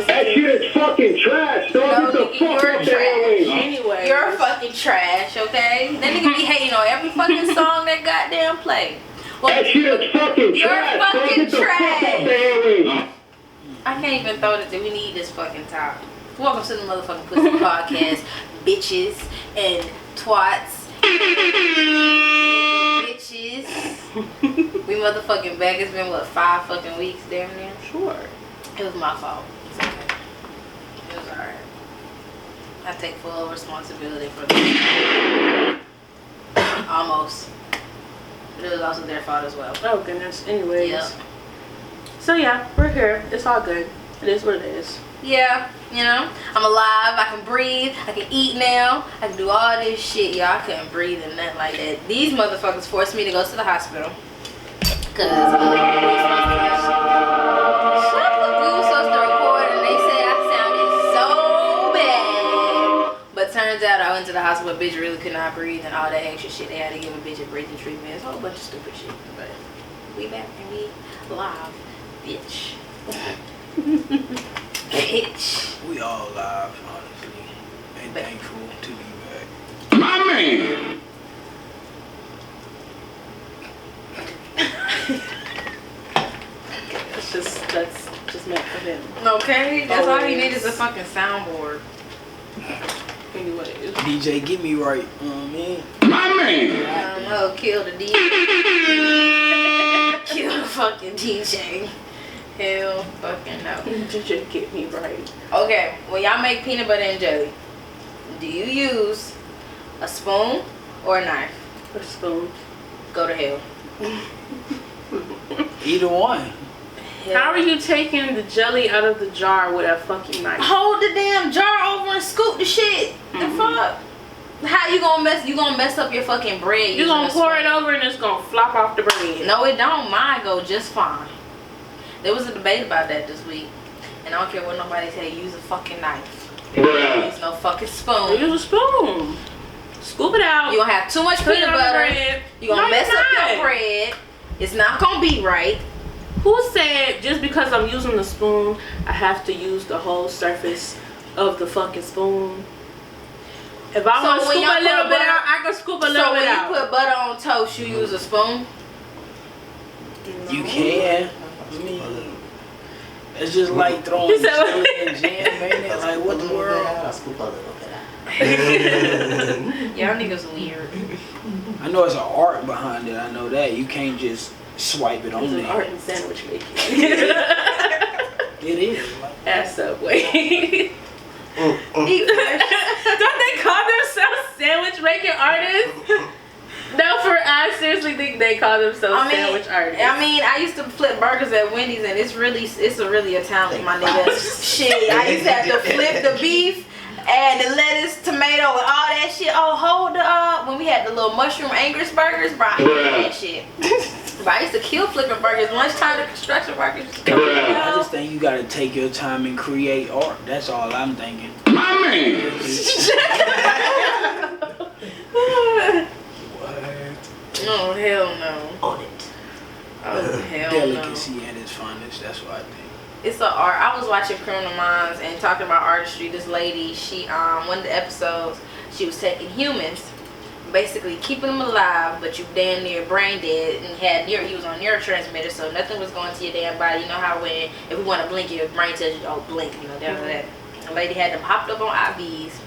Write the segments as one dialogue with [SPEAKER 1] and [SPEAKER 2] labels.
[SPEAKER 1] That shit is fucking trash. Don't get the fuck off the airwaves.
[SPEAKER 2] Anyway,
[SPEAKER 3] you're fucking trash, okay? That nigga be hating on every fucking song that goddamn play. Well,
[SPEAKER 1] that shit is fucking trash. Don't get the fuck off the airwaves.
[SPEAKER 3] I can't even throw it. We need this fucking top. Welcome to the motherfucking Pussy Podcast, bitches and twats. Bitches. We motherfucking back. It's been what, 5 fucking weeks, damn near?
[SPEAKER 2] sure.
[SPEAKER 3] It was my fault. It's okay. It was alright. I take full responsibility for this. Almost. But it was also their fault as well.
[SPEAKER 2] Oh goodness. Anyways.
[SPEAKER 3] Yep.
[SPEAKER 2] So yeah, we're here. It's all good. It is what it is.
[SPEAKER 3] Yeah, you know, I'm alive. I can breathe. I can eat now. I can do all this shit. Y'all couldn't breathe and nothing like that. These motherfuckers forced me to go to the hospital. Cause we were supposed to record and they said I sounded so bad. But turns out I went to the hospital, bitch really could not breathe and all that extra shit. They had to give a bitch a breathing treatment. It's a whole bunch of stupid shit. But we back and we live, bitch. Bitch.
[SPEAKER 4] We all live, honestly. And thankful to be back.
[SPEAKER 1] My man.
[SPEAKER 2] That's just meant for him.
[SPEAKER 3] Okay, that's all he needs is a fucking soundboard.
[SPEAKER 2] Anyways.
[SPEAKER 4] DJ, get me right. Man.
[SPEAKER 1] My man.
[SPEAKER 3] I don't know, kill the DJ. Kill the fucking DJ. Hell fucking no.
[SPEAKER 2] DJ, get me right.
[SPEAKER 3] Okay, when y'all make peanut butter and jelly, do you use a spoon or a knife?
[SPEAKER 2] A spoon.
[SPEAKER 3] Go to hell.
[SPEAKER 4] Either one.
[SPEAKER 2] How are you taking the jelly out of the jar with a fucking knife?
[SPEAKER 3] Hold the damn jar over and scoop the shit. The fuck? How you gonna mess up your fucking bread?
[SPEAKER 2] You're gonna pour it over and it's gonna flop off the bread.
[SPEAKER 3] No, it don't. Mine go just fine. There was a debate about that this week, and I don't care what nobody say. Use a fucking knife. Use no fucking spoon.
[SPEAKER 2] Use a spoon. Scoop it out.
[SPEAKER 3] You gonna have too much peanut butter. You gonna mess up your bread. It's not gonna be right.
[SPEAKER 2] Who said just because I'm using the spoon, I have to use the whole surface of the fucking spoon? If I want to scoop a little bit out, I can scoop a little bit out.
[SPEAKER 3] So when you put butter on toast, you use a spoon?
[SPEAKER 4] You can. I mean, it's just like throwing jelly and jam, ain't it? Like, what the world?
[SPEAKER 5] I scoop a little bit out.
[SPEAKER 3] Y'all niggas weird.
[SPEAKER 4] I know it's an art behind it. I know that. You can't just swipe it on
[SPEAKER 2] It's
[SPEAKER 4] there.
[SPEAKER 2] an art in sandwich making.
[SPEAKER 4] It is.
[SPEAKER 2] At Subway. Don't they call themselves sandwich making artists? No, I seriously think they call themselves sandwich artists.
[SPEAKER 3] I mean, I used to flip burgers at Wendy's, and it's really a talent, my nigga. Shit, I used to have to flip the beef, and the lettuce, tomato, and all that shit. Oh, hold up. When we had the little mushroom Angus burgers, bro, I hated that shit. But I used to kill flipping burgers. Lunchtime, the construction workers just come
[SPEAKER 4] I just think you gotta take your time and create art. That's all I'm thinking.
[SPEAKER 1] My man.
[SPEAKER 3] Oh, hell no.
[SPEAKER 5] On it.
[SPEAKER 3] Oh, hell
[SPEAKER 4] Delicacy
[SPEAKER 3] no.
[SPEAKER 4] at its finest. That's what I think.
[SPEAKER 3] It's an art. I was watching Criminal Minds and talking about artistry. This lady, she one of the episodes, she was taking humans, basically keeping them alive, but you damn near brain dead and you was on neurotransmitters, so nothing was going to your damn body. You know how when if we want to blink, your brain tells you, oh blink, you know, down to that. The lady had them hopped up on IVs,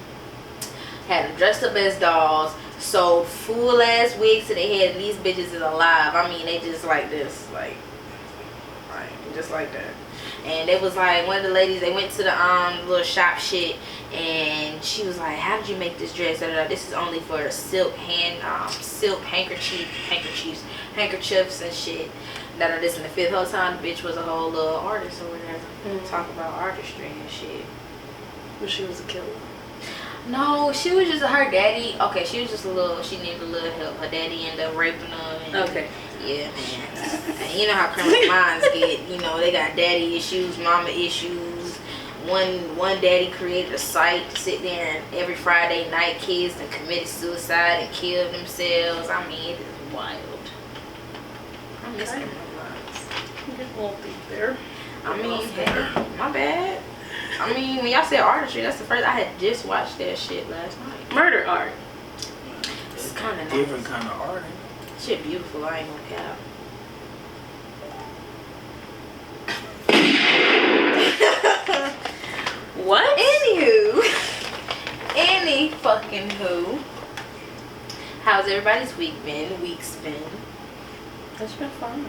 [SPEAKER 3] had them dressed up as dolls, sold full ass wigs to their head, and these bitches is alive. I mean, they just like this, like just like that. And it was like one of the ladies, they went to the little shop shit, and she was like, how did you make this dress? This is only for silk silk handkerchiefs and shit. This and the fifth whole time the bitch was a whole little artist over there talking about artistry and shit.
[SPEAKER 2] But she was a killer.
[SPEAKER 3] No, she was just her daddy. Okay, she was just she needed a little help. Her daddy ended up raping her. And,
[SPEAKER 2] okay.
[SPEAKER 3] Yeah, man. And you know how Criminal Minds get. You know, they got daddy issues, mama issues. One daddy created a site to sit there and every Friday night kids that committed suicide and killed themselves. I mean, it is wild. I miss Criminal Minds.
[SPEAKER 2] It won't be there.
[SPEAKER 3] I mean, hey, my bad. I mean, when y'all said artistry, that's the first. I had just watched that shit last night.
[SPEAKER 2] Murder art.
[SPEAKER 3] It's kind of
[SPEAKER 4] different kind of art.
[SPEAKER 3] Shit beautiful. I ain't gonna cap.
[SPEAKER 2] What?
[SPEAKER 3] Any fucking who. How's everybody's week been? Week's been.
[SPEAKER 2] That's been fun.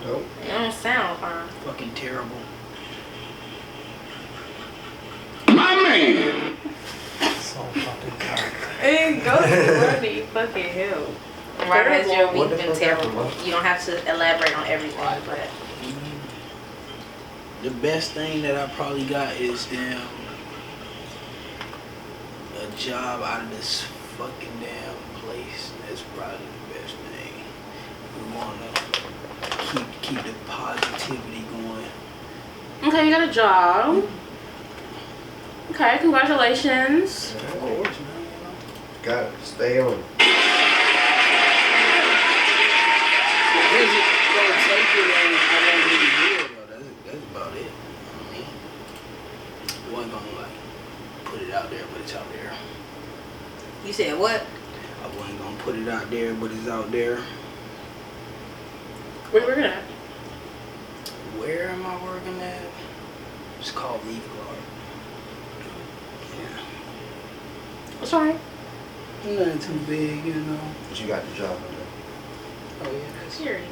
[SPEAKER 1] Nope.
[SPEAKER 3] It don't sound fun.
[SPEAKER 4] Fucking terrible.
[SPEAKER 1] My man.
[SPEAKER 6] So fucking hard.
[SPEAKER 2] And go to the fucking hell.
[SPEAKER 3] Right, has your
[SPEAKER 6] What
[SPEAKER 3] week
[SPEAKER 6] the
[SPEAKER 3] been
[SPEAKER 6] fuck
[SPEAKER 3] terrible?
[SPEAKER 6] happened?
[SPEAKER 3] You don't have to elaborate on everything, but
[SPEAKER 4] The best thing that I probably got is a job out of this fucking damn place. That's probably the best thing. We wanna keep the positivity going.
[SPEAKER 2] Okay, you got a job. Okay, congratulations.
[SPEAKER 4] Of course, man.
[SPEAKER 6] Got to stay on.
[SPEAKER 4] Is it gonna take it and I won't really do it though? That's about it. I mean, I wasn't gonna like put it out there, but it's out there.
[SPEAKER 3] you said what?
[SPEAKER 4] I wasn't gonna put it out there, but it's out there.
[SPEAKER 2] Where we're gonna.
[SPEAKER 4] Where am I working at? It's called Leaf Guard. Yeah.
[SPEAKER 2] That's alright.
[SPEAKER 4] Nothing too big, you know.
[SPEAKER 6] But you got the job on
[SPEAKER 4] Oh yeah, that's
[SPEAKER 3] Period.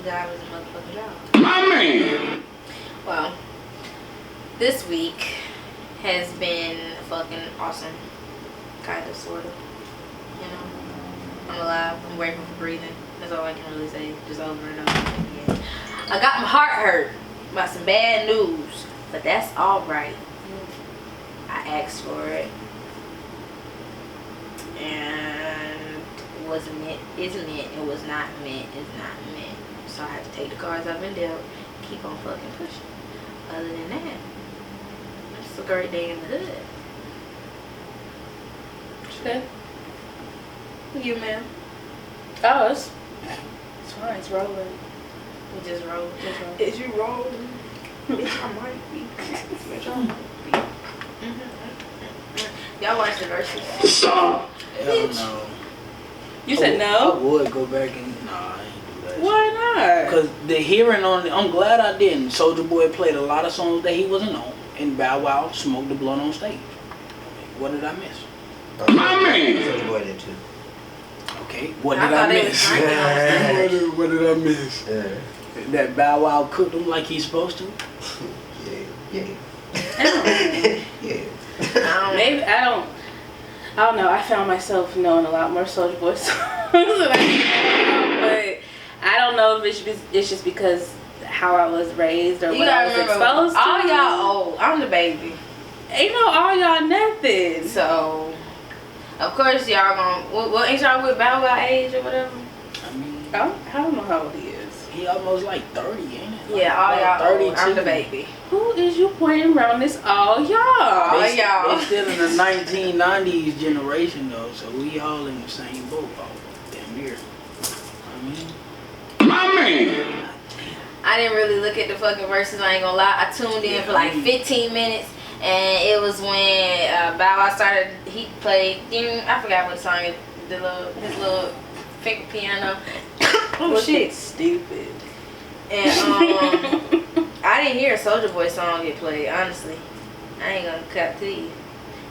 [SPEAKER 3] The guy was a motherfucking job.
[SPEAKER 1] My man.
[SPEAKER 3] Well, this week has been fucking awesome. Kind of, sort of. You know, I'm alive. I'm grateful for breathing. That's all I can really say. Just over and over again. I got my heart hurt by some bad news, but that's all right. I asked for it, and it wasn't meant. Isn't meant. It was not meant. It's not meant. So I had to take the cards I've been dealt. Keep on fucking pushing. Other than that, it's a great day in the hood.
[SPEAKER 2] Okay.
[SPEAKER 3] You, man.
[SPEAKER 2] Oh, it's fine. It's rolling.
[SPEAKER 3] We just rolled.
[SPEAKER 2] Is you rolling?
[SPEAKER 3] Bitch, I might be. Bitch, I might be. Y'all watch the verses?
[SPEAKER 1] Stop.
[SPEAKER 4] hell no.
[SPEAKER 2] You said
[SPEAKER 4] I
[SPEAKER 2] no?
[SPEAKER 4] would go back and nah, I ain't do that.
[SPEAKER 2] Why not?
[SPEAKER 4] Because the hearing on it, I'm glad I didn't. Soulja Boy played a lot of songs that he wasn't on, and Bow Wow smoked the blunt on stage. What did I miss?
[SPEAKER 6] there.
[SPEAKER 1] My man.
[SPEAKER 6] Soulja Boy did too.
[SPEAKER 4] Okay, what
[SPEAKER 3] I
[SPEAKER 4] did
[SPEAKER 3] thought
[SPEAKER 4] I
[SPEAKER 3] they was
[SPEAKER 4] miss?
[SPEAKER 3] drinking on
[SPEAKER 4] What did I miss?
[SPEAKER 6] Yeah.
[SPEAKER 4] That Bow Wow cooked him like he's supposed to?
[SPEAKER 6] Yeah. Yeah.
[SPEAKER 2] Maybe I don't know. I found myself knowing a lot more Soulja Boy songs than I did, but I don't know if it's just because how I was raised or
[SPEAKER 3] You
[SPEAKER 2] what I
[SPEAKER 3] gotta
[SPEAKER 2] was
[SPEAKER 3] remember,
[SPEAKER 2] exposed to.
[SPEAKER 3] all y'all old. I'm the baby.
[SPEAKER 2] Ain't no all y'all nothing.
[SPEAKER 3] So, of course, y'all gonna. What ain't y'all with Bow Wow age or whatever?
[SPEAKER 4] I mean,
[SPEAKER 2] I don't know how old he is.
[SPEAKER 4] he almost like 30, ain't it?
[SPEAKER 3] Yeah, all
[SPEAKER 4] Like
[SPEAKER 3] y'all old. I'm the baby.
[SPEAKER 2] Who is you pointing around this all y'all?
[SPEAKER 3] All
[SPEAKER 4] They,
[SPEAKER 3] y'all.
[SPEAKER 4] they still in the 1990s generation though, so we all in the same boat. Oh, damn near. I mean,
[SPEAKER 1] My man.
[SPEAKER 3] I didn't really look at the fucking verses. I ain't gonna lie. I tuned in for like 15 minutes, and it was when Bow Wow started. He played. I forgot what song. His little finger piano. Oh shit.
[SPEAKER 2] Stupid.
[SPEAKER 3] And I didn't hear a Soulja Boy song get played, honestly. I ain't gonna cut to you.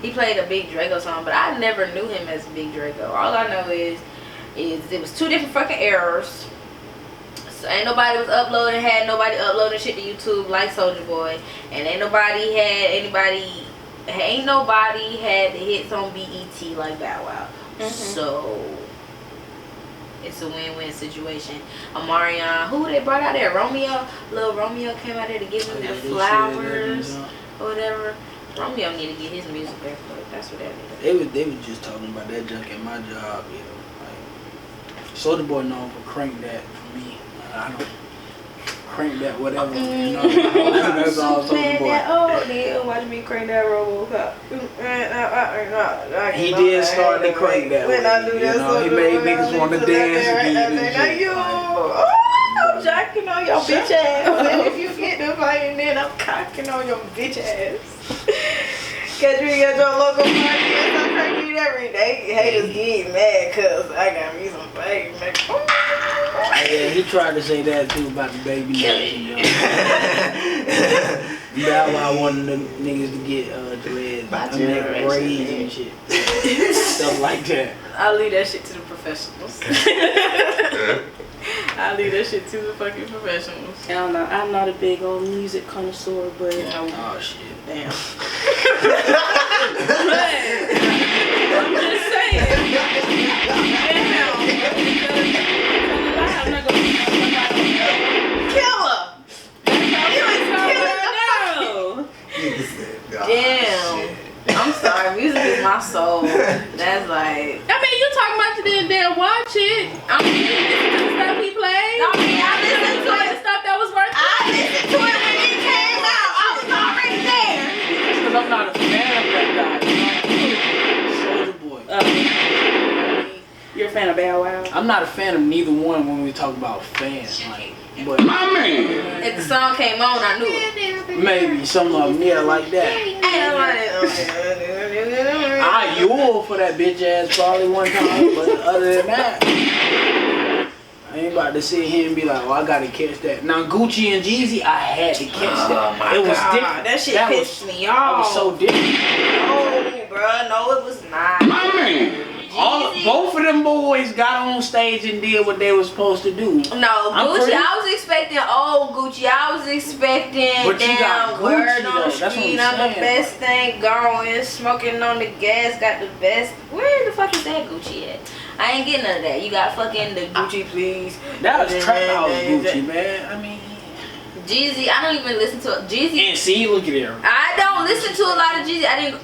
[SPEAKER 3] He played a Big Draco song, but I never knew him as Big Draco. All I know is it was two different fucking errors. So ain't nobody was had nobody uploading shit to YouTube like Soulja Boy. And ain't nobody had the hits on BET like Bow Wow. So it's a win-win situation. Amarion, who they brought out there? Romeo. Little Romeo came out there to give him the flowers or whatever. Romeo need to get his music back, but that's what that is.
[SPEAKER 4] they was just talking about that junk at my job, you know. Like, Soulja Boy known for crank that for me. I don't crank that whatever, you know. That's all Soulja Boy.
[SPEAKER 3] Oh, nigga, watch me crank that RoboCop.
[SPEAKER 4] He did start to crank that
[SPEAKER 3] When
[SPEAKER 4] way,
[SPEAKER 3] I do
[SPEAKER 4] you
[SPEAKER 3] that,
[SPEAKER 4] know. He made niggas want to dance again and shit.
[SPEAKER 3] Yo,
[SPEAKER 4] Like,
[SPEAKER 3] I'm jocking on your bitch ass. And if you get the fighting, then I'm cocking on your bitch ass. Catch me at your local party and some crazy every day. Haters get mad cause I got me some baby.
[SPEAKER 4] Yeah, he tried to say that too about the baby nation, That's why I wanted them niggas to get dreads, braids and shit. Stuff like that.
[SPEAKER 3] I'll leave that shit to the professionals. I'll leave that shit to the fucking professionals.
[SPEAKER 2] I don't know. I'm not a big old music connoisseur, but
[SPEAKER 4] Oh shit.
[SPEAKER 2] damn. But I'm just saying. Damn. I'm not gonna
[SPEAKER 3] Killer!
[SPEAKER 6] Damn.
[SPEAKER 3] I'm sorry, music is my soul. That's like...
[SPEAKER 2] I mean, you talking about you didn't damn watch it. I'm listening to the stuff he played.
[SPEAKER 3] I mean, I listened to
[SPEAKER 2] the
[SPEAKER 3] it.
[SPEAKER 2] stuff that was worth it.
[SPEAKER 3] I listened to it when it came out. I was already there.
[SPEAKER 4] Because I'm not a fan of that guy. Soulja Boy.
[SPEAKER 2] You're a fan of Bow Wow?
[SPEAKER 4] I'm not a fan of neither one when we talk about fans. Like, but
[SPEAKER 1] My man.
[SPEAKER 3] If the song came on, I knew it.
[SPEAKER 4] maybe some of them, yeah, like that. I yelled for that bitch ass probably one time, but other than that, I ain't about to sit here and be like, oh, I gotta catch that. Now Gucci and Jeezy, I had to catch that.
[SPEAKER 3] Oh my
[SPEAKER 4] it was
[SPEAKER 3] God,
[SPEAKER 4] different.
[SPEAKER 3] that shit pissed me
[SPEAKER 4] That
[SPEAKER 3] off.
[SPEAKER 4] was so different.
[SPEAKER 3] No, bro, no, it was not.
[SPEAKER 1] My man.
[SPEAKER 4] Both of them boys got on stage and did what they were supposed to do.
[SPEAKER 3] No,
[SPEAKER 4] I'm
[SPEAKER 3] Gucci,
[SPEAKER 4] pretty-
[SPEAKER 3] I was expecting old Gucci. I was expecting
[SPEAKER 4] But you got
[SPEAKER 3] damn word
[SPEAKER 4] Gucci,
[SPEAKER 3] on
[SPEAKER 4] though.
[SPEAKER 3] the
[SPEAKER 4] That's what
[SPEAKER 3] street.
[SPEAKER 4] I'm
[SPEAKER 3] I'm the
[SPEAKER 4] saying,
[SPEAKER 3] best thing going. Smoking on the gas, got the best. Where the fuck is that Gucci at? I ain't getting none of that. You got fucking the Gucci, please.
[SPEAKER 4] That was trap house Gucci, man. I mean,
[SPEAKER 3] Jeezy, I don't even listen to it. Jeezy.
[SPEAKER 4] and see, look at her.
[SPEAKER 3] I don't listen to a lot of Jeezy.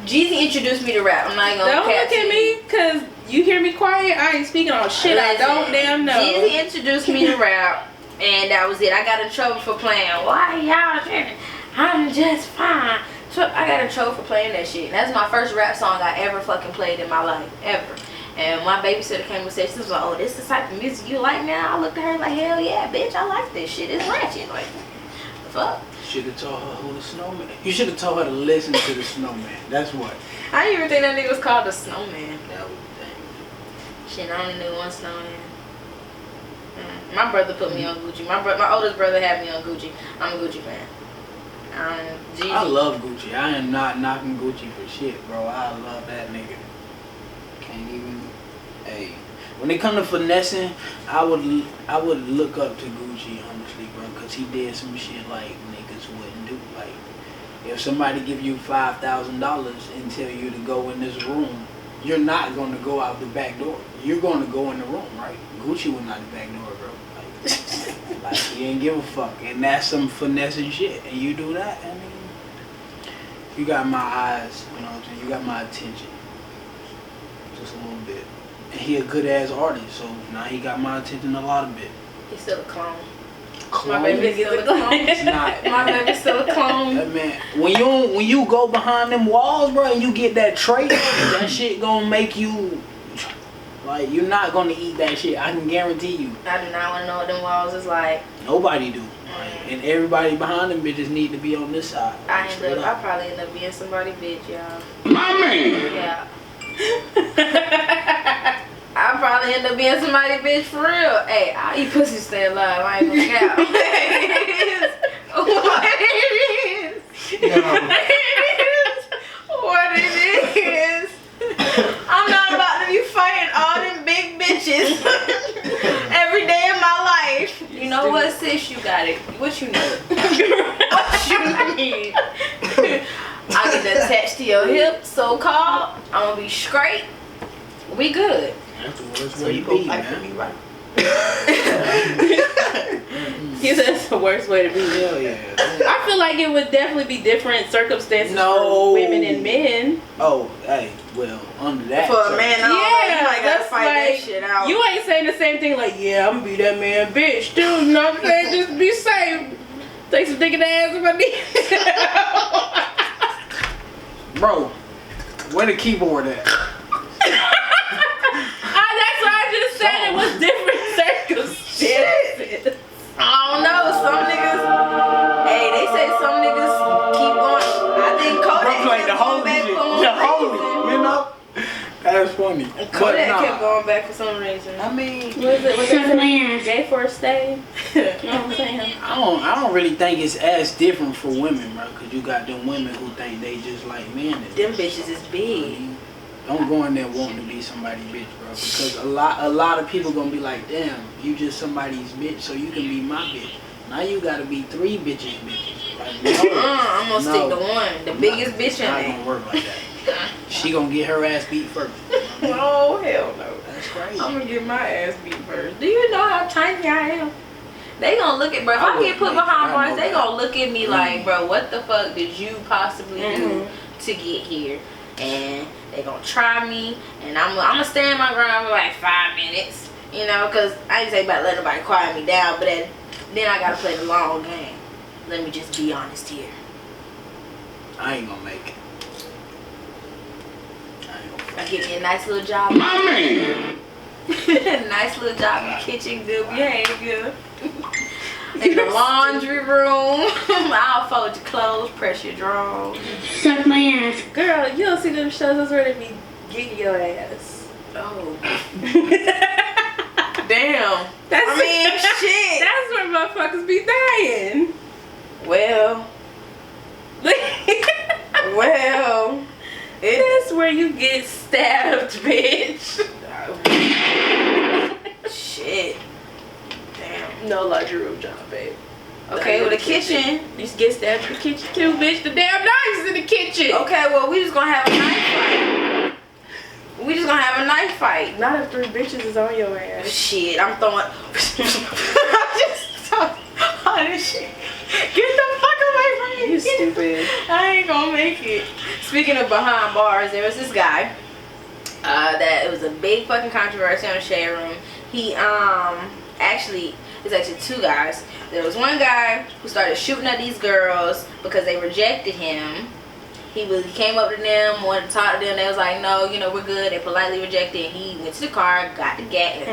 [SPEAKER 3] Jeezy introduced me to rap. I'm not gonna
[SPEAKER 2] Don't
[SPEAKER 3] cap
[SPEAKER 2] look at
[SPEAKER 3] to
[SPEAKER 2] me, cause you hear me quiet. I ain't speaking on shit. I don't damn know.
[SPEAKER 3] Jeezy introduced me to rap, and that was it. I got in trouble for playing. Why y'all saying I'm just fine? So I got in trouble for playing that shit. And that's my first rap song I ever fucking played in my life, ever. And my babysitter came and said, she was like, oh, this is the type of music you like now? I looked at her like, hell yeah, bitch, I like this shit. It's ratchet. Like, the fuck?
[SPEAKER 4] Should have told her who the snowman. You should have told her to listen to the snowman. That's what.
[SPEAKER 3] I didn't even think that nigga was called the Snowman.
[SPEAKER 4] That was the thing.
[SPEAKER 3] Shit, I only knew one Snowman. My brother put me on Gucci. My oldest brother had me on Gucci. I'm a Gucci fan. Jeezy.
[SPEAKER 4] I love Gucci. I am not knocking Gucci for shit, bro. I love that nigga. Can't even. Hey, when it come to finessing, I would look up to Gucci honestly, bro, because he did some shit like niggas wouldn't do. Like, if somebody give you $5,000 and tell you to go in this room, you're not gonna go out the back door. You're gonna go in the room, right? Gucci went out the back door, bro. Like he didn't give a fuck, and that's some finessing shit. And you do that, I mean, you got my eyes, you know what I'm saying? You got my attention, just a little bit. And he a good ass artist, so now he got my attention a lot of bit.
[SPEAKER 3] He's still a clone.
[SPEAKER 4] Clone?
[SPEAKER 3] My baby's still a clone.
[SPEAKER 4] It's not.
[SPEAKER 3] My baby's still a clone.
[SPEAKER 4] That man, when you go behind them walls, bro, and you get that trait, that shit gonna make you. Like, you're not gonna eat that shit. I can guarantee you.
[SPEAKER 3] I do not want to know what them walls is like.
[SPEAKER 4] Nobody do. Like, and everybody behind them bitches need to be on this side.
[SPEAKER 3] I probably end up being somebody bitch, y'all.
[SPEAKER 1] My man.
[SPEAKER 3] Yeah. I probably end up being somebody bitch for real. Hey, I eat pussy stay alive. I ain't gonna count. What it is. What it is. I'm not about to be fighting all them big bitches every day of my life. You know what, sis? You got it. What you need? What you need? I get attached to your hip, so called. I'm gonna be straight. We good.
[SPEAKER 4] That's the worst
[SPEAKER 6] So
[SPEAKER 4] way
[SPEAKER 6] you
[SPEAKER 4] to
[SPEAKER 6] go
[SPEAKER 4] be,
[SPEAKER 6] fight for
[SPEAKER 4] man.
[SPEAKER 6] me, right?
[SPEAKER 2] He said it's the worst way to be.
[SPEAKER 4] Hell yeah.
[SPEAKER 2] I feel like it would definitely be different circumstances
[SPEAKER 4] No.
[SPEAKER 2] for women and men.
[SPEAKER 4] Oh, hey, well, under that.
[SPEAKER 3] For a man, I don't know, you might gotta
[SPEAKER 2] that's
[SPEAKER 3] fight
[SPEAKER 2] like,
[SPEAKER 3] that shit out.
[SPEAKER 2] you ain't saying the same thing like, yeah, I'm gonna be that man bitch too. You know what I'm saying? Just be safe. Take some dick in the ass if I need.
[SPEAKER 4] Bro, where the keyboard at?
[SPEAKER 2] That's why I just said it was different circumstances.
[SPEAKER 4] that's funny.
[SPEAKER 3] Kodak kept going back for some reason.
[SPEAKER 4] I mean,
[SPEAKER 2] Was it gay for a stay? You know what I'm saying?
[SPEAKER 4] I don't really think it's as different for women, bro. Cause you got them women who think they just like men.
[SPEAKER 3] Them bitches is big.
[SPEAKER 4] Don't go in there wanting to be somebody's bitch, bro. Because a lot of people gonna be like, damn, you just somebody's bitch, so you can be my bitch. Now you gotta be 3 bitches. Like, no,
[SPEAKER 3] I'm gonna stick to one, the biggest bitch in
[SPEAKER 4] there.
[SPEAKER 3] there.
[SPEAKER 4] Not gonna work like that. She gonna get her ass beat first.
[SPEAKER 3] Oh hell no.
[SPEAKER 4] That's crazy.
[SPEAKER 3] I'm gonna get my ass beat first. Do you know how tiny I am? They gonna look at, bro. If I get put behind bars, they gonna look at me like, bro, what the fuck did you possibly do to get here? And they gonna try me, and I'm gonna stand my ground for like 5 minutes, you know, cause I ain't say about letting nobody quiet me down, but then I gotta play the long game. Let me just be honest here.
[SPEAKER 4] I ain't gonna make it.
[SPEAKER 3] I get me a nice little job.
[SPEAKER 1] My man.
[SPEAKER 3] Nice little job in the kitchen, good behavior. In the laundry room, I'll fold your clothes, press your drawers.
[SPEAKER 2] Suck my ass. Girl, you don't see them shows, that's where they be getting your ass.
[SPEAKER 3] Oh. Damn. Shit.
[SPEAKER 2] That's where motherfuckers be dying.
[SPEAKER 3] Well.
[SPEAKER 2] That's where you get stabbed, bitch.
[SPEAKER 3] Shit. Damn.
[SPEAKER 2] No laundry room job, babe.
[SPEAKER 3] Okay, well the kitchen.
[SPEAKER 2] You get stabbed in the kitchen too, bitch. The damn knives in the kitchen.
[SPEAKER 3] Okay, well we just gonna have a knife fight.
[SPEAKER 2] Not if 3 bitches is on your ass.
[SPEAKER 3] Shit, I'm throwing. All this shit. Get the fuck away from me.
[SPEAKER 2] You stupid.
[SPEAKER 3] I ain't gonna make it. Speaking of behind bars, there was this guy. That it was a big fucking controversy on the Shade Room. He actually, it's actually 2 guys. There was one guy who started shooting at these girls because they rejected him. He came up to them, wanted to talk to them. They was like, no, you know, we're good. They politely rejected. He went to the car, got the gat.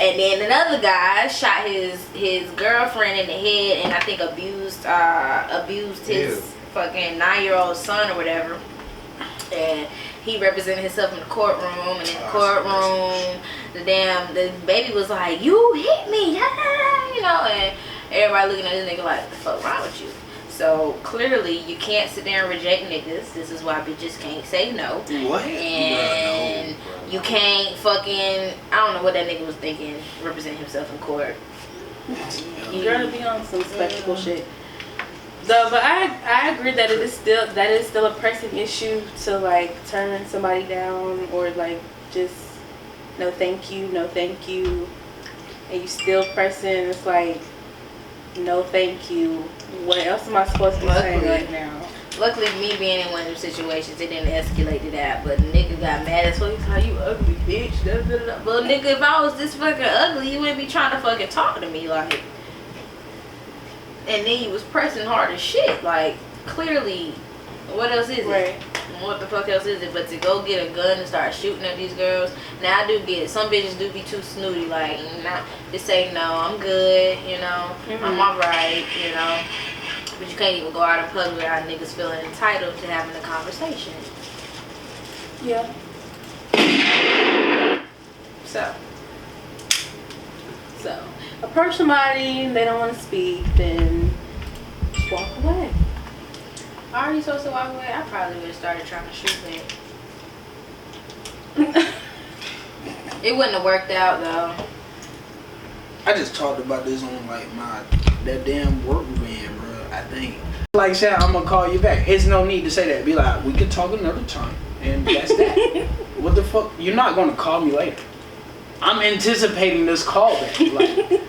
[SPEAKER 3] And then another guy shot his girlfriend in the head and I think abused his fucking 9-year-old son or whatever. And he represented himself in the courtroom, and in the courtroom, the baby was like, "You hit me," you know, and everybody looking at this nigga like, "What the fuck wrong with you?" So clearly, you can't sit there and reject niggas. This is why bitches can't say no.
[SPEAKER 4] What?
[SPEAKER 3] And you can't fucking, I don't know what that nigga was thinking, represent himself in court.
[SPEAKER 2] You gotta be on some spectacle shit. So, but I agree that it is still a pressing issue to like turn somebody down or like just no thank you, and you still pressing. It's like no thank you. What else am I supposed to be saying right now?
[SPEAKER 3] Luckily, me being in one of them situations, it didn't escalate to that. But the nigga got mad as fuck. He's like, "You ugly bitch." Well, nigga, if I was this fucking ugly, you wouldn't be trying to fucking talk to me like. And then he was pressing hard as shit. Like, clearly, what else is it?
[SPEAKER 2] Right.
[SPEAKER 3] What the fuck else is it? But to go get a gun and start shooting at these girls. Now, I do get it. Some bitches do be too snooty. Like, not just say, no, I'm good, you know. I'm alright, you know. But you can't even go out in public without niggas feeling entitled to having a conversation.
[SPEAKER 2] Yeah.
[SPEAKER 3] So,
[SPEAKER 2] approach somebody, they don't want to speak, then just walk away.
[SPEAKER 3] are you supposed to walk away? I probably would have started trying to shoot back. It wouldn't have worked out though.
[SPEAKER 4] I just talked about this on like that damn work van, bro. I think. Like said, I'm gonna call you back. It's no need to say that. Be like, we can talk another time, and that's that. What the fuck? You're not gonna call me later. I'm anticipating this call back. Like,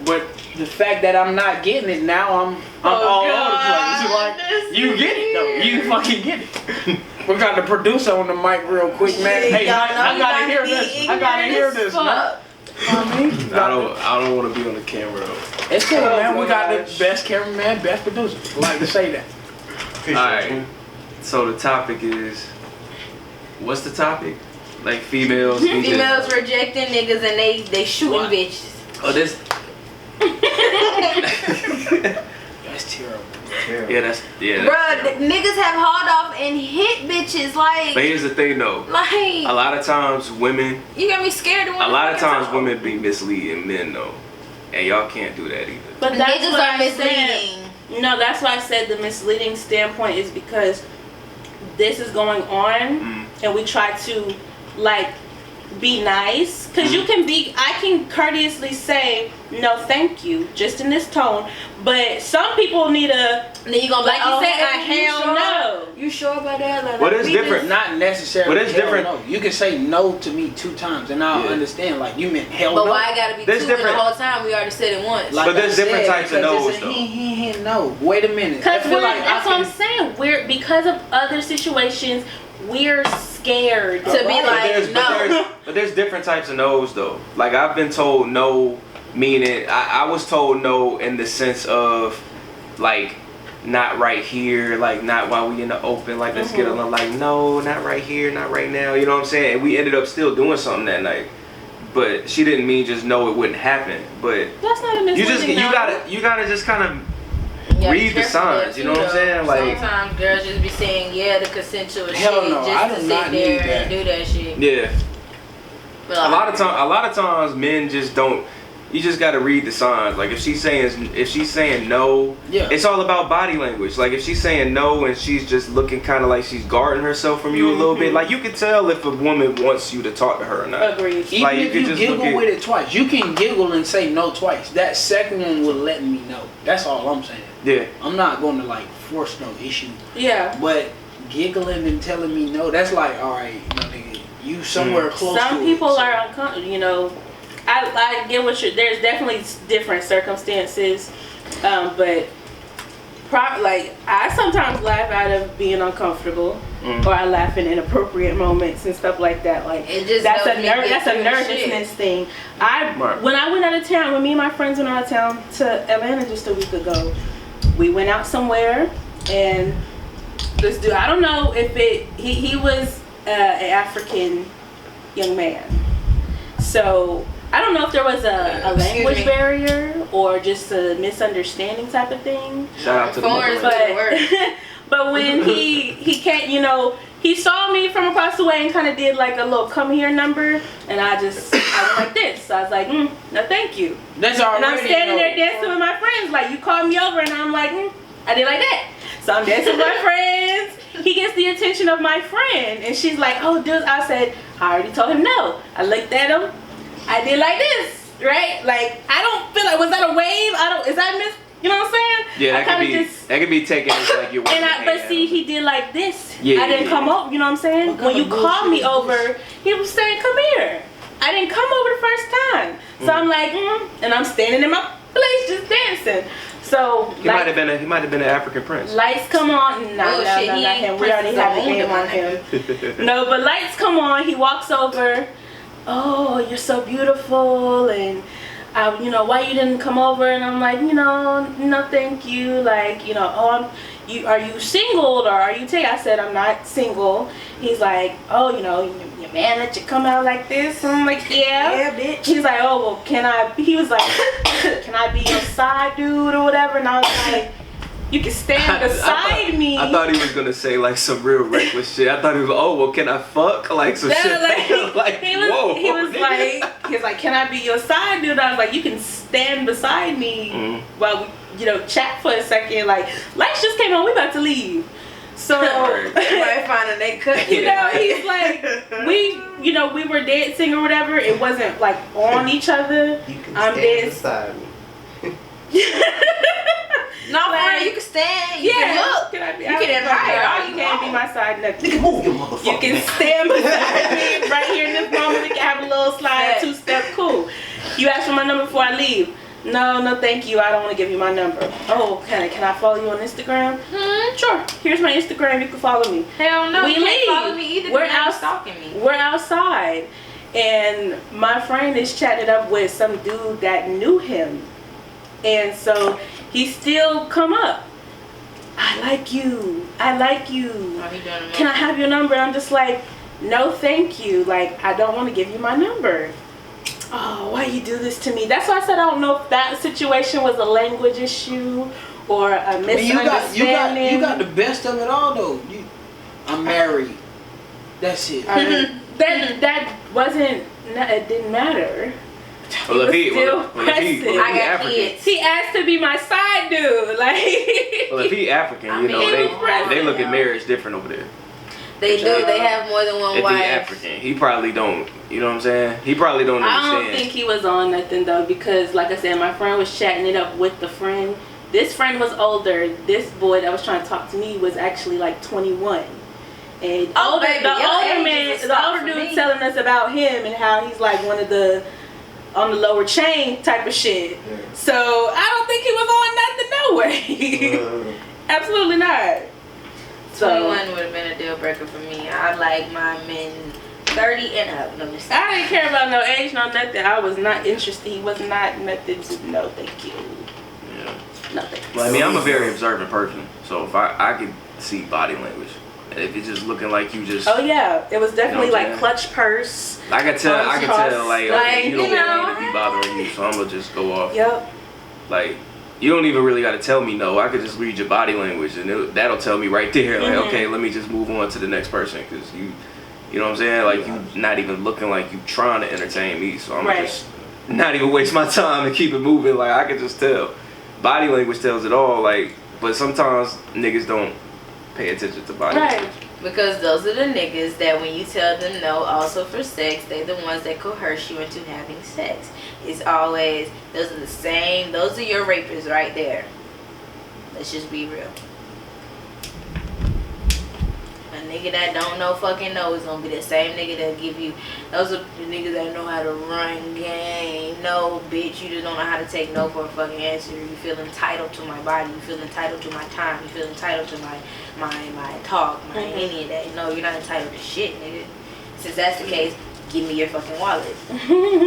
[SPEAKER 4] but the fact that I'm not getting it now, I'm all over the place. Like, you get it though. You fucking get it. We got the producer on the mic real quick, man. Hey, I gotta hear this. I gotta hear this, man.
[SPEAKER 7] I don't want to be on the camera though.
[SPEAKER 4] It's cool, man. We got the best cameraman, best producer. I like to say that.
[SPEAKER 7] Alright. So the topic is, what's the topic? Like females.
[SPEAKER 3] Females rejecting niggas and they shooting
[SPEAKER 7] What?
[SPEAKER 3] bitches.
[SPEAKER 7] Oh, this.
[SPEAKER 4] That's terrible.
[SPEAKER 3] Bruh, niggas have hauled off and hit bitches like.
[SPEAKER 7] But here's the thing though.
[SPEAKER 3] Like.
[SPEAKER 7] A lot of times women.
[SPEAKER 3] You got me scared.
[SPEAKER 7] A lot of times women be misleading men though, and y'all can't do that either.
[SPEAKER 2] But that's
[SPEAKER 3] niggas
[SPEAKER 2] what
[SPEAKER 3] are
[SPEAKER 2] I
[SPEAKER 3] misleading.
[SPEAKER 2] said. No, that's why I said the misleading standpoint is because this is going on, and we try to like be nice, because I can courteously say no thank you just in this tone, but some people need a,
[SPEAKER 3] and then you gonna
[SPEAKER 2] like you said,
[SPEAKER 3] hell
[SPEAKER 2] sure? No.
[SPEAKER 3] You sure about that? Like,
[SPEAKER 7] What is different?
[SPEAKER 4] Not necessarily.
[SPEAKER 7] But it's different.
[SPEAKER 4] No. You can say no to me 2 times, and I'll understand. Like you meant hell
[SPEAKER 3] but
[SPEAKER 4] no.
[SPEAKER 3] why I gotta be
[SPEAKER 7] There's
[SPEAKER 3] 2
[SPEAKER 7] different-
[SPEAKER 3] the whole time? We already said it once.
[SPEAKER 4] Like
[SPEAKER 7] But there's
[SPEAKER 4] I
[SPEAKER 7] different
[SPEAKER 4] said,
[SPEAKER 7] types of
[SPEAKER 4] because
[SPEAKER 7] no's,
[SPEAKER 4] it's a
[SPEAKER 7] though.
[SPEAKER 4] No. Wait a minute.
[SPEAKER 2] Because
[SPEAKER 4] I feel like
[SPEAKER 2] that's what I'm saying. We're, because of other situations, we're scared
[SPEAKER 3] To be like, no.
[SPEAKER 7] But there's different types of no's though. Like I've been told no, meaning I was told no in the sense of like not right here, like not while we in the open, like let's get along, like no, not right here, not right now, you know what I'm saying? And we ended up still doing something that night. But she didn't mean just no, it wouldn't happen. But
[SPEAKER 2] that's not a misleading
[SPEAKER 7] you gotta just kind of read the signs, you know what I'm saying? Like
[SPEAKER 3] sometimes girls just be saying the consensual
[SPEAKER 4] Hell
[SPEAKER 3] shit
[SPEAKER 4] no,
[SPEAKER 3] just
[SPEAKER 4] I
[SPEAKER 3] to
[SPEAKER 4] do
[SPEAKER 3] sit
[SPEAKER 4] not
[SPEAKER 3] there
[SPEAKER 4] need that.
[SPEAKER 3] and do that shit.
[SPEAKER 7] yeah.
[SPEAKER 3] But
[SPEAKER 7] A lot of times men just don't. You just gotta read the signs. Like if she's saying no, it's all about body language. Like if she's saying no and she's just looking kind of like she's guarding herself from you a little bit, like you can tell if a woman wants you to talk to her or not.
[SPEAKER 2] Agreed.
[SPEAKER 4] Even
[SPEAKER 7] Like,
[SPEAKER 4] if
[SPEAKER 7] you
[SPEAKER 4] you
[SPEAKER 7] could just
[SPEAKER 4] giggle with it twice, you can giggle and say no twice. That second one will let me know. That's all I'm saying.
[SPEAKER 7] Yeah.
[SPEAKER 4] I'm not going to like force no issue.
[SPEAKER 2] Yeah.
[SPEAKER 4] But giggling and telling me no, that's like, all right, nigga, you somewhere close.
[SPEAKER 2] Some
[SPEAKER 4] to
[SPEAKER 2] people
[SPEAKER 4] it, so.
[SPEAKER 2] are uncomfortable, you know. I get what you're. There's definitely different circumstances, but like I sometimes laugh out of being uncomfortable, or I laugh in inappropriate moments and stuff like that. Like that's a nervousness thing. When I went out of town, when me and my friends went out of town to Atlanta just a week ago, we went out somewhere, and this dude, I don't know if he was an African young man, so. I don't know if there was a language barrier or just a misunderstanding type of thing.
[SPEAKER 7] Shout out to the
[SPEAKER 2] but when he can't, you know, he saw me from across the way and kind of did like a little come here number, and I went like this. So I was like, no, thank you.
[SPEAKER 4] That's already.
[SPEAKER 2] And I'm standing there dancing with my friends. Like you called me over, and I'm like, I did like that. So I'm dancing with my friends. He gets the attention of my friend, and she's like, oh, dude. I said, I already told him no. I looked at him. I did like this, right? Like I don't feel like, was that a wave? Is that you know what I'm saying?
[SPEAKER 7] Yeah, that could be taken as like you.
[SPEAKER 2] But see, he did like this.
[SPEAKER 7] Yeah,
[SPEAKER 2] I didn't come over. You know what I'm saying? When you called me over, he was saying, "Come here." I didn't come over the first time, so I'm like, and I'm standing in my place just dancing. So
[SPEAKER 7] he might have been an African prince.
[SPEAKER 2] Lights come on. No, not him. We already have the game on him. No, but lights come on. He walks over. Oh, you're so beautiful, and you know, why you didn't come over? And I'm like, you know, no, thank you. Like, you know, are you single or are you taken? I said, I'm not single. He's like, oh, you know, your man let you come out like this? And I'm like, yeah, bitch. He's like, oh, well, he was like, can I be your side dude or whatever? And I was like, you can stand beside me.
[SPEAKER 7] I thought he was gonna say like some real reckless shit. I thought he was, oh well, can I fuck? Like some shit. Like
[SPEAKER 2] he was like, can I be your side dude? I was like, you can stand beside me while we, you know, chat for a second. Like, lights just came on, we about to leave. So
[SPEAKER 3] everybody finding they cut.
[SPEAKER 2] You know, he's like, we were dancing or whatever. It wasn't like on each other.
[SPEAKER 6] You can stand beside me.
[SPEAKER 3] No, like, you can stand. You can look. You can admire.
[SPEAKER 2] You can't be my side nothing.
[SPEAKER 6] You can move your motherfucker.
[SPEAKER 2] You can stand beside me right here in this moment. We can have a little slide, 2-step, cool. You asked for my number before I leave. No, thank you. I don't want to give you my number. Oh, can I follow you on Instagram? Sure. Here's my Instagram. You can follow me.
[SPEAKER 3] Hell no.
[SPEAKER 2] We
[SPEAKER 3] you
[SPEAKER 2] leave.
[SPEAKER 3] Can't follow me either.
[SPEAKER 2] We're out
[SPEAKER 3] stalking me.
[SPEAKER 2] We're outside, and my friend is chatting up with some dude that knew him, and so he still come up. I like you. Can I have your number? I'm just like, no, thank you. Like, I don't want to give you my number. Oh, why you do this to me? That's why I said I don't know if that situation was a language issue or a
[SPEAKER 4] I mean,
[SPEAKER 2] misunderstanding.
[SPEAKER 4] you got the best of it all though. I'm married. That's it.
[SPEAKER 2] That wasn't. It didn't matter.
[SPEAKER 7] Well, if he
[SPEAKER 3] I got
[SPEAKER 7] African,
[SPEAKER 3] kids.
[SPEAKER 2] He asked to be my side dude. Like.
[SPEAKER 7] well, if he African,
[SPEAKER 3] I
[SPEAKER 7] you know,
[SPEAKER 3] mean,
[SPEAKER 7] they look at marriage different over there.
[SPEAKER 3] They do. They have more than one
[SPEAKER 7] If
[SPEAKER 3] wife.
[SPEAKER 7] he African, he probably don't. You know what I'm saying? He probably don't understand.
[SPEAKER 2] I don't think he was on nothing though, because like I said, my friend was chatting it up with the friend. This friend was older. This boy that was trying to talk to me was actually like 21. And
[SPEAKER 3] Oh,
[SPEAKER 2] older,
[SPEAKER 3] baby,
[SPEAKER 2] the
[SPEAKER 3] your
[SPEAKER 2] older
[SPEAKER 3] age
[SPEAKER 2] man,
[SPEAKER 3] is a
[SPEAKER 2] the
[SPEAKER 3] stop
[SPEAKER 2] older
[SPEAKER 3] for
[SPEAKER 2] dude
[SPEAKER 3] me.
[SPEAKER 2] telling us about him and how he's like one of the on the lower chain type of shit.
[SPEAKER 6] Yeah.
[SPEAKER 2] So I don't think he was on nothing, no way. Absolutely not. So
[SPEAKER 3] 21 would have been a deal breaker for me. I like my men 30 and up. Let me see.
[SPEAKER 2] I didn't care about no age, no nothing. I was not interested. He was not nothing to no thank you.
[SPEAKER 7] Yeah.
[SPEAKER 2] Nothing.
[SPEAKER 7] Well, I mean, I'm a very observant person, so if I could see body language, and if it's just looking like you just,
[SPEAKER 2] Oh yeah, it was definitely
[SPEAKER 7] You know what I'm
[SPEAKER 2] like
[SPEAKER 7] saying?
[SPEAKER 2] clutch purse.
[SPEAKER 7] I could tell like,
[SPEAKER 2] Like,
[SPEAKER 7] okay, you don't
[SPEAKER 3] you know,
[SPEAKER 7] want me to be bothering you, so I'm gonna just go off.
[SPEAKER 2] Yep.
[SPEAKER 7] Like, you don't even really gotta tell me no. I could just read your body language, and that'll tell me right there, like,
[SPEAKER 2] Mhm.
[SPEAKER 7] okay, let me just move on to the next person, because you know what I'm saying? Like, you not even looking like you trying to entertain me, so I'm
[SPEAKER 2] Right.
[SPEAKER 7] just not even waste my time and keep it moving. Like, I could just tell. Body language tells it all. Like, but sometimes niggas don't pay attention to body
[SPEAKER 2] Right.
[SPEAKER 7] language.
[SPEAKER 3] Because those are the niggas that when you tell them no, also for sex, they're the ones that coerce you into having sex. It's always, those are the same, those are your rapists right there. Let's just be real. A nigga that don't know fucking know is gonna be the same nigga that give you, those are the niggas that know how to run game. No, bitch, you just don't know how to take no for a fucking answer. You feel entitled to my body, you feel entitled to my time, you feel entitled to my talk, any of that. No, you're not entitled to shit, nigga. Since that's the case, give me your fucking wallet.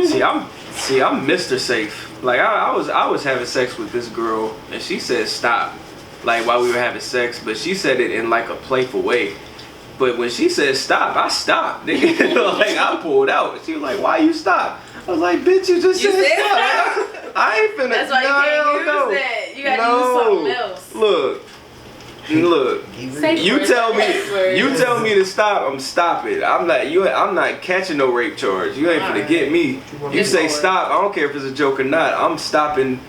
[SPEAKER 7] See, I'm Mr. Safe. Like, I was having sex with this girl, and she said stop, like, while we were having sex, but she said it in like a playful way. But when she said stop, I stopped, nigga. Like, I pulled out. She was like, why you stop? I was like, bitch, you just
[SPEAKER 3] You
[SPEAKER 7] said
[SPEAKER 3] said
[SPEAKER 7] stop. I ain't finna.
[SPEAKER 3] That's why you can't use that. You gotta use something else.
[SPEAKER 7] Look. You tell me to stop, I'm stopping. I'm not catching no rape charge. You ain't finna get me. You say stop, I don't care if it's a joke or not. I'm stopping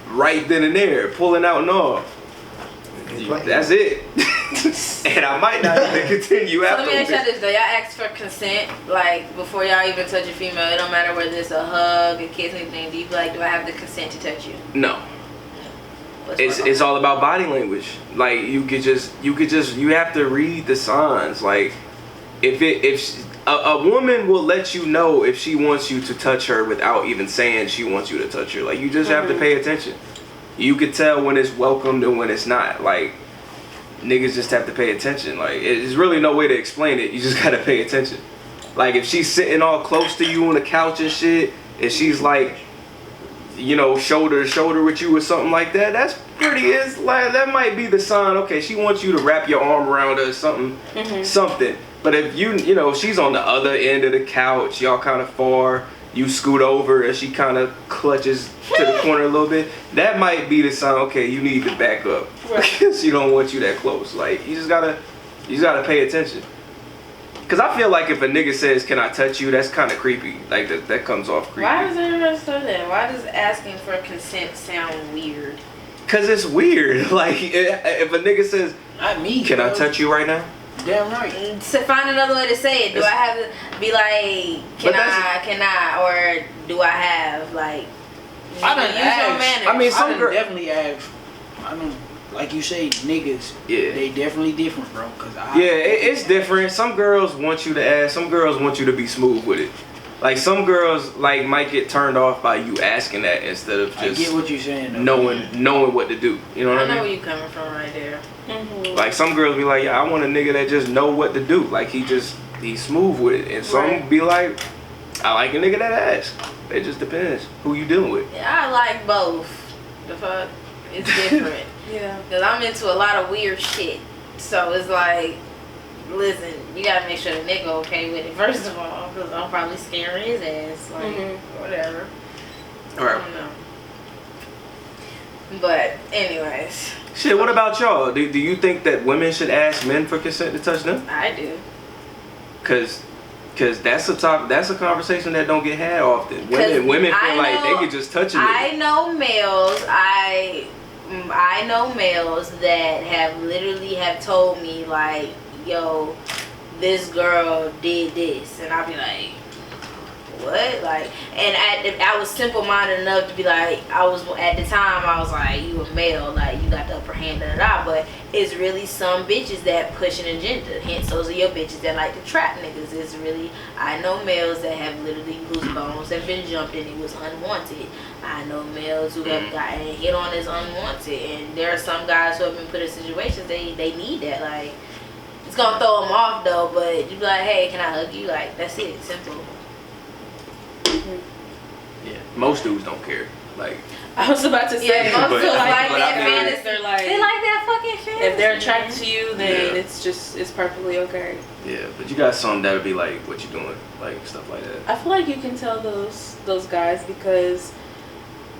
[SPEAKER 7] right then and there, pulling out and off. That's it. And I might not even continue
[SPEAKER 3] So
[SPEAKER 7] after.
[SPEAKER 3] let me ask y'all this though. Y'all ask for consent, like before y'all even touch a female. It don't matter whether it's a hug, a kiss, anything. Do you be like, do I have the consent to touch you?
[SPEAKER 7] No.
[SPEAKER 3] What's
[SPEAKER 7] It's all about body language. Like, you have to read the signs. Like, if a woman will let you know if she wants you to touch her without even saying she wants you to touch her. Like, you just have to pay attention. You could tell when it's welcomed and when it's not. Like, niggas just have to pay attention. Like, there's really no way to explain it. You just gotta pay attention. Like, if she's sitting all close to you on the couch and shit, and she's like, you know, shoulder to shoulder with you or something like that, that's pretty, it's like, that might be the sign, okay, she wants you to wrap your arm around her or something. But if you know, she's on the other end of the couch, y'all kind of far, you scoot over and she kind of clutches to the corner a little bit, that might be the sign, okay, you need to back up. Because she don't want you that close. Like, you just gotta pay attention. Because I feel like if a nigga says, can I touch you, that's kind of creepy. Like, that comes off creepy.
[SPEAKER 3] Why does everybody say that? Why does asking for consent sound weird?
[SPEAKER 7] Because it's weird. Like, if a nigga says, can I touch you right now?
[SPEAKER 4] Damn right.
[SPEAKER 3] To find another way to say it, do I have to be like, can I, or do I have, like,
[SPEAKER 4] I done
[SPEAKER 3] use your
[SPEAKER 4] asked.
[SPEAKER 3] manners?
[SPEAKER 7] I mean, some
[SPEAKER 4] I done definitely asked. I don't, like you say, niggas.
[SPEAKER 7] Yeah.
[SPEAKER 4] They definitely different, bro.
[SPEAKER 7] It's different. Some girls want you to ask. Some girls want you to be smooth with it. Like, some girls like might get turned off by you asking that instead of just
[SPEAKER 4] I get what you're saying, though.
[SPEAKER 7] knowing what to do. You know what I mean?
[SPEAKER 3] I know where you coming from right there.
[SPEAKER 7] Like, some girls be like, yeah, I want a nigga that just know what to do. Like, he's smooth with it. And some be like, I like a nigga that asks. It just depends who you dealing with.
[SPEAKER 3] Yeah, I like both. The fuck? It's different.
[SPEAKER 2] Yeah.
[SPEAKER 3] Because I'm into a lot of weird shit. So it's like, listen, you gotta make sure the nigga okay with it, first of all. Because I'm probably scaring his ass. Like, whatever.
[SPEAKER 7] All right.
[SPEAKER 3] I don't know. But anyways,
[SPEAKER 7] Shit, what about y'all? Do you think that women should ask men for consent to touch them?
[SPEAKER 3] I do.
[SPEAKER 7] Cause that's a conversation that don't get had often. Women feel like they could just touch a nigga.
[SPEAKER 3] I know males. I know males that have literally have told me like, yo, this girl did this, and I'll be like, what? Like, and I was simple-minded enough to be like, at the time I was like, you a male, like you got the upper hand, but it's really some bitches that push an agenda. Hence, those are your bitches that like to trap niggas. It's really, I know males that have literally whose bones have been jumped and it was unwanted. I know males who have gotten hit on as unwanted, and there are some guys who have been put in situations they need that. Like, it's gonna throw them off though, but you be like, hey, can I hug you? Like, that's it, simple.
[SPEAKER 7] Yeah, most dudes don't care. Like,
[SPEAKER 2] I was about to say,
[SPEAKER 3] most
[SPEAKER 2] dudes
[SPEAKER 3] dudes like
[SPEAKER 7] but
[SPEAKER 3] that
[SPEAKER 7] I mean,
[SPEAKER 3] fantasy.
[SPEAKER 2] They're like,
[SPEAKER 3] They like that fucking fantasy.
[SPEAKER 2] if they're attracted to you, then
[SPEAKER 7] Yeah.
[SPEAKER 2] it's perfectly okay.
[SPEAKER 7] yeah, but you got some that'll be like, what you doing? Like, stuff like that.
[SPEAKER 2] I feel like you can tell those guys because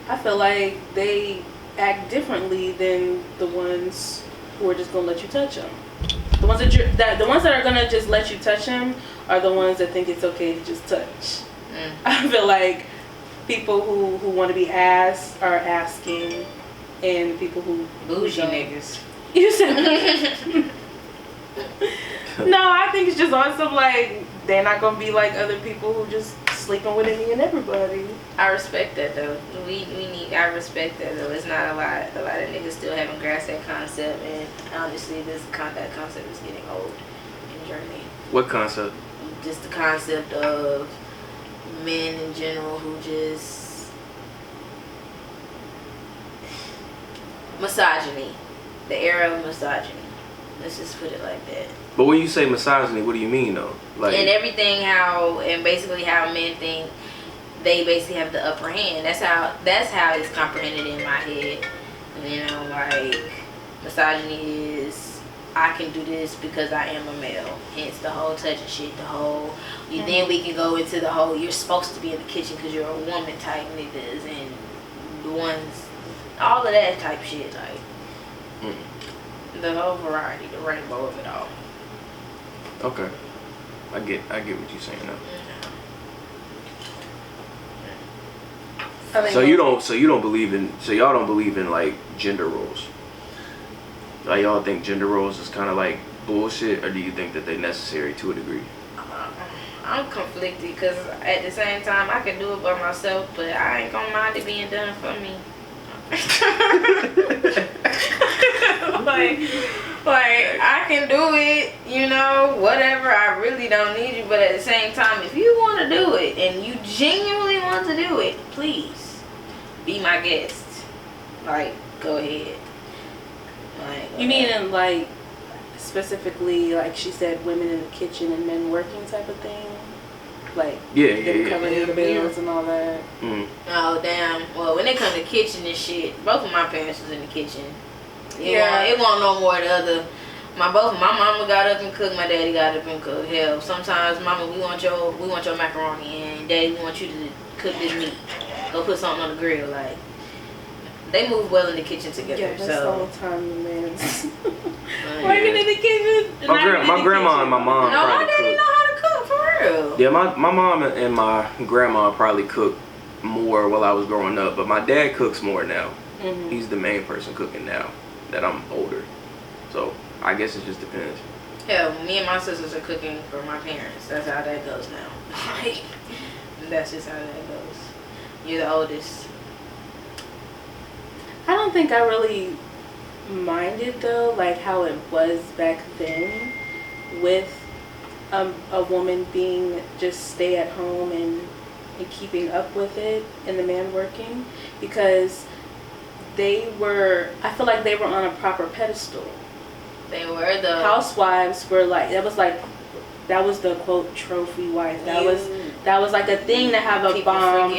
[SPEAKER 2] I feel like they act differently than the ones who are just gonna let you touch them. The ones that the ones that are gonna just let you touch them are the ones that think it's okay to just touch. I feel like people who want to be asked are asking, and people who
[SPEAKER 3] bougie
[SPEAKER 2] don't.
[SPEAKER 3] niggas.
[SPEAKER 2] You said no, I think it's just awesome. Like, they're not gonna be like other people who just sleeping with any and everybody.
[SPEAKER 3] I respect that though. I respect that though. It's not a lot of niggas still haven't grasped that concept, and honestly, that concept is getting old in Germany.
[SPEAKER 7] What concept?
[SPEAKER 3] Just the concept of men in general who just misogyny, the era of misogyny. Let's just put it like that.
[SPEAKER 7] But when you say misogyny, what do you mean though? Like,
[SPEAKER 3] And everything basically how men think they basically have the upper hand. That's how it's comprehended in my head. You know, like, misogyny is, I can do this because I am a male. Hence the whole touching shit, then we can go into the whole, you're supposed to be in the kitchen because you're a woman type niggas, and the ones, all of that type shit, like, the whole variety, the rainbow of it all.
[SPEAKER 7] okay, I get what you're saying now. So y'all don't believe in like gender roles. Like, y'all think gender roles is kind of like bullshit, or do you think that they're necessary to a degree?
[SPEAKER 3] I'm conflicted because at the same time I can do it by myself, but I ain't gonna mind it being done for me. like I can do it, you know, whatever. I really don't need you, but at the same time, if you want to do it and you genuinely want to do it, please be my guest. Like, go ahead. Like,
[SPEAKER 2] You mean in like specifically, like she said, women in the kitchen and men working type of thing? Like, them covering the bills and all that?
[SPEAKER 3] Oh, damn. Well, when it comes to kitchen and shit, both of my parents was in the kitchen. It won't no more the other. My mama got up and cooked, my daddy got up and cooked. Hell, sometimes, mama, we want your macaroni, and daddy, we want you to cook this meat. Go put something on the grill. Like, they move well in the kitchen together.
[SPEAKER 2] Yeah, that's
[SPEAKER 3] so
[SPEAKER 2] the whole time the man's working in the kitchen.
[SPEAKER 7] My grandma and my mom
[SPEAKER 3] no,
[SPEAKER 7] probably
[SPEAKER 3] my daddy
[SPEAKER 7] cook.
[SPEAKER 3] know how to cook for real.
[SPEAKER 7] Yeah, my mom and my grandma probably cooked more while I was growing up, but my dad cooks more now.
[SPEAKER 2] Mm-hmm.
[SPEAKER 7] He's the main person cooking now that I'm older. So I guess it just depends.
[SPEAKER 3] Hell, me and my sisters are cooking for my parents. That's how that goes now. Like, that's just how that goes. You're the oldest.
[SPEAKER 2] I don't think I really minded though, like how it was back then with a woman being just stay at home and keeping up with it and the man working, because I feel like they were on a proper pedestal.
[SPEAKER 3] They were the
[SPEAKER 2] housewives were like, that was the quote trophy wife. That was like a thing to have a bomb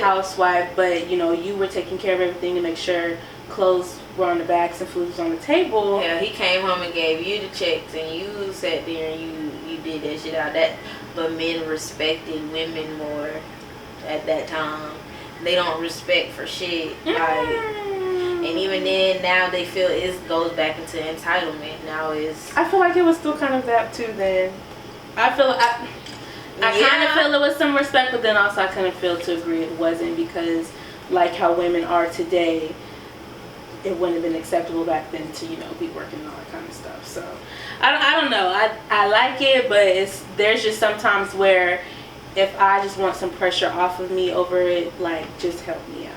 [SPEAKER 2] housewife, but you know, you were taking care of everything to make sure clothes were on the backs and food was on the table.
[SPEAKER 3] Yeah, he came home and gave you the checks, and you sat there and you did that shit out. But men respected women more at that time. They don't respect for shit. Like, And even then, now they feel it goes back into entitlement. Now it's.
[SPEAKER 2] I feel like it was still kind of that too. Then I feel I kind of feel it was some respect, but then also I couldn't feel to agree it wasn't, because like how women are today, it wouldn't have been acceptable back then to be working and all that kind of stuff. So I don't know. I like it, but there's just sometimes where if I just want some pressure off of me over it, like just help me out.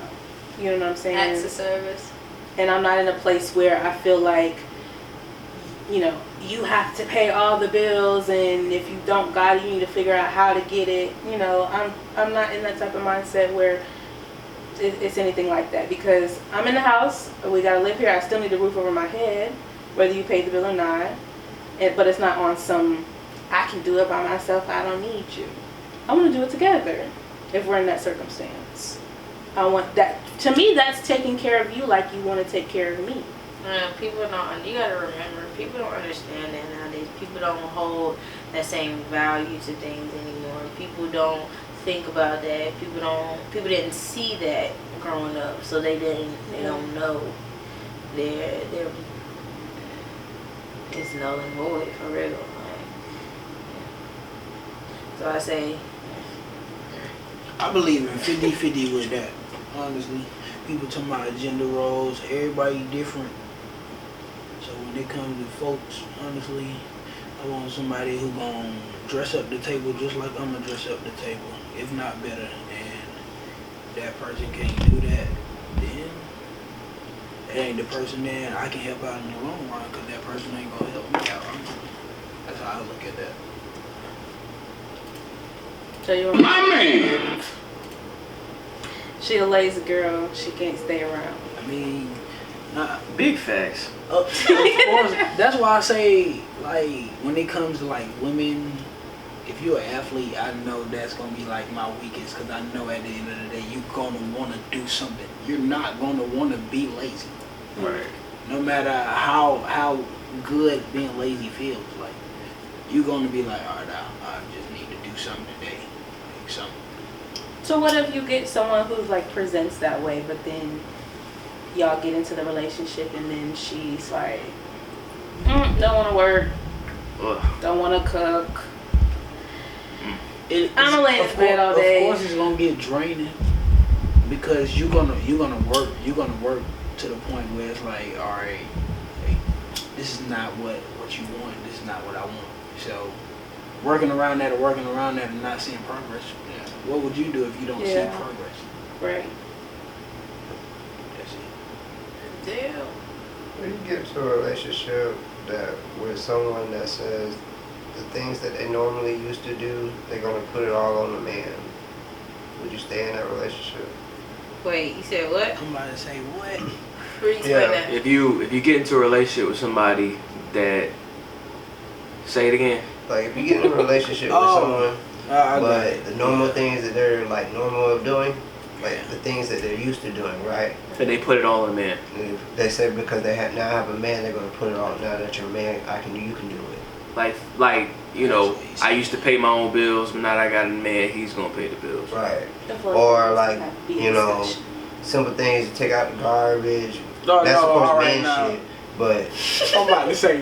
[SPEAKER 2] You know what I'm saying?
[SPEAKER 3] Acts of service.
[SPEAKER 2] And I'm not in a place where I feel like, you have to pay all the bills, and if you don't got it, you need to figure out how to get it. I'm not in that type of mindset where it's anything like that, because I'm in the house, we gotta live here, I still need a roof over my head, whether you pay the bill or not. But it's not on some, I can do it by myself, I don't need you. I want to do it together if we're in that circumstance. I want that. To me, that's taking care of you like you want to take care of me.
[SPEAKER 3] People don't. You gotta remember, people don't understand that nowadays. People don't hold that same value to things anymore. People don't think about that. People didn't see that growing up, so they don't know. They're it's null and void for real. So I say,
[SPEAKER 4] I believe in 50-50 with that. Honestly, people talking about gender roles, everybody different. So when it comes to folks, honestly, I want somebody who gonna dress up the table just like I'm gonna dress up the table, if not better. And that person can't do that, then it ain't the person. Then I can help out in the long run, because that person ain't gonna help me out. That's how I look at that.
[SPEAKER 2] So you want my man? She a lazy girl. She can't stay around.
[SPEAKER 4] I mean,
[SPEAKER 7] big facts.
[SPEAKER 4] Of course, that's why I say, like, when it comes to like women, if you're an athlete, I know that's gonna be like my weakest, because I know at the end of the day you're gonna want to do something. You're not gonna want to be lazy.
[SPEAKER 7] Right.
[SPEAKER 4] No matter how good being lazy feels, like you're gonna be like, all right, I just need to do something today, like something.
[SPEAKER 2] So what if you get someone who's like presents that way, but then y'all get into the relationship and then she's like, don't want to work, don't want to cook. I'm gonna lay in bed all day.
[SPEAKER 4] Of course, it's gonna get draining, because you're gonna work to the point where it's like, all right, hey, this is not what you want. This is not what I want. So working around that and not seeing progress. Yeah. What would you do if you don't see progress?
[SPEAKER 2] Right.
[SPEAKER 4] That's it.
[SPEAKER 3] damn.
[SPEAKER 6] When you get to a relationship that with someone that says the things that they normally used to do, they're gonna put it all on the man, would you stay in that relationship?
[SPEAKER 3] Wait, you said what?
[SPEAKER 4] I'm about to say what?
[SPEAKER 3] Explain that.
[SPEAKER 7] If you get into a relationship with somebody that, say it again.
[SPEAKER 6] Like if you get in a relationship with someone, but the normal things that they're like normal of doing, like the things that they're used to doing, right?
[SPEAKER 7] But they put it all on a man.
[SPEAKER 6] They say because they now have a man, they're gonna put it all. Now that you're a man, you can do it.
[SPEAKER 7] Like I used to pay my own bills, but now that I got a man, he's gonna pay the bills.
[SPEAKER 6] Right. Or like simple things, you take out the garbage. That's of course man shit. But
[SPEAKER 4] I'm about to say,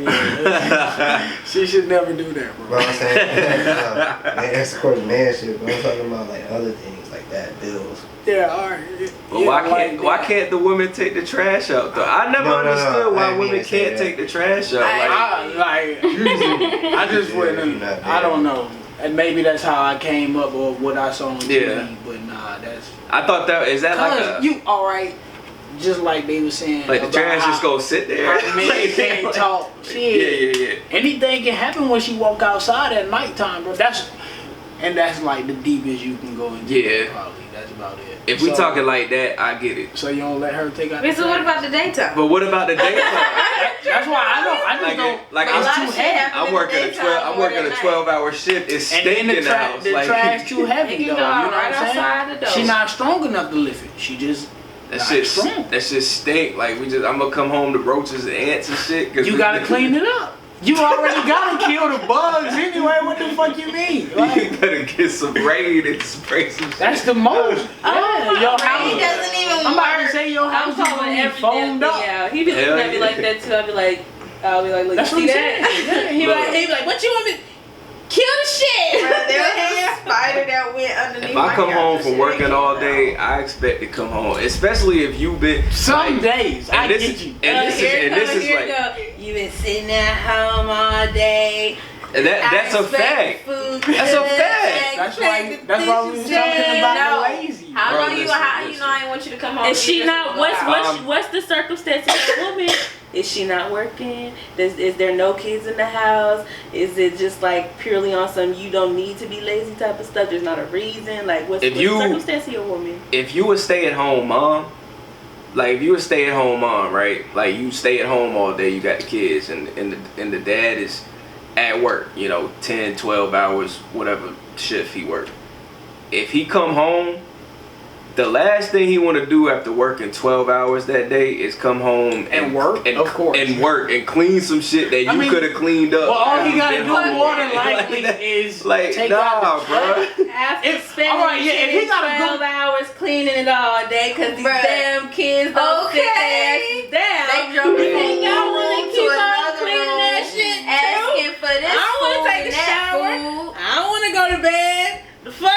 [SPEAKER 4] she should never do that, bro.
[SPEAKER 6] Bro, I'm saying, that's of course man shit, but I'm talking about like other things like that, bills.
[SPEAKER 4] Yeah, alright.
[SPEAKER 7] But why can't the women take the trash out though? I never understood why women can't take the trash out.
[SPEAKER 4] I just wouldn't. I don't know. And maybe that's how I came up or what I saw on TV. But nah, that's.
[SPEAKER 7] I thought that is that like a
[SPEAKER 4] you alright. Just like they were saying,
[SPEAKER 7] like the trash just go sit there.
[SPEAKER 4] Men can't talk. Shit. Yeah. Anything can happen when she walk outside at nighttime, bro. That's like the deepest you can go into.
[SPEAKER 7] Yeah.
[SPEAKER 4] Probably. That's about it.
[SPEAKER 7] If we talking like that, I get it.
[SPEAKER 4] So you don't let her take out.
[SPEAKER 3] Wait, so what about the daytime?
[SPEAKER 7] But what about the daytime?
[SPEAKER 4] That's why I don't.
[SPEAKER 7] Like I'm too heavy. I'm working a 12-hour shift. It's stinking in the house.
[SPEAKER 4] The trash too heavy though. You know what
[SPEAKER 3] right
[SPEAKER 4] I'm
[SPEAKER 3] outside the door.
[SPEAKER 4] saying? She not strong enough to lift it. She just.
[SPEAKER 7] That shit stink. Like I'm gonna come home to roaches and ants and shit.
[SPEAKER 4] You gotta clean it up. You already gotta kill the bugs anyway. What the fuck you mean?
[SPEAKER 7] You
[SPEAKER 4] Like,
[SPEAKER 7] better get some raid and spray some shit.
[SPEAKER 4] that's the most. Yeah, your
[SPEAKER 3] He
[SPEAKER 4] house.
[SPEAKER 3] doesn't even
[SPEAKER 4] I'm about to
[SPEAKER 3] work.
[SPEAKER 4] say your
[SPEAKER 2] I'm
[SPEAKER 4] house is
[SPEAKER 2] calling
[SPEAKER 4] gonna be
[SPEAKER 2] every
[SPEAKER 4] foamed
[SPEAKER 2] damn
[SPEAKER 4] up.
[SPEAKER 2] thing out. He be looking at me like that too. I'll be like, look,
[SPEAKER 4] That's
[SPEAKER 2] you
[SPEAKER 4] what
[SPEAKER 2] see
[SPEAKER 4] I'm
[SPEAKER 2] that?
[SPEAKER 4] saying.
[SPEAKER 2] He be like, what you want me? Kill the shit.
[SPEAKER 3] Bro, there was a spider that went underneath
[SPEAKER 7] If
[SPEAKER 3] my
[SPEAKER 7] I come home
[SPEAKER 3] couch.
[SPEAKER 7] from working all day, I expect to come home. Especially if you've been
[SPEAKER 4] Some
[SPEAKER 7] like,
[SPEAKER 4] days, I
[SPEAKER 7] and this
[SPEAKER 4] get
[SPEAKER 7] is-
[SPEAKER 4] you.
[SPEAKER 7] And this is like
[SPEAKER 2] you been sitting at home all day.
[SPEAKER 7] and that's a fact. That's a fact.
[SPEAKER 4] That's why we was talking about the lazy.
[SPEAKER 3] How
[SPEAKER 7] Bro,
[SPEAKER 3] know you?
[SPEAKER 7] listen,
[SPEAKER 3] How you
[SPEAKER 7] listen.
[SPEAKER 3] know I ain't want you to come home?
[SPEAKER 2] Is she not?
[SPEAKER 7] Um,
[SPEAKER 2] What's the circumstance of that woman? Is she not working? Is there no kids in the house? Is it just like purely on some you don't need to be lazy type of stuff? There's not a reason. Like what's the circumstance of your woman?
[SPEAKER 7] If you a stay-at-home mom, like if you a stay-at-home mom, right? Like you stay at home all day, you got the kids, and the dad is at work, 10, 12 hours, whatever shift he work. If he come home, the last thing he want to do after working 12 hours that day is come home
[SPEAKER 4] And work, of course.
[SPEAKER 7] and work and clean some shit that you could have cleaned up.
[SPEAKER 4] Well, all
[SPEAKER 7] after
[SPEAKER 4] he
[SPEAKER 7] you
[SPEAKER 4] gotta
[SPEAKER 7] been
[SPEAKER 4] do
[SPEAKER 7] home.
[SPEAKER 4] more than likely
[SPEAKER 7] Like,
[SPEAKER 4] is
[SPEAKER 7] like,
[SPEAKER 4] take
[SPEAKER 7] nah,
[SPEAKER 4] out the
[SPEAKER 7] bro.
[SPEAKER 2] After
[SPEAKER 4] If-
[SPEAKER 2] spending
[SPEAKER 4] alright, yeah, if he gotta go-
[SPEAKER 2] 12 hours cleaning it all day because these
[SPEAKER 3] Bruh.
[SPEAKER 2] damn kids don't sit their
[SPEAKER 3] Okay.
[SPEAKER 2] asses down.
[SPEAKER 3] They drove
[SPEAKER 2] You
[SPEAKER 3] me
[SPEAKER 2] think y'all wanna
[SPEAKER 3] to
[SPEAKER 2] keep on
[SPEAKER 3] another
[SPEAKER 2] cleaning that
[SPEAKER 3] room,
[SPEAKER 2] shit too?
[SPEAKER 3] asking for this
[SPEAKER 2] I don't wanna
[SPEAKER 3] food
[SPEAKER 2] take a
[SPEAKER 3] and that
[SPEAKER 2] shower.
[SPEAKER 3] food.
[SPEAKER 2] I don't want to go to bed. The fuck?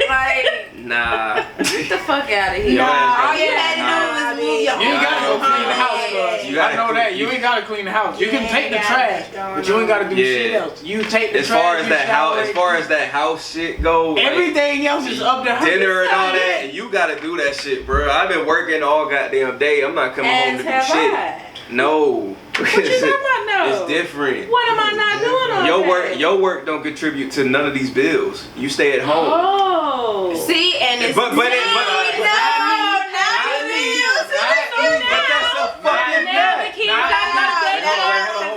[SPEAKER 3] Like,
[SPEAKER 7] Nah.
[SPEAKER 3] get the fuck out of here.
[SPEAKER 7] Your ass
[SPEAKER 3] All
[SPEAKER 7] gotta-
[SPEAKER 3] you had to do was move your
[SPEAKER 4] You ain't gotta go clean the house,
[SPEAKER 3] Yeah.
[SPEAKER 4] cuz.
[SPEAKER 7] You gotta
[SPEAKER 4] I know
[SPEAKER 7] clean-
[SPEAKER 4] that. You ain't gotta clean the house. You can
[SPEAKER 2] Yeah,
[SPEAKER 4] take the
[SPEAKER 2] got
[SPEAKER 4] trash,
[SPEAKER 2] it going
[SPEAKER 4] but you ain't gotta do
[SPEAKER 7] Yeah.
[SPEAKER 4] shit else. You take the
[SPEAKER 7] As
[SPEAKER 4] trash.
[SPEAKER 7] far as
[SPEAKER 4] you
[SPEAKER 7] that house,
[SPEAKER 4] shower
[SPEAKER 7] as
[SPEAKER 4] it,
[SPEAKER 7] far as that house shit go, like,
[SPEAKER 4] everything else is up to her.
[SPEAKER 7] dinner and all that, and you gotta do that shit, bro. I've been working all goddamn day. I'm not coming home
[SPEAKER 2] As
[SPEAKER 7] to do
[SPEAKER 2] have
[SPEAKER 7] shit.
[SPEAKER 2] I.
[SPEAKER 7] No.
[SPEAKER 2] What you talking about? No.
[SPEAKER 7] It's different.
[SPEAKER 2] What am I not doing on that?
[SPEAKER 7] Your work don't contribute to none of these bills. You stay at home.
[SPEAKER 2] Oh.
[SPEAKER 3] See, and it's
[SPEAKER 7] But
[SPEAKER 3] But
[SPEAKER 7] that's a fucking
[SPEAKER 2] Now the
[SPEAKER 7] fact.
[SPEAKER 2] kids
[SPEAKER 4] Nah,
[SPEAKER 2] got
[SPEAKER 4] nah,
[SPEAKER 2] to pay
[SPEAKER 4] nah,
[SPEAKER 2] for it.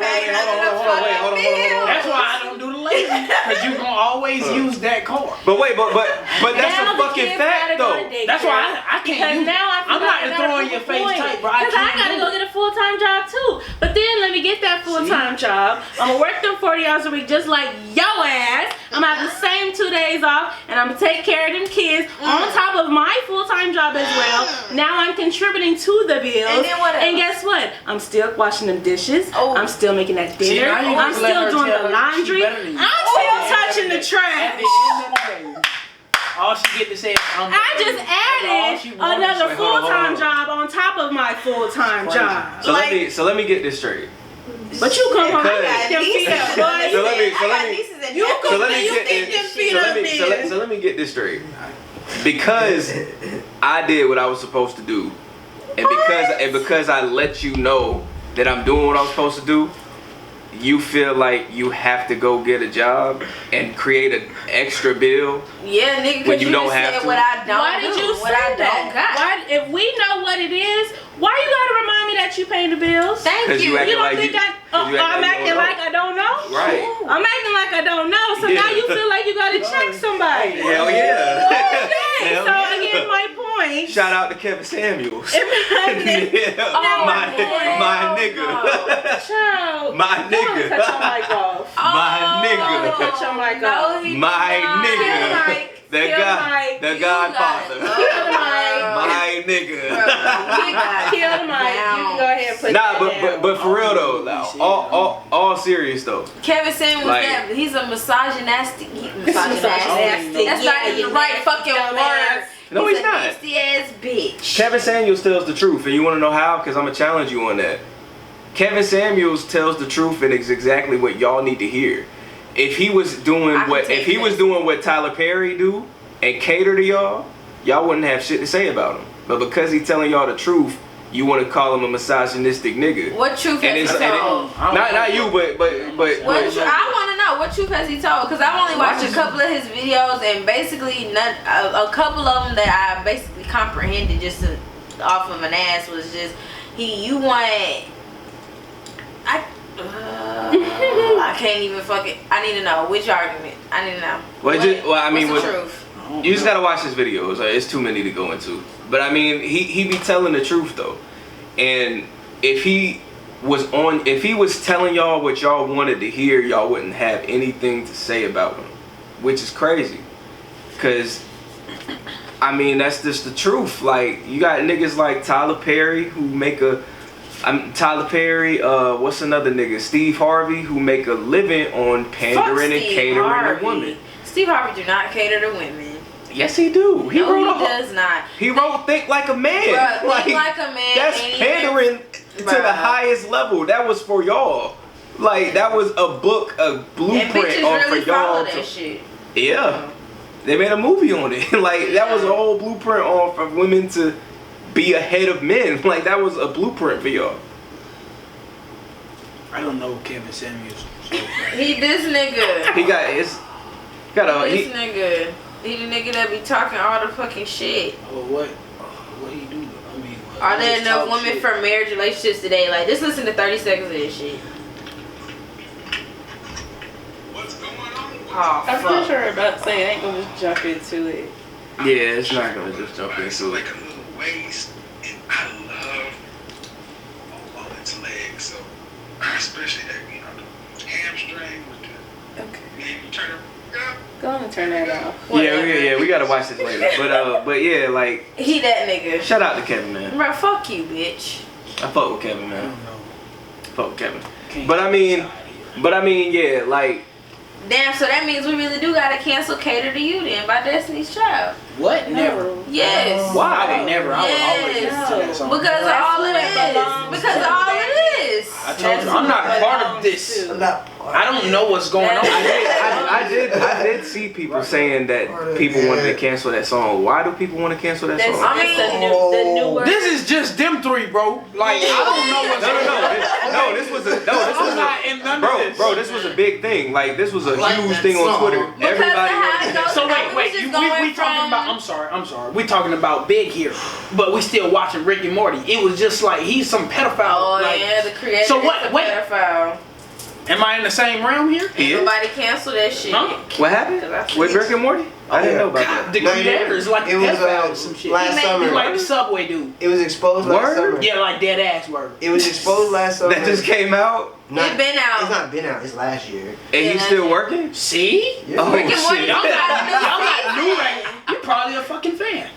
[SPEAKER 4] That's why I don't do the lazy, cause you gonna always use that car.
[SPEAKER 7] But wait, but that's
[SPEAKER 2] Now
[SPEAKER 7] a
[SPEAKER 2] the
[SPEAKER 7] fucking
[SPEAKER 2] kids
[SPEAKER 7] fact
[SPEAKER 2] gotta go
[SPEAKER 7] though.
[SPEAKER 2] to daycare.
[SPEAKER 4] That's why I can't
[SPEAKER 2] Because
[SPEAKER 4] use
[SPEAKER 2] now I feel
[SPEAKER 4] I'm
[SPEAKER 2] like
[SPEAKER 4] not
[SPEAKER 2] I
[SPEAKER 4] to
[SPEAKER 2] gotta
[SPEAKER 4] throw in
[SPEAKER 2] prove
[SPEAKER 4] your
[SPEAKER 2] a
[SPEAKER 4] face
[SPEAKER 2] point.
[SPEAKER 4] type, bro. I
[SPEAKER 2] Because I
[SPEAKER 4] can't
[SPEAKER 2] gotta
[SPEAKER 4] do
[SPEAKER 2] go
[SPEAKER 4] it.
[SPEAKER 2] get a full-time job too. But then let me get that full-time job. I'm gonna work them 40 hours a week just like yo ass. I'm gonna have the same 2 days off and I'm gonna take care of them kids on top of my full-time job as well. Now I'm contributing to the bills.
[SPEAKER 3] And then what else?
[SPEAKER 2] And guess what? I'm still washing them dishes.
[SPEAKER 3] Oh.
[SPEAKER 2] I'm still making that
[SPEAKER 4] See,
[SPEAKER 2] dinner.
[SPEAKER 4] now you
[SPEAKER 2] I'm
[SPEAKER 4] just let
[SPEAKER 2] still
[SPEAKER 4] her
[SPEAKER 2] doing
[SPEAKER 4] tell
[SPEAKER 2] the
[SPEAKER 4] her
[SPEAKER 2] laundry.
[SPEAKER 4] she better than you.
[SPEAKER 2] I'm still touching the
[SPEAKER 4] At
[SPEAKER 2] trash.
[SPEAKER 4] the end of the day, all she get to say is I'm
[SPEAKER 2] I just
[SPEAKER 4] That's all she
[SPEAKER 2] added
[SPEAKER 4] wanted.
[SPEAKER 2] another
[SPEAKER 7] Wait, hold on,
[SPEAKER 2] full-time
[SPEAKER 7] hold on.
[SPEAKER 2] job on top of my full-time
[SPEAKER 4] Crazy.
[SPEAKER 2] job.
[SPEAKER 7] So let me get this straight.
[SPEAKER 2] But you come home,
[SPEAKER 7] Because-
[SPEAKER 2] I got them feet up, boy.
[SPEAKER 7] So let me-
[SPEAKER 2] You
[SPEAKER 7] So
[SPEAKER 2] come
[SPEAKER 7] let
[SPEAKER 2] in,
[SPEAKER 7] me
[SPEAKER 2] you
[SPEAKER 7] get
[SPEAKER 2] think them
[SPEAKER 7] this.
[SPEAKER 2] feet
[SPEAKER 7] So
[SPEAKER 2] up
[SPEAKER 7] let me
[SPEAKER 2] there.
[SPEAKER 7] so let me get this straight. Because I did what I was supposed to do, and because I let you know that I'm doing what I'm supposed to do, you feel like you have to go get a job and create an extra bill.
[SPEAKER 3] Yeah, nigga,
[SPEAKER 7] When
[SPEAKER 3] because
[SPEAKER 7] you
[SPEAKER 3] you
[SPEAKER 7] don't
[SPEAKER 3] just
[SPEAKER 7] have
[SPEAKER 3] said
[SPEAKER 7] to.
[SPEAKER 3] what I don't
[SPEAKER 2] Why did
[SPEAKER 3] do,
[SPEAKER 2] you
[SPEAKER 3] what
[SPEAKER 2] say
[SPEAKER 3] I don't
[SPEAKER 2] that?
[SPEAKER 3] got.
[SPEAKER 2] Why, if we know what it is, why you gotta remind me that you paying the bills?
[SPEAKER 3] Thank
[SPEAKER 7] 'Cause
[SPEAKER 3] you.
[SPEAKER 7] you acting
[SPEAKER 2] You don't
[SPEAKER 7] like
[SPEAKER 2] think
[SPEAKER 7] you-
[SPEAKER 2] I'm
[SPEAKER 7] you acting
[SPEAKER 2] acting
[SPEAKER 7] like
[SPEAKER 2] like I don't know?
[SPEAKER 7] Right.
[SPEAKER 2] I'm acting like I don't know, so
[SPEAKER 7] Yeah.
[SPEAKER 2] now you feel like you gotta check somebody.
[SPEAKER 7] Hell yeah.
[SPEAKER 2] Okay,
[SPEAKER 7] Hell
[SPEAKER 2] so
[SPEAKER 7] yeah.
[SPEAKER 2] again, my point.
[SPEAKER 7] Shout out to Kevin Samuels.
[SPEAKER 2] If
[SPEAKER 7] Yeah,
[SPEAKER 2] Oh,
[SPEAKER 7] my
[SPEAKER 3] hell
[SPEAKER 7] nigga.
[SPEAKER 2] Child,
[SPEAKER 7] My
[SPEAKER 2] go and
[SPEAKER 7] nigga.
[SPEAKER 2] cut your mic off.
[SPEAKER 7] My nigga.
[SPEAKER 2] Cut your mic
[SPEAKER 3] no,
[SPEAKER 2] off.
[SPEAKER 3] he
[SPEAKER 7] My
[SPEAKER 3] did not.
[SPEAKER 7] nigga.
[SPEAKER 2] Kill Mike.
[SPEAKER 7] The
[SPEAKER 2] Kill
[SPEAKER 7] guy,
[SPEAKER 2] Mike.
[SPEAKER 7] the
[SPEAKER 3] You
[SPEAKER 7] Godfather.
[SPEAKER 3] got it.
[SPEAKER 2] Kill the mic.
[SPEAKER 7] My nigga.
[SPEAKER 2] Kill the mic. You can go ahead and put
[SPEAKER 7] Nah,
[SPEAKER 2] that down.
[SPEAKER 7] but for real though, like, all serious though.
[SPEAKER 3] Kevin Samuels,
[SPEAKER 7] Like-
[SPEAKER 3] that he's a misogynistic.
[SPEAKER 2] Misogynistic.
[SPEAKER 3] That's not even the right fucking
[SPEAKER 2] Dumbass.
[SPEAKER 3] word.
[SPEAKER 7] No, he's
[SPEAKER 3] a
[SPEAKER 7] not.
[SPEAKER 3] nasty ass bitch.
[SPEAKER 7] Kevin Samuels tells the truth, and you want to know how? Because I'm gonna challenge you on that. Kevin Samuels tells the truth, and it's exactly what y'all need to hear. If he was doing
[SPEAKER 3] I can
[SPEAKER 7] what,
[SPEAKER 3] take
[SPEAKER 7] if he was
[SPEAKER 3] that.
[SPEAKER 7] doing what Tyler Perry do and cater to y'all, y'all wouldn't have shit to say about him. But because he's telling y'all the truth, you want to call him a misogynistic nigga.
[SPEAKER 3] What truth
[SPEAKER 7] And
[SPEAKER 3] has
[SPEAKER 7] it's
[SPEAKER 3] he told?
[SPEAKER 7] not you, but
[SPEAKER 3] What I want to know, what truth has he told? Because I've only watched a couple of his videos, and basically a couple of them that I basically comprehended just off of an ass was just you want. I can't even fucking. I need to know which argument. I need to know.
[SPEAKER 7] I mean,
[SPEAKER 3] what's the truth?
[SPEAKER 7] you just gotta watch his videos. It's too many to go into. But I mean, he be telling the truth though, and if he if he was telling y'all what y'all wanted to hear, y'all wouldn't have anything to say about him, which is crazy. Cause I mean, that's just the truth. Like, you got niggas like Tyler Perry who make Tyler Perry, what's another nigga? Steve Harvey, who make a living on pandering and catering to women.
[SPEAKER 3] Steve Harvey do not cater to women.
[SPEAKER 7] Yes, he do. He
[SPEAKER 3] does not.
[SPEAKER 7] He wrote Think Like a Man.
[SPEAKER 3] Bruh, Think Like a Man.
[SPEAKER 7] That's pandering to the highest level. That was for y'all. Like, that was a book, a blueprint on
[SPEAKER 3] really
[SPEAKER 7] for y'all.
[SPEAKER 3] That shit.
[SPEAKER 7] Yeah. They made a movie on it. Like, that was a whole blueprint on for women to be ahead of men. Like, that was a blueprint for y'all.
[SPEAKER 4] I don't know Kevin Samuels. So.
[SPEAKER 3] This nigga.
[SPEAKER 7] He got his.
[SPEAKER 3] Nigga. He the nigga that be talking all the fucking shit.
[SPEAKER 4] Oh, what he do? I mean,
[SPEAKER 3] Are there enough women for marriage relationships today? Like, just listen to 30 seconds of this shit. Oh,
[SPEAKER 2] I'm pretty sure about to say I ain't gonna just jump into it.
[SPEAKER 7] Yeah, it's not gonna just jump into it.
[SPEAKER 8] Like a little waist, and I love all its legs. So, especially that, the hamstring with the.
[SPEAKER 2] Okay.
[SPEAKER 8] You turn it up.
[SPEAKER 2] Go on and turn that off.
[SPEAKER 7] Yeah, we gotta watch this later. But yeah, like,
[SPEAKER 3] he that nigga.
[SPEAKER 7] shout out to Kevin, man.
[SPEAKER 3] Bro, fuck you, bitch.
[SPEAKER 7] I fuck with Kevin,
[SPEAKER 4] I
[SPEAKER 7] man.
[SPEAKER 4] don't know.
[SPEAKER 7] Fuck with Kevin. But I mean, yeah, like.
[SPEAKER 3] Damn, so that means we really do gotta cancel Cater to You then by Destiny's Child.
[SPEAKER 4] What? Never.
[SPEAKER 3] Yes.
[SPEAKER 7] Why?
[SPEAKER 4] Never. I would always
[SPEAKER 3] Yes.
[SPEAKER 4] listen to that song.
[SPEAKER 3] Because of all it is. Because of all it is.
[SPEAKER 4] I told you, I'm not a part of this.
[SPEAKER 5] I'm not.
[SPEAKER 4] I don't know what's going on.
[SPEAKER 7] I did see people saying that people wanted to cancel that song. Why do people want to cancel that song?
[SPEAKER 3] I mean,
[SPEAKER 2] the new word.
[SPEAKER 4] This is just them three, bro. Like, I don't know what's going on.
[SPEAKER 7] This was a bro. This was a big thing. Like, this was a huge thing on Twitter. Everybody wanted to.
[SPEAKER 4] So wait, we talking about? I'm sorry. We talking about Big here, but we still watching Rick and Morty. It was just like he's some pedophile.
[SPEAKER 3] Oh
[SPEAKER 4] like,
[SPEAKER 3] yeah, the creator.
[SPEAKER 4] So what?
[SPEAKER 3] Is a pedophile.
[SPEAKER 4] Am I in the same realm here?
[SPEAKER 7] He is?
[SPEAKER 3] Nobody canceled that shit.
[SPEAKER 4] Huh?
[SPEAKER 7] What happened with Rick and Morty? I didn't know about that.
[SPEAKER 4] The creator is like
[SPEAKER 6] It was
[SPEAKER 4] pedophile or some shit.
[SPEAKER 6] last summer.
[SPEAKER 4] He's like the Subway dude.
[SPEAKER 6] It was exposed last
[SPEAKER 7] Word?
[SPEAKER 6] summer.
[SPEAKER 4] Yeah, like dead ass word.
[SPEAKER 6] It was exposed last summer.
[SPEAKER 7] That just came out,
[SPEAKER 3] It been out.
[SPEAKER 6] It's not been out. It's last year.
[SPEAKER 7] and he's still working.
[SPEAKER 4] See?
[SPEAKER 6] Yeah.
[SPEAKER 7] Oh
[SPEAKER 3] Rick and Morty
[SPEAKER 7] shit!
[SPEAKER 3] don't got
[SPEAKER 4] Y'all not
[SPEAKER 3] no
[SPEAKER 4] new right? You're probably a fucking fan.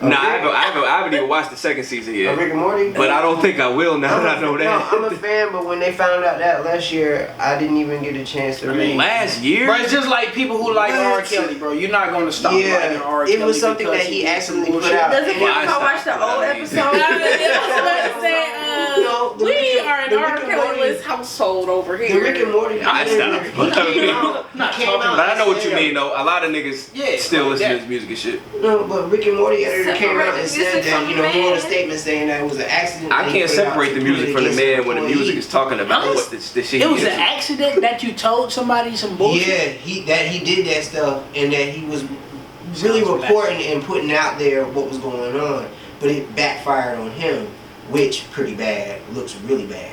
[SPEAKER 7] Nah, I haven't even watched the second season yet.
[SPEAKER 6] Rick and Morty.
[SPEAKER 7] But I don't think I will now that I know
[SPEAKER 6] No,
[SPEAKER 7] that.
[SPEAKER 6] I'm a fan, but when they found out that last year, I didn't even get a chance to read.
[SPEAKER 7] Last year?
[SPEAKER 4] Bro, it's just like people who like R. Kelly, bro. You're not gonna stop liking R. Kelly.
[SPEAKER 6] It was something
[SPEAKER 4] because
[SPEAKER 6] that he
[SPEAKER 4] did some
[SPEAKER 6] accidentally put
[SPEAKER 4] bullshit.
[SPEAKER 6] out.
[SPEAKER 3] Doesn't
[SPEAKER 7] Well,
[SPEAKER 3] people
[SPEAKER 7] I
[SPEAKER 3] go
[SPEAKER 7] stopped
[SPEAKER 3] watch the
[SPEAKER 7] for
[SPEAKER 3] old
[SPEAKER 7] that
[SPEAKER 3] episode?
[SPEAKER 2] We are an R. Kelly-less household over
[SPEAKER 6] The
[SPEAKER 2] here.
[SPEAKER 6] Rick and Morty.
[SPEAKER 7] I stopped.
[SPEAKER 6] He came out.
[SPEAKER 4] Not
[SPEAKER 6] He came
[SPEAKER 4] talking
[SPEAKER 6] out
[SPEAKER 7] But I know
[SPEAKER 6] and
[SPEAKER 7] what you
[SPEAKER 6] said,
[SPEAKER 7] mean though. A lot of niggas
[SPEAKER 4] Yeah,
[SPEAKER 7] still
[SPEAKER 4] like
[SPEAKER 7] listen to
[SPEAKER 4] that.
[SPEAKER 7] his music and shit.
[SPEAKER 6] No, but Rick and Morty editor came out and
[SPEAKER 3] Separate
[SPEAKER 6] said
[SPEAKER 3] the
[SPEAKER 6] that,
[SPEAKER 3] music
[SPEAKER 6] he
[SPEAKER 3] from
[SPEAKER 6] wrote a
[SPEAKER 3] the
[SPEAKER 6] statement saying that it was an accident.
[SPEAKER 7] I
[SPEAKER 6] that he
[SPEAKER 7] can't
[SPEAKER 6] put out
[SPEAKER 7] separate
[SPEAKER 6] to
[SPEAKER 7] the music
[SPEAKER 6] put
[SPEAKER 7] from the
[SPEAKER 6] against
[SPEAKER 7] man when the music is talking about
[SPEAKER 4] Huh?
[SPEAKER 7] what the shit
[SPEAKER 4] It
[SPEAKER 7] he
[SPEAKER 4] was an
[SPEAKER 7] is.
[SPEAKER 4] accident that you told somebody some bullshit.
[SPEAKER 6] Yeah, that he did that stuff and that he was really reporting and putting out there what was going on, but it backfired on him, which pretty bad, looks really bad,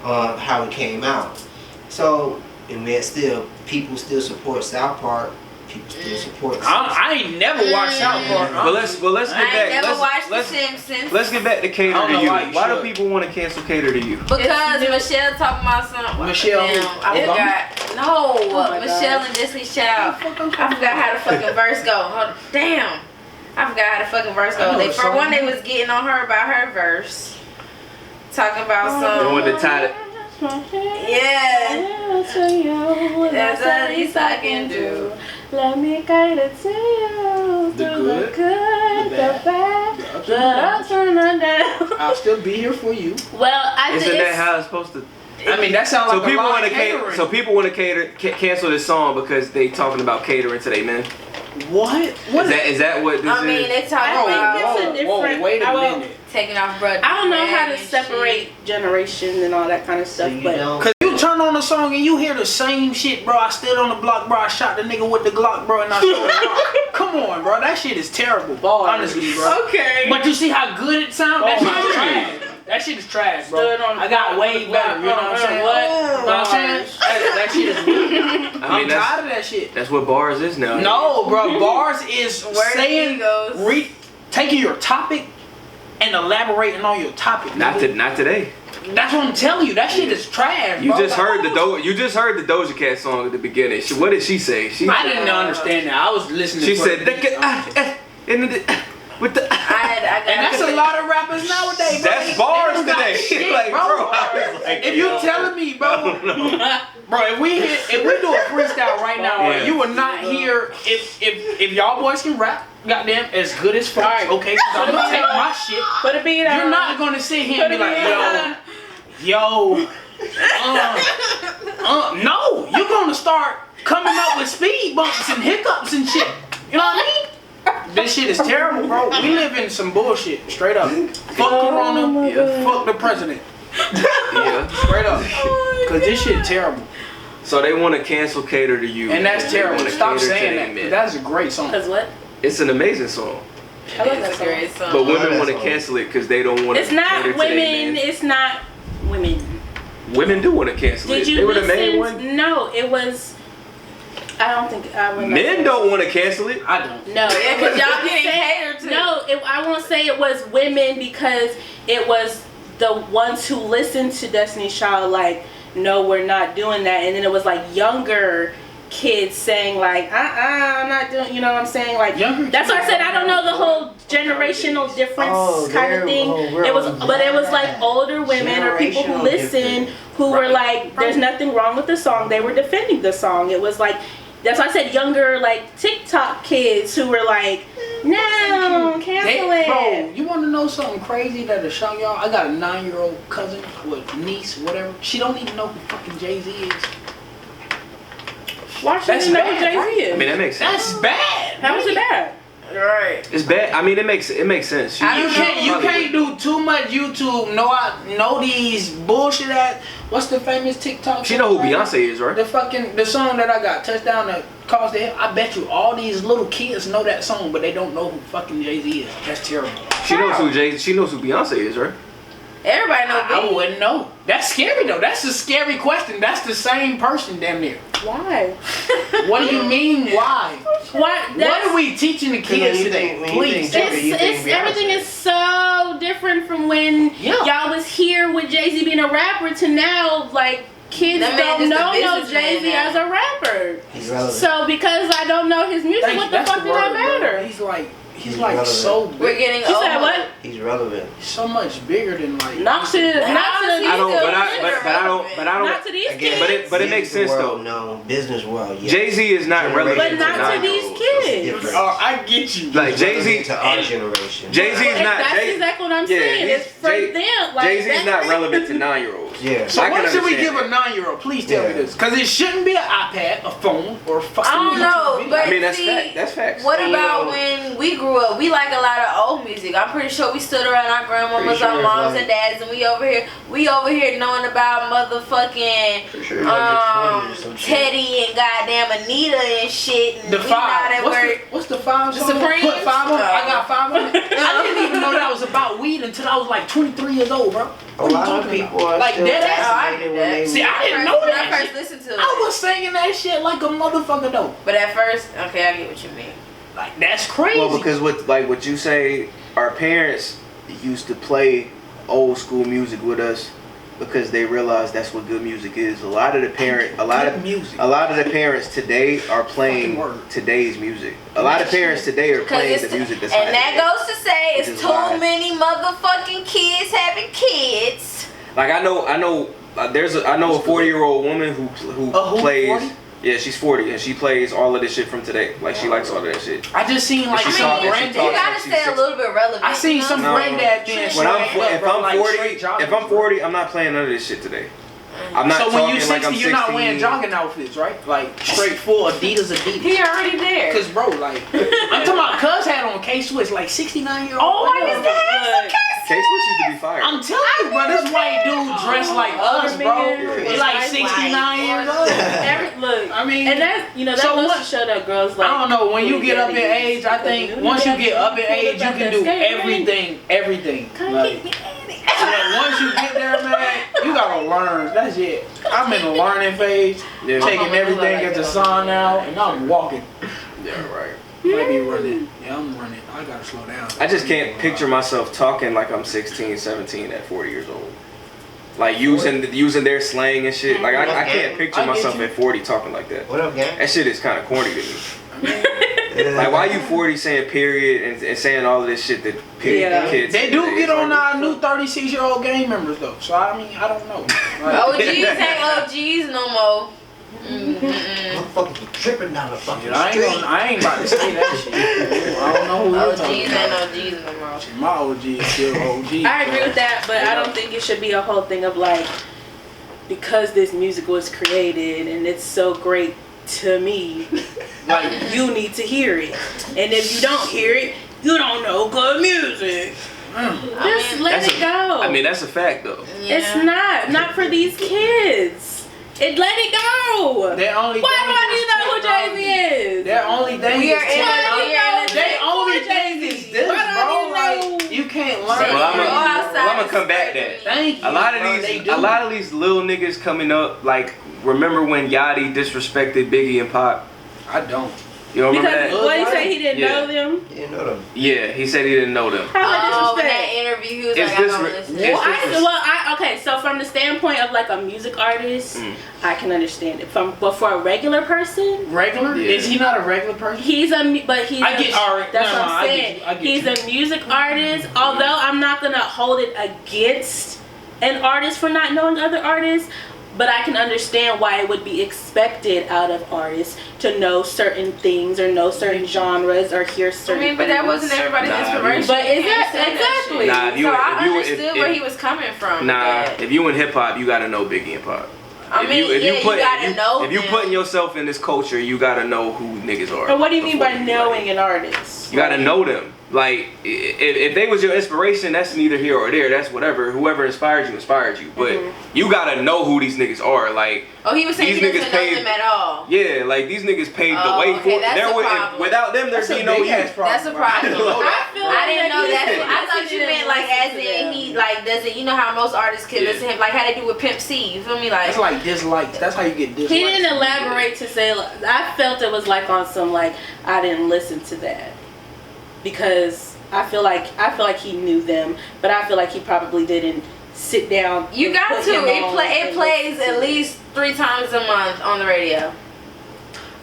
[SPEAKER 6] how it came out. So, and yet still, people still support South Park. People still support.
[SPEAKER 4] I ain't never watched South Park.
[SPEAKER 7] But let's get
[SPEAKER 3] I ain't
[SPEAKER 7] back.
[SPEAKER 3] never watched The
[SPEAKER 7] Let's
[SPEAKER 3] Simpsons.
[SPEAKER 7] let's get back to Cater
[SPEAKER 4] I don't
[SPEAKER 7] to
[SPEAKER 4] know
[SPEAKER 7] You.
[SPEAKER 4] why you
[SPEAKER 7] Why do
[SPEAKER 4] should.
[SPEAKER 7] people want to cancel Cater to You?
[SPEAKER 3] Because Michelle talking about something.
[SPEAKER 4] Michelle
[SPEAKER 3] Damn,
[SPEAKER 4] who?
[SPEAKER 3] I
[SPEAKER 4] Obama?
[SPEAKER 3] forgot. No,
[SPEAKER 2] my
[SPEAKER 3] Michelle
[SPEAKER 2] gosh.
[SPEAKER 3] and Destiny's Child. I forgot how the fucking verse go. Hold, damn. I forgot how the fucking verse
[SPEAKER 4] I
[SPEAKER 3] go.
[SPEAKER 4] know
[SPEAKER 3] They
[SPEAKER 4] the
[SPEAKER 3] for
[SPEAKER 4] song.
[SPEAKER 3] one they was getting on her about her verse. Talking about
[SPEAKER 7] The
[SPEAKER 3] some.
[SPEAKER 7] one that tied it.
[SPEAKER 3] Yeah. That's the least I can do.
[SPEAKER 2] Let me guide it to you.
[SPEAKER 4] The
[SPEAKER 2] through
[SPEAKER 4] good,
[SPEAKER 2] the good,
[SPEAKER 4] the
[SPEAKER 2] the bad,
[SPEAKER 4] the ups
[SPEAKER 2] the
[SPEAKER 4] and downs.
[SPEAKER 2] ups and the downs.
[SPEAKER 4] I'll still be here for you.
[SPEAKER 2] Well, I
[SPEAKER 7] Isn't
[SPEAKER 2] think
[SPEAKER 7] that how it's supposed to?
[SPEAKER 4] I mean, that sounds
[SPEAKER 7] So
[SPEAKER 4] like
[SPEAKER 7] people
[SPEAKER 4] a lot
[SPEAKER 7] want
[SPEAKER 4] of
[SPEAKER 7] to cater.
[SPEAKER 4] catering.
[SPEAKER 7] So people want to cancel this song because they talking about catering to their men.
[SPEAKER 4] What? What
[SPEAKER 7] Is that what this
[SPEAKER 3] I mean,
[SPEAKER 7] is?
[SPEAKER 3] they talking
[SPEAKER 2] I think
[SPEAKER 3] about
[SPEAKER 2] it's a different.
[SPEAKER 4] wait a
[SPEAKER 2] I will-
[SPEAKER 4] minute.
[SPEAKER 3] taking off blood.
[SPEAKER 2] I don't know how to separate generation and all that kind of stuff,
[SPEAKER 6] So you
[SPEAKER 2] but
[SPEAKER 6] don't.
[SPEAKER 4] Cause you turn on the song and you hear the same shit, bro. I stood on the block, bro. I shot the nigga with the Glock, bro, and I showed him. Come on, bro. That shit is terrible, honestly, bro.
[SPEAKER 2] okay.
[SPEAKER 4] But you see how good it sounds? That shit is trash. That shit is trash, bro.
[SPEAKER 2] Stood on the
[SPEAKER 4] I got
[SPEAKER 2] block,
[SPEAKER 4] way better. You know what I'm saying?
[SPEAKER 2] what?
[SPEAKER 4] You know what I'm saying? That shit is weak.
[SPEAKER 7] I mean,
[SPEAKER 4] I'm
[SPEAKER 7] that's
[SPEAKER 4] tired of that shit.
[SPEAKER 7] that's what bars is now.
[SPEAKER 4] No, bro. Bars is
[SPEAKER 3] Where
[SPEAKER 4] saying,
[SPEAKER 3] the egos?
[SPEAKER 4] taking your topic and elaborating on your topic.
[SPEAKER 7] Not
[SPEAKER 4] nigga.
[SPEAKER 7] not today.
[SPEAKER 4] That's what I'm telling you. That shit is trash.
[SPEAKER 7] You
[SPEAKER 4] bro.
[SPEAKER 7] just heard the Doja Cat song at the beginning. What did she say?
[SPEAKER 4] I didn't understand that. I was listening.
[SPEAKER 7] She
[SPEAKER 4] for
[SPEAKER 7] said, with the.
[SPEAKER 4] And that's a lot of rappers nowadays. Bro.
[SPEAKER 7] That's bars today.
[SPEAKER 4] Shit,
[SPEAKER 7] Like,
[SPEAKER 4] bro.
[SPEAKER 7] I was like,
[SPEAKER 4] If you telling me, bro, bro, if we do a freestyle right now,
[SPEAKER 7] Yeah.
[SPEAKER 4] you will not hear if y'all boys can rap, goddamn, as good as fuck. Okay, so I'm gonna take my shit.
[SPEAKER 2] Put a beat on.
[SPEAKER 4] You're not gonna sit here and be like, yo, no, you're gonna start coming up with speed bumps and hiccups and shit. You know what I mean? This shit is terrible, bro. We live in some bullshit, straight up. Fuck Corona, fuck the president.
[SPEAKER 7] Yeah.
[SPEAKER 4] Straight up. Cause this shit terrible.
[SPEAKER 7] So they want to cancel Cater to You.
[SPEAKER 4] And that's
[SPEAKER 7] They
[SPEAKER 4] terrible.
[SPEAKER 7] wanna
[SPEAKER 4] Stop
[SPEAKER 7] cater to
[SPEAKER 4] saying
[SPEAKER 7] the
[SPEAKER 4] that.
[SPEAKER 7] men.
[SPEAKER 4] That's a great song.
[SPEAKER 2] Cause what?
[SPEAKER 7] It's an amazing song.
[SPEAKER 2] I love that
[SPEAKER 3] That's a
[SPEAKER 2] song.
[SPEAKER 3] great song.
[SPEAKER 7] But
[SPEAKER 6] love
[SPEAKER 7] women
[SPEAKER 6] that
[SPEAKER 7] want to
[SPEAKER 6] song.
[SPEAKER 7] cancel it because they don't want to
[SPEAKER 2] It's not
[SPEAKER 7] cater to
[SPEAKER 2] women.
[SPEAKER 7] their men.
[SPEAKER 2] It's not women.
[SPEAKER 7] Women do want to cancel it.
[SPEAKER 2] Did you
[SPEAKER 7] They were the
[SPEAKER 2] listen?
[SPEAKER 7] main one.
[SPEAKER 2] No, it was. I don't think I would.
[SPEAKER 7] Men don't want to cancel it.
[SPEAKER 4] I don't.
[SPEAKER 2] No,
[SPEAKER 3] Yeah,
[SPEAKER 2] it was
[SPEAKER 3] 'cause y'all
[SPEAKER 2] I'm
[SPEAKER 3] getting
[SPEAKER 2] saying-
[SPEAKER 3] catered to.
[SPEAKER 2] No, I won't say it was women because it was the ones who listened to Destiny's Child. Like, no, we're not doing that. And then it was like younger kids saying like, I'm not doing. You know what I'm saying? Like,
[SPEAKER 4] Younger
[SPEAKER 2] that's what I
[SPEAKER 4] kids
[SPEAKER 2] said. I don't know the whole generational difference kind of thing. It was, but it was like older women or people who
[SPEAKER 6] Generational
[SPEAKER 2] listened
[SPEAKER 6] difference.
[SPEAKER 2] who were like, there's nothing wrong with the song. They were defending the song. It was like. That's why I said younger, like TikTok kids who were like, no, cancel it.
[SPEAKER 4] Bro, you want to know something crazy that'll shock y'all? I got a 9-year-old cousin, or niece, whatever. She don't even know who fucking Jay-Z is.
[SPEAKER 2] Why should
[SPEAKER 4] That's
[SPEAKER 2] you know who
[SPEAKER 4] bad,
[SPEAKER 2] Jay-Z
[SPEAKER 4] right?
[SPEAKER 2] is?
[SPEAKER 7] I mean, that makes sense.
[SPEAKER 4] That's bad.
[SPEAKER 2] How is it bad?
[SPEAKER 3] Right.
[SPEAKER 7] It's bad. I mean, it makes sense.
[SPEAKER 4] You can't do too much YouTube. Know these bullshit ass. What's the famous TikTok?
[SPEAKER 7] She know who Beyonce is, right?
[SPEAKER 4] The song that I got, Touchdown that caused the hit. I bet you all these little kids know that song, but they don't know who fucking Jay-Z is. That's terrible.
[SPEAKER 7] She knows who She knows who Beyonce is, right?
[SPEAKER 3] Everybody knows
[SPEAKER 4] I wouldn't know. That's scary though. That's a scary question. That's the same person damn near.
[SPEAKER 2] Why?
[SPEAKER 4] What do you mean? Why?
[SPEAKER 2] What?
[SPEAKER 4] What are we teaching the kids today? Please.
[SPEAKER 2] It's everything is so different from when y'all was here with Jay-Z being a rapper to now, like kids
[SPEAKER 3] That man
[SPEAKER 2] don't
[SPEAKER 3] just a
[SPEAKER 2] know
[SPEAKER 3] businessman
[SPEAKER 2] Jay-Z
[SPEAKER 3] now.
[SPEAKER 2] as a rapper.
[SPEAKER 6] He's relevant.
[SPEAKER 2] So because I don't know his music, what the
[SPEAKER 4] That's
[SPEAKER 2] fuck does that
[SPEAKER 4] word, bro.
[SPEAKER 2] matter?
[SPEAKER 4] He's like so big.
[SPEAKER 3] We're getting
[SPEAKER 2] She
[SPEAKER 3] old.
[SPEAKER 2] said what?
[SPEAKER 6] He's relevant.
[SPEAKER 4] So much bigger than like.
[SPEAKER 2] Not to
[SPEAKER 3] I don't-
[SPEAKER 2] not to these
[SPEAKER 6] Again,
[SPEAKER 2] kids.
[SPEAKER 7] but it makes sense though.
[SPEAKER 6] No, business world. Yeah.
[SPEAKER 7] Jay-Z is not relevant.
[SPEAKER 2] But
[SPEAKER 7] to
[SPEAKER 2] not to
[SPEAKER 7] 9-year-olds.
[SPEAKER 2] these kids.
[SPEAKER 4] Oh, I get you.
[SPEAKER 7] Like Jay-Z
[SPEAKER 6] to our generation.
[SPEAKER 7] Jay-Z is not.
[SPEAKER 2] That's exactly what I'm saying. It's for them. Like,
[SPEAKER 7] Jay-Z is
[SPEAKER 2] that's-
[SPEAKER 7] not relevant to 9-year-olds.
[SPEAKER 6] Yeah.
[SPEAKER 4] So
[SPEAKER 7] I can
[SPEAKER 4] what should we give
[SPEAKER 7] understand
[SPEAKER 4] a 9-year-old? Please tell me this, because it shouldn't be an iPad, a phone, or a fucking
[SPEAKER 3] I don't
[SPEAKER 4] YouTube
[SPEAKER 3] know,
[SPEAKER 4] video.
[SPEAKER 3] but
[SPEAKER 7] I mean, that's
[SPEAKER 3] see,
[SPEAKER 7] fact. That's facts.
[SPEAKER 3] What about when we grew up? We like a lot of old music. I'm pretty sure we stood around our grandmamas,
[SPEAKER 6] Pretty sure
[SPEAKER 3] our
[SPEAKER 6] it's
[SPEAKER 3] moms
[SPEAKER 6] like-
[SPEAKER 3] and dads, and we over here knowing about motherfucking
[SPEAKER 6] Pretty sure it's like your 20s or some shit.
[SPEAKER 3] Teddy and goddamn Anita and shit. And
[SPEAKER 4] The
[SPEAKER 3] we know
[SPEAKER 4] five.
[SPEAKER 3] that
[SPEAKER 4] What's the five
[SPEAKER 3] The
[SPEAKER 4] song?
[SPEAKER 3] Supremes?
[SPEAKER 4] Put 5 on it. I
[SPEAKER 3] Oh.
[SPEAKER 4] got 5 on it. I didn't even know that was about weed until I was like 23 years old, bro.
[SPEAKER 6] A
[SPEAKER 4] What are you
[SPEAKER 6] lot of
[SPEAKER 4] talking
[SPEAKER 6] people
[SPEAKER 4] about?
[SPEAKER 6] are
[SPEAKER 4] Like
[SPEAKER 6] still
[SPEAKER 4] dead ass.
[SPEAKER 6] fascinated when they
[SPEAKER 4] See, I didn't
[SPEAKER 3] When
[SPEAKER 4] know
[SPEAKER 3] I
[SPEAKER 4] that
[SPEAKER 3] first
[SPEAKER 4] shit.
[SPEAKER 3] listened to it.
[SPEAKER 4] I was singing that shit like a motherfucker though.
[SPEAKER 3] But at first, okay, I get what you mean.
[SPEAKER 4] Like that's crazy.
[SPEAKER 7] Well, because what you say, our parents used to play old school music with us because they realized that's what good music is. A lot of the parents today are playing today's music. A lot of parents today are playing the music that's
[SPEAKER 3] and
[SPEAKER 7] happening.
[SPEAKER 3] that goes to say
[SPEAKER 7] Which
[SPEAKER 3] it's
[SPEAKER 7] is
[SPEAKER 3] too
[SPEAKER 7] why-
[SPEAKER 3] many motherfucking kids having kids.
[SPEAKER 7] Like I know a 40-year-old woman who
[SPEAKER 4] who,
[SPEAKER 7] plays.
[SPEAKER 4] 40?
[SPEAKER 7] Yeah, she's 40 and she plays all of this shit from today. Like she likes all of that shit.
[SPEAKER 4] I just seen like
[SPEAKER 7] She
[SPEAKER 4] some
[SPEAKER 7] talking- she
[SPEAKER 4] granddad.
[SPEAKER 3] You
[SPEAKER 7] talks
[SPEAKER 3] gotta
[SPEAKER 7] like she's
[SPEAKER 3] stay a
[SPEAKER 7] 60.
[SPEAKER 3] little bit relevant.
[SPEAKER 4] I seen some
[SPEAKER 7] No.
[SPEAKER 4] granddad being
[SPEAKER 7] When
[SPEAKER 4] straight
[SPEAKER 7] I'm
[SPEAKER 4] up,
[SPEAKER 7] if
[SPEAKER 4] bro,
[SPEAKER 7] I'm
[SPEAKER 4] like
[SPEAKER 7] 40,
[SPEAKER 4] straight jogging.
[SPEAKER 7] if I'm 40, I'm not playing none of this shit today. I'm not
[SPEAKER 4] So when
[SPEAKER 7] talking
[SPEAKER 4] you 60,
[SPEAKER 7] like I'm 16.
[SPEAKER 4] you're not wearing jogging outfits, right? Like straight full Adidas.
[SPEAKER 3] He already there.
[SPEAKER 4] Cause bro, like I'm talking about Cuz had on K-Swiss, like 69-year-old.
[SPEAKER 3] Oh, I used to have some
[SPEAKER 7] K-Swiss used to be fire.
[SPEAKER 4] I'm telling you, bro, this white dude dressed like us, bro. He's like 69 years old.
[SPEAKER 2] Look,
[SPEAKER 4] I mean,
[SPEAKER 2] and that's that
[SPEAKER 4] so
[SPEAKER 2] goes
[SPEAKER 4] what-
[SPEAKER 2] to show that girls like.
[SPEAKER 4] I don't know. When you get up in
[SPEAKER 2] daddy
[SPEAKER 4] age, I think
[SPEAKER 2] because
[SPEAKER 4] once you
[SPEAKER 2] daddy
[SPEAKER 4] get up in
[SPEAKER 2] cool
[SPEAKER 4] age, you
[SPEAKER 2] about
[SPEAKER 4] can
[SPEAKER 2] that
[SPEAKER 4] do
[SPEAKER 2] skate,
[SPEAKER 4] everything.
[SPEAKER 2] Come
[SPEAKER 4] Like,
[SPEAKER 2] get me, daddy.
[SPEAKER 4] yeah, once you get there, man, you gotta learn. That's it. I'm in the learning phase,
[SPEAKER 7] Yeah.
[SPEAKER 4] taking everything at the sun out, and I'm walking.
[SPEAKER 7] Yeah, right.
[SPEAKER 4] Might be running. Yeah, I'm running. I gotta slow down.
[SPEAKER 7] I just can't picture myself talking like I'm 16, 17 at 40 years old. Like using their slang and shit. Like I can't picture
[SPEAKER 4] I get
[SPEAKER 7] myself
[SPEAKER 4] you.
[SPEAKER 7] at 40 talking like that.
[SPEAKER 6] What up, gang?
[SPEAKER 7] That shit is kind of corny to me. Like why you 40 saying period and saying all of this shit that kids.
[SPEAKER 4] They do get on our new 36-year-old gang members though. So I mean, I don't know. Like,
[SPEAKER 3] OGs ain't OGs no more.
[SPEAKER 5] Motherfuckers tripping down the fucking
[SPEAKER 4] I
[SPEAKER 5] street.
[SPEAKER 4] ain't about to say that shit. I don't know who you're
[SPEAKER 3] OGs
[SPEAKER 4] talking
[SPEAKER 3] ain't
[SPEAKER 4] about.
[SPEAKER 3] OGs no more.
[SPEAKER 4] My OG is still OG.
[SPEAKER 2] I agree with that, but I don't think it should be a whole thing of like, because this music was created and it's so great to me, like you need to hear it. And if you don't hear it, you don't know good music. Just let it go.
[SPEAKER 7] I mean, that's a fact though.
[SPEAKER 3] Yeah.
[SPEAKER 2] It's not for these kids. Let it go.
[SPEAKER 4] Their only
[SPEAKER 2] Why
[SPEAKER 4] thing
[SPEAKER 2] do I
[SPEAKER 4] is
[SPEAKER 2] need to know who Jay-Z is?
[SPEAKER 4] Their only thing
[SPEAKER 3] We
[SPEAKER 4] is
[SPEAKER 3] are in a
[SPEAKER 4] They only thing is this, bro. Like you can't learn.
[SPEAKER 7] Well, I'm gonna come back that.
[SPEAKER 4] Thank you.
[SPEAKER 7] A lot
[SPEAKER 4] bro,
[SPEAKER 7] of these little niggas coming up, like, remember when Yachty disrespected Biggie and Pac?
[SPEAKER 4] I don't.
[SPEAKER 7] You don't remember
[SPEAKER 2] Because
[SPEAKER 7] that?
[SPEAKER 2] what he said he didn't know them.
[SPEAKER 6] You didn't know them.
[SPEAKER 7] Yeah, he said he didn't know them.
[SPEAKER 2] How
[SPEAKER 3] Oh,
[SPEAKER 2] about
[SPEAKER 3] in that
[SPEAKER 2] disrespect?
[SPEAKER 3] interview, he was
[SPEAKER 7] It's
[SPEAKER 3] like, I don't
[SPEAKER 7] disre-
[SPEAKER 3] listen.
[SPEAKER 7] it's
[SPEAKER 2] Okay, so from the standpoint of like a music artist, I can understand it. But for a regular person,
[SPEAKER 4] Regular?
[SPEAKER 7] Yeah.
[SPEAKER 4] Is he not a regular person?
[SPEAKER 2] he's
[SPEAKER 4] I get
[SPEAKER 2] that's
[SPEAKER 4] alright.
[SPEAKER 2] what
[SPEAKER 4] No,
[SPEAKER 2] I'm
[SPEAKER 4] I get
[SPEAKER 2] saying.
[SPEAKER 4] you, I get
[SPEAKER 2] He's
[SPEAKER 4] you.
[SPEAKER 2] a music artist. Although I'm not gonna hold it against an artist for not knowing other artists, but I can understand why it would be expected out of artists to know certain things or know certain genres or hear
[SPEAKER 3] I
[SPEAKER 2] certain
[SPEAKER 3] mean, but that
[SPEAKER 2] things.
[SPEAKER 3] wasn't everybody's
[SPEAKER 7] Nah,
[SPEAKER 3] inspiration.
[SPEAKER 2] But is
[SPEAKER 3] You can't
[SPEAKER 2] that-
[SPEAKER 3] say
[SPEAKER 2] exactly.
[SPEAKER 3] shit.
[SPEAKER 7] Nah, if you-
[SPEAKER 3] so
[SPEAKER 7] if
[SPEAKER 3] I
[SPEAKER 7] you-
[SPEAKER 3] understood
[SPEAKER 7] if-
[SPEAKER 3] where he was coming from.
[SPEAKER 7] Nah,
[SPEAKER 3] but-
[SPEAKER 7] if you in hip hop, you gotta know Biggie and Pac.
[SPEAKER 3] I mean, you gotta know
[SPEAKER 7] If you
[SPEAKER 3] them.
[SPEAKER 7] putting yourself in this culture, you gotta know who niggas are.
[SPEAKER 2] And what do you mean by
[SPEAKER 7] before
[SPEAKER 2] knowing an artist?
[SPEAKER 7] You gotta know them. Like, if they was your inspiration, that's neither here or there. That's whatever. Whoever inspired you. But you gotta know who these niggas are. Like,
[SPEAKER 3] Oh, he was saying
[SPEAKER 7] these
[SPEAKER 3] he
[SPEAKER 7] niggas
[SPEAKER 3] doesn't know
[SPEAKER 7] paid-
[SPEAKER 3] them at all.
[SPEAKER 7] yeah, like these niggas paved the
[SPEAKER 3] Oh,
[SPEAKER 7] way
[SPEAKER 3] okay,
[SPEAKER 7] for.
[SPEAKER 3] that's a problem.
[SPEAKER 7] Without them, there's
[SPEAKER 4] That's a
[SPEAKER 7] no
[SPEAKER 4] big
[SPEAKER 7] you.
[SPEAKER 4] ass problem.
[SPEAKER 3] That's a
[SPEAKER 4] bro.
[SPEAKER 3] problem.
[SPEAKER 7] I didn't know that.
[SPEAKER 3] I didn't know that.
[SPEAKER 2] he-
[SPEAKER 3] I thought you meant like as in he like does it. You know how most artists can listen to him, like how they do with Pimp C. You feel me? Like
[SPEAKER 4] That's like dislikes. That's how you get dislikes.
[SPEAKER 2] He didn't elaborate to say. I felt it was like on some like I didn't listen to that because I feel like he knew them, but I feel like he probably didn't sit down.
[SPEAKER 3] you
[SPEAKER 2] and
[SPEAKER 3] got
[SPEAKER 2] put
[SPEAKER 3] to.
[SPEAKER 2] him on
[SPEAKER 3] It
[SPEAKER 2] and
[SPEAKER 3] plays
[SPEAKER 2] listen
[SPEAKER 3] at
[SPEAKER 2] to it.
[SPEAKER 3] least 3 times a month on the radio.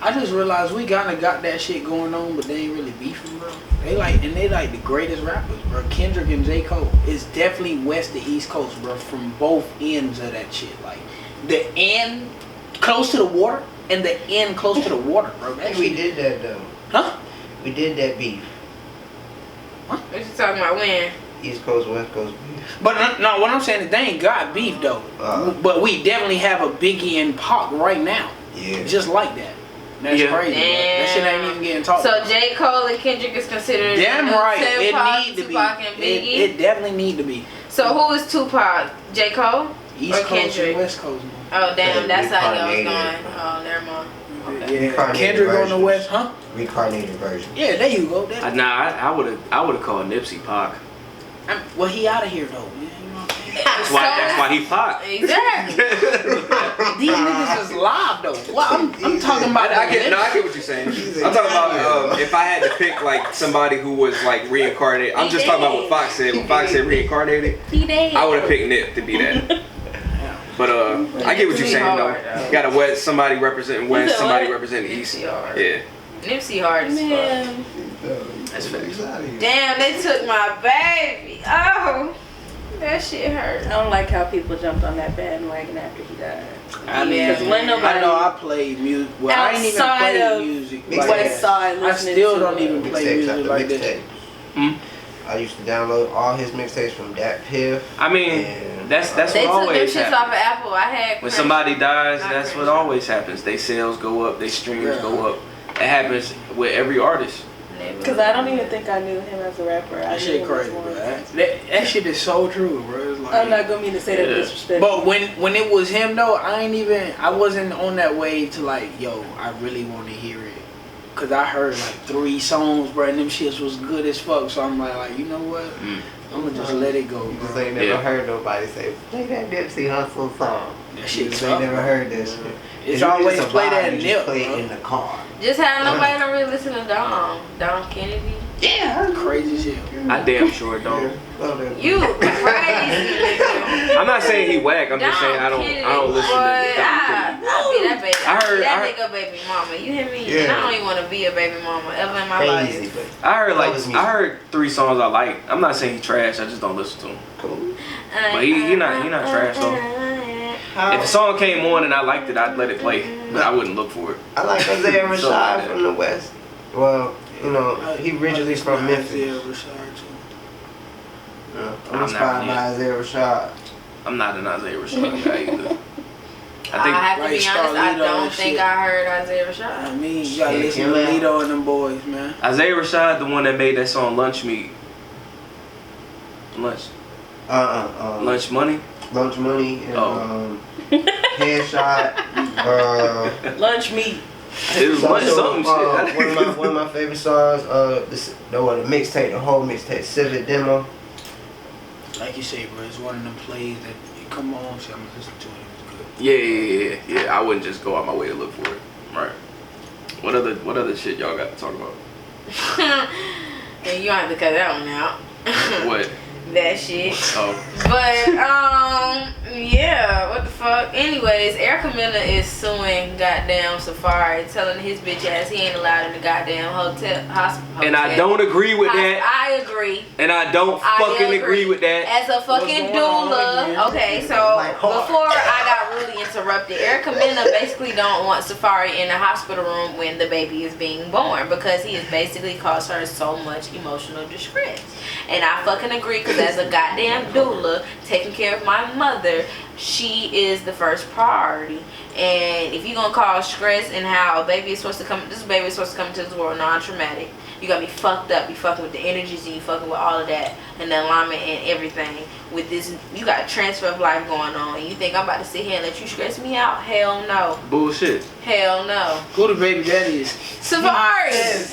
[SPEAKER 4] I just realized we kinda got that shit going on, but they ain't really beefing, bro. They like the greatest rappers, bro. Kendrick and J. Cole. It's definitely west to east coast, bro. From both ends of that shit. Like the end close to the water and the end close to the water, bro.
[SPEAKER 6] I
[SPEAKER 4] That
[SPEAKER 6] think we
[SPEAKER 4] shit.
[SPEAKER 6] did that though.
[SPEAKER 4] Huh?
[SPEAKER 6] We did that beef.
[SPEAKER 3] What you talking about? When?
[SPEAKER 6] East Coast, West Coast beef.
[SPEAKER 4] But no, what I'm saying is they ain't got beef though. But we definitely have a Biggie and Pac right now.
[SPEAKER 6] Yeah.
[SPEAKER 4] Just like that. That's
[SPEAKER 7] Yeah.
[SPEAKER 4] crazy. Bro. That shit ain't even getting talked
[SPEAKER 3] So
[SPEAKER 4] about.
[SPEAKER 3] J. Cole and Kendrick is considered
[SPEAKER 4] Damn right. It
[SPEAKER 3] Tupac,
[SPEAKER 4] need to be.
[SPEAKER 3] Tupac and Biggie.
[SPEAKER 4] It definitely need to be.
[SPEAKER 3] So who is Tupac? J. Cole
[SPEAKER 4] East
[SPEAKER 3] or
[SPEAKER 4] Coast
[SPEAKER 3] Kendrick?
[SPEAKER 4] and West Coast. Man.
[SPEAKER 3] Oh damn, that's how y'all was
[SPEAKER 6] Reincarnated.
[SPEAKER 3] going. Oh, never mind. Okay.
[SPEAKER 4] Yeah,
[SPEAKER 6] Reincarnated
[SPEAKER 4] Kendrick on the
[SPEAKER 6] versions.
[SPEAKER 4] West, huh?
[SPEAKER 6] Reincarnated version.
[SPEAKER 4] Yeah, there you go.
[SPEAKER 7] I would have called Nipsey Pac.
[SPEAKER 4] Well, he out of here though. Yeah, you know what I'm saying?
[SPEAKER 7] That's why he Pac.
[SPEAKER 3] Exactly.
[SPEAKER 4] These niggas is live though. Well, I'm talking about.
[SPEAKER 7] I get what you're saying. I'm talking about if I had to pick like somebody who was like reincarnated. I'm just talking about what Fox said. When Fox said reincarnated,
[SPEAKER 2] He did.
[SPEAKER 7] I would have picked Nip to be that. But I get what you're saying though. You got a West, somebody representing West,
[SPEAKER 2] said
[SPEAKER 7] somebody
[SPEAKER 2] what?
[SPEAKER 7] representing East.
[SPEAKER 3] Nipsey hard.
[SPEAKER 7] Yeah,
[SPEAKER 3] Nipsey hard as fuck.
[SPEAKER 2] Man.
[SPEAKER 7] that's facts.
[SPEAKER 3] Damn, they took my baby. Oh, that shit hurt.
[SPEAKER 2] I don't like how people jumped on that bandwagon after he died.
[SPEAKER 4] I mean,
[SPEAKER 3] Yeah.
[SPEAKER 2] Because when nobody
[SPEAKER 4] I know I play music. Well, I ain't even
[SPEAKER 2] outside
[SPEAKER 4] play
[SPEAKER 2] of
[SPEAKER 4] music.
[SPEAKER 6] Mixtape.
[SPEAKER 4] Like
[SPEAKER 2] West
[SPEAKER 4] that.
[SPEAKER 2] Side
[SPEAKER 4] I
[SPEAKER 2] listening
[SPEAKER 4] still
[SPEAKER 2] to
[SPEAKER 4] don't
[SPEAKER 2] it.
[SPEAKER 4] even play
[SPEAKER 6] Mixtapes
[SPEAKER 4] music
[SPEAKER 6] after
[SPEAKER 4] like that.
[SPEAKER 6] mixtape. I used to download all his mixtapes from Dat Piff.
[SPEAKER 7] I mean,
[SPEAKER 6] and
[SPEAKER 7] that's
[SPEAKER 3] They
[SPEAKER 7] what
[SPEAKER 3] took them
[SPEAKER 7] always
[SPEAKER 3] shits off
[SPEAKER 7] happens.
[SPEAKER 3] of Apple. I had
[SPEAKER 7] When somebody dies,
[SPEAKER 3] Not
[SPEAKER 7] that's what
[SPEAKER 3] Crenshaw.
[SPEAKER 7] always happens. They sales go up, they streams
[SPEAKER 4] Yeah.
[SPEAKER 7] go up. It happens with every artist.
[SPEAKER 2] Because I don't even think I knew him as a rapper. I
[SPEAKER 4] That
[SPEAKER 2] knew
[SPEAKER 4] shit
[SPEAKER 2] him
[SPEAKER 4] crazy,
[SPEAKER 2] as
[SPEAKER 4] bro.
[SPEAKER 2] one.
[SPEAKER 4] That shit is so true, bro. It's like,
[SPEAKER 2] I'm not gonna mean to say that
[SPEAKER 7] Yeah.
[SPEAKER 2] disrespectful.
[SPEAKER 4] But when it was him though, I wasn't on that wave to like, yo, I really want to hear it. Cause I heard like 3 songs, bro, and them shits was good as fuck. So I'm like, you know what? I'm gonna just let it go,
[SPEAKER 6] You just
[SPEAKER 4] bro.
[SPEAKER 6] ain't never
[SPEAKER 7] Yeah.
[SPEAKER 6] heard nobody say, play that Nipsey Hussle song.
[SPEAKER 4] That
[SPEAKER 6] You
[SPEAKER 4] shit
[SPEAKER 6] just
[SPEAKER 4] tough,
[SPEAKER 6] ain't never
[SPEAKER 4] bro.
[SPEAKER 6] heard this shit.
[SPEAKER 4] It's
[SPEAKER 6] really
[SPEAKER 4] always
[SPEAKER 6] just a
[SPEAKER 4] play
[SPEAKER 6] vibe,
[SPEAKER 4] that
[SPEAKER 6] you just
[SPEAKER 4] nip,
[SPEAKER 6] play
[SPEAKER 4] bro.
[SPEAKER 6] it in the car.
[SPEAKER 3] Just had nobody don't really listen to Dom Kennedy.
[SPEAKER 6] Yeah.
[SPEAKER 4] Crazy shit.
[SPEAKER 7] I damn sure don't.
[SPEAKER 3] You crazy.
[SPEAKER 7] I'm not saying he whack. I'm just saying I don't listen to
[SPEAKER 3] I be that baby.
[SPEAKER 7] I heard
[SPEAKER 3] nigga baby mama. You hear me?
[SPEAKER 6] Yeah.
[SPEAKER 3] And I don't even want to be a baby mama ever in my
[SPEAKER 6] Crazy,
[SPEAKER 3] life.
[SPEAKER 6] but
[SPEAKER 7] I heard 3 songs I like. I'm not saying he trash. I just don't listen to him.
[SPEAKER 6] cool.
[SPEAKER 7] But he not trash though. If a song came on and I liked it, I'd let it play, but I wouldn't look for it.
[SPEAKER 6] I like Isaiah
[SPEAKER 7] So
[SPEAKER 6] Rashad
[SPEAKER 7] like
[SPEAKER 6] from the West. Well, you know, he originally from Memphis.
[SPEAKER 4] Isaiah Rashad too.
[SPEAKER 6] I'm inspired by Isaiah Rashad.
[SPEAKER 7] I'm not an Isaiah Rashad guy either.
[SPEAKER 3] I have to
[SPEAKER 4] Right,
[SPEAKER 3] be honest, I
[SPEAKER 4] Starlito
[SPEAKER 3] don't
[SPEAKER 4] and
[SPEAKER 3] think
[SPEAKER 4] shit.
[SPEAKER 3] I heard Isaiah Rashad.
[SPEAKER 4] I mean, you gotta listen to Lito and them boys, man.
[SPEAKER 7] Isaiah Rashad, the one that made that song Lunch Meat. Lunch Money?
[SPEAKER 6] Lunch Money and Headshot.
[SPEAKER 2] Lunch meat.
[SPEAKER 7] It was lunch something shit.
[SPEAKER 6] One of my favorite songs, the mixtape, the whole mixtape, Civic Demo.
[SPEAKER 4] Like you say, bro, it's one of them plays that you come on, so I'm gonna listen to it. It's good.
[SPEAKER 7] Yeah. I wouldn't just go out my way to look for it. Right. What other shit y'all got to talk about?
[SPEAKER 3] And you don't have to cut that one out.
[SPEAKER 7] What?
[SPEAKER 3] That shit.
[SPEAKER 7] Oh.
[SPEAKER 3] But yeah, what the fuck? Anyways, Erica Mena is suing goddamn Safaree, telling his bitch ass he ain't allowed in the goddamn hospital.
[SPEAKER 7] And I don't agree with that.
[SPEAKER 3] I agree.
[SPEAKER 7] And I don't fucking agree with that.
[SPEAKER 3] As a fucking doula. Okay, so before I got really interrupted, Erica Mena basically don't want Safaree in the hospital room when the baby is being born because he has basically caused her so much emotional distress. And I fucking agree because as a goddamn doula taking care of my mother, she is the first priority. And if you're gonna cause stress and how a baby is supposed to come, this baby is supposed to come into this world non-traumatic, you gotta be fucked up. You fucking with the energies and you fucking with all of that and the alignment and everything. With this, you got a transfer of life going on. And you think I'm about to sit here and let you stress me out? Hell no.
[SPEAKER 7] Bullshit.
[SPEAKER 3] Hell no.
[SPEAKER 4] Who the baby daddy is?
[SPEAKER 3] Safaree.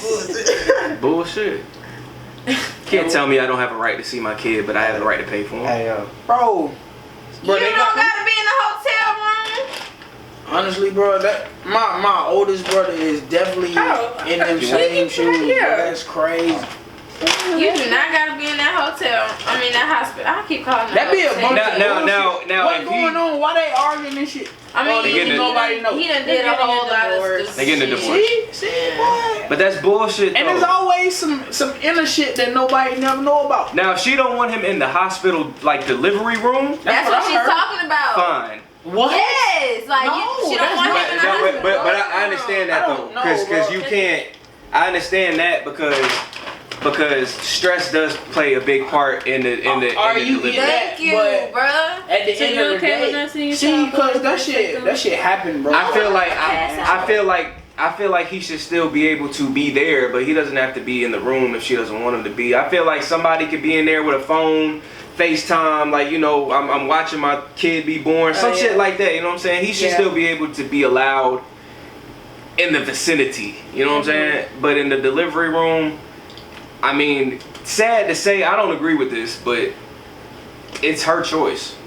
[SPEAKER 7] Bullshit. Can't tell me I don't have a right to see my kid, but I have the right to pay for him.
[SPEAKER 6] Hey,
[SPEAKER 4] Bro,
[SPEAKER 3] You don't gotta be in the hotel room.
[SPEAKER 4] honestly, bro, that my oldest brother is definitely in them same shoes. Bro. That's crazy.
[SPEAKER 3] You do not gotta be in that hotel. I mean that hospital. I keep calling
[SPEAKER 4] That be a bunch of
[SPEAKER 7] Now,
[SPEAKER 4] What's
[SPEAKER 7] if
[SPEAKER 4] going on? Why they arguing and shit?
[SPEAKER 3] I mean,
[SPEAKER 4] nobody knows.
[SPEAKER 3] he done did a whole lot of stuff.
[SPEAKER 7] They getting a divorce.
[SPEAKER 4] See, boy.
[SPEAKER 7] But that's bullshit,
[SPEAKER 4] And
[SPEAKER 7] though.
[SPEAKER 4] there's always some inner shit that nobody never know about.
[SPEAKER 7] Now, if she don't want him in the hospital, like, delivery room,
[SPEAKER 3] That's what she's talking about.
[SPEAKER 7] fine.
[SPEAKER 4] What?
[SPEAKER 3] Yes, like she don't want him in the hospital.
[SPEAKER 7] But I understand that, though. Because you can't... I understand that because stress does play a big part in the delivery.
[SPEAKER 3] Thank you,
[SPEAKER 4] But
[SPEAKER 3] bruh.
[SPEAKER 4] At the end of the day, see, because that shit happened, bro.
[SPEAKER 7] I feel like he should still be able to be there, but he doesn't have to be in the room if she doesn't want him to be. I feel like somebody could be in there with a phone, FaceTime, like, you know, I'm watching my kid be born, some shit like that, you know what I'm saying? He should still be able to be allowed in the vicinity, you know what I'm saying? But in the delivery room, I mean, sad to say, I don't agree with this, but it's her choice.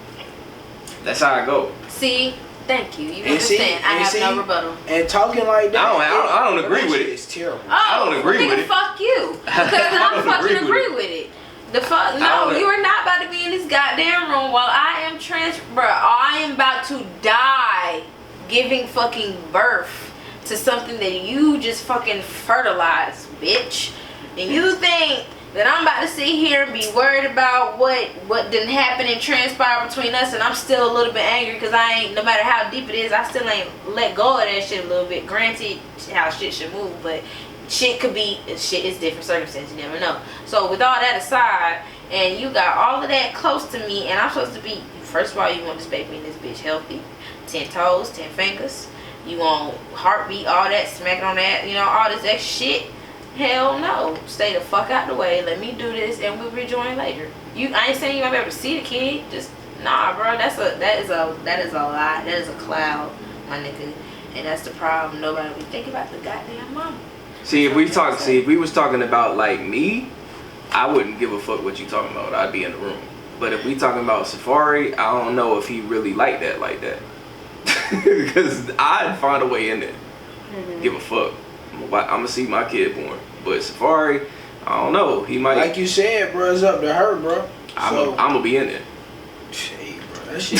[SPEAKER 7] That's how I go.
[SPEAKER 3] See, thank you. You understand? I have no rebuttal.
[SPEAKER 4] And talking like that,
[SPEAKER 7] I don't agree with it.
[SPEAKER 4] It's terrible.
[SPEAKER 3] I
[SPEAKER 7] don't agree with it.
[SPEAKER 3] Fuck you. Because I fucking agree with it. The fuck? No, you are not about to be in this goddamn room while I am I am about to die giving fucking birth to something that you just fucking fertilized, bitch. And you think that I'm about to sit here and be worried about what didn't happen and transpire between us, and I'm still a little bit angry because I ain't, no matter how deep it is, I still ain't let go of that shit a little bit. Granted, how shit should move, but shit is different circumstances, you never know. So with all that aside, and you got all of that close to me, and I'm supposed to be, first of all, you want this baby and this bitch healthy, 10 toes, 10 fingers, you want heartbeat, all that, smacking on that, you know, all this extra shit. Hell no. Stay the fuck out the way. Let me do this and we'll rejoin later. I ain't saying you might be able to see the kid. Just nah, bro. That is a lie. That is a cloud, my nigga. And that's the problem. Nobody be thinking about the goddamn mama.
[SPEAKER 7] See, if we was talking about like me, I wouldn't give a fuck what you talking about. I'd be in the room. But if we talking about Safaree, I don't know if he really like that. Because I'd find a way in there. Give a fuck. I'm gonna see my kid born. But Safaree, I don't know. He might.
[SPEAKER 4] Like you said, bro, it's up to her, bro.
[SPEAKER 7] I'm
[SPEAKER 4] So,
[SPEAKER 7] gonna be in it.
[SPEAKER 4] shit, bro, that shit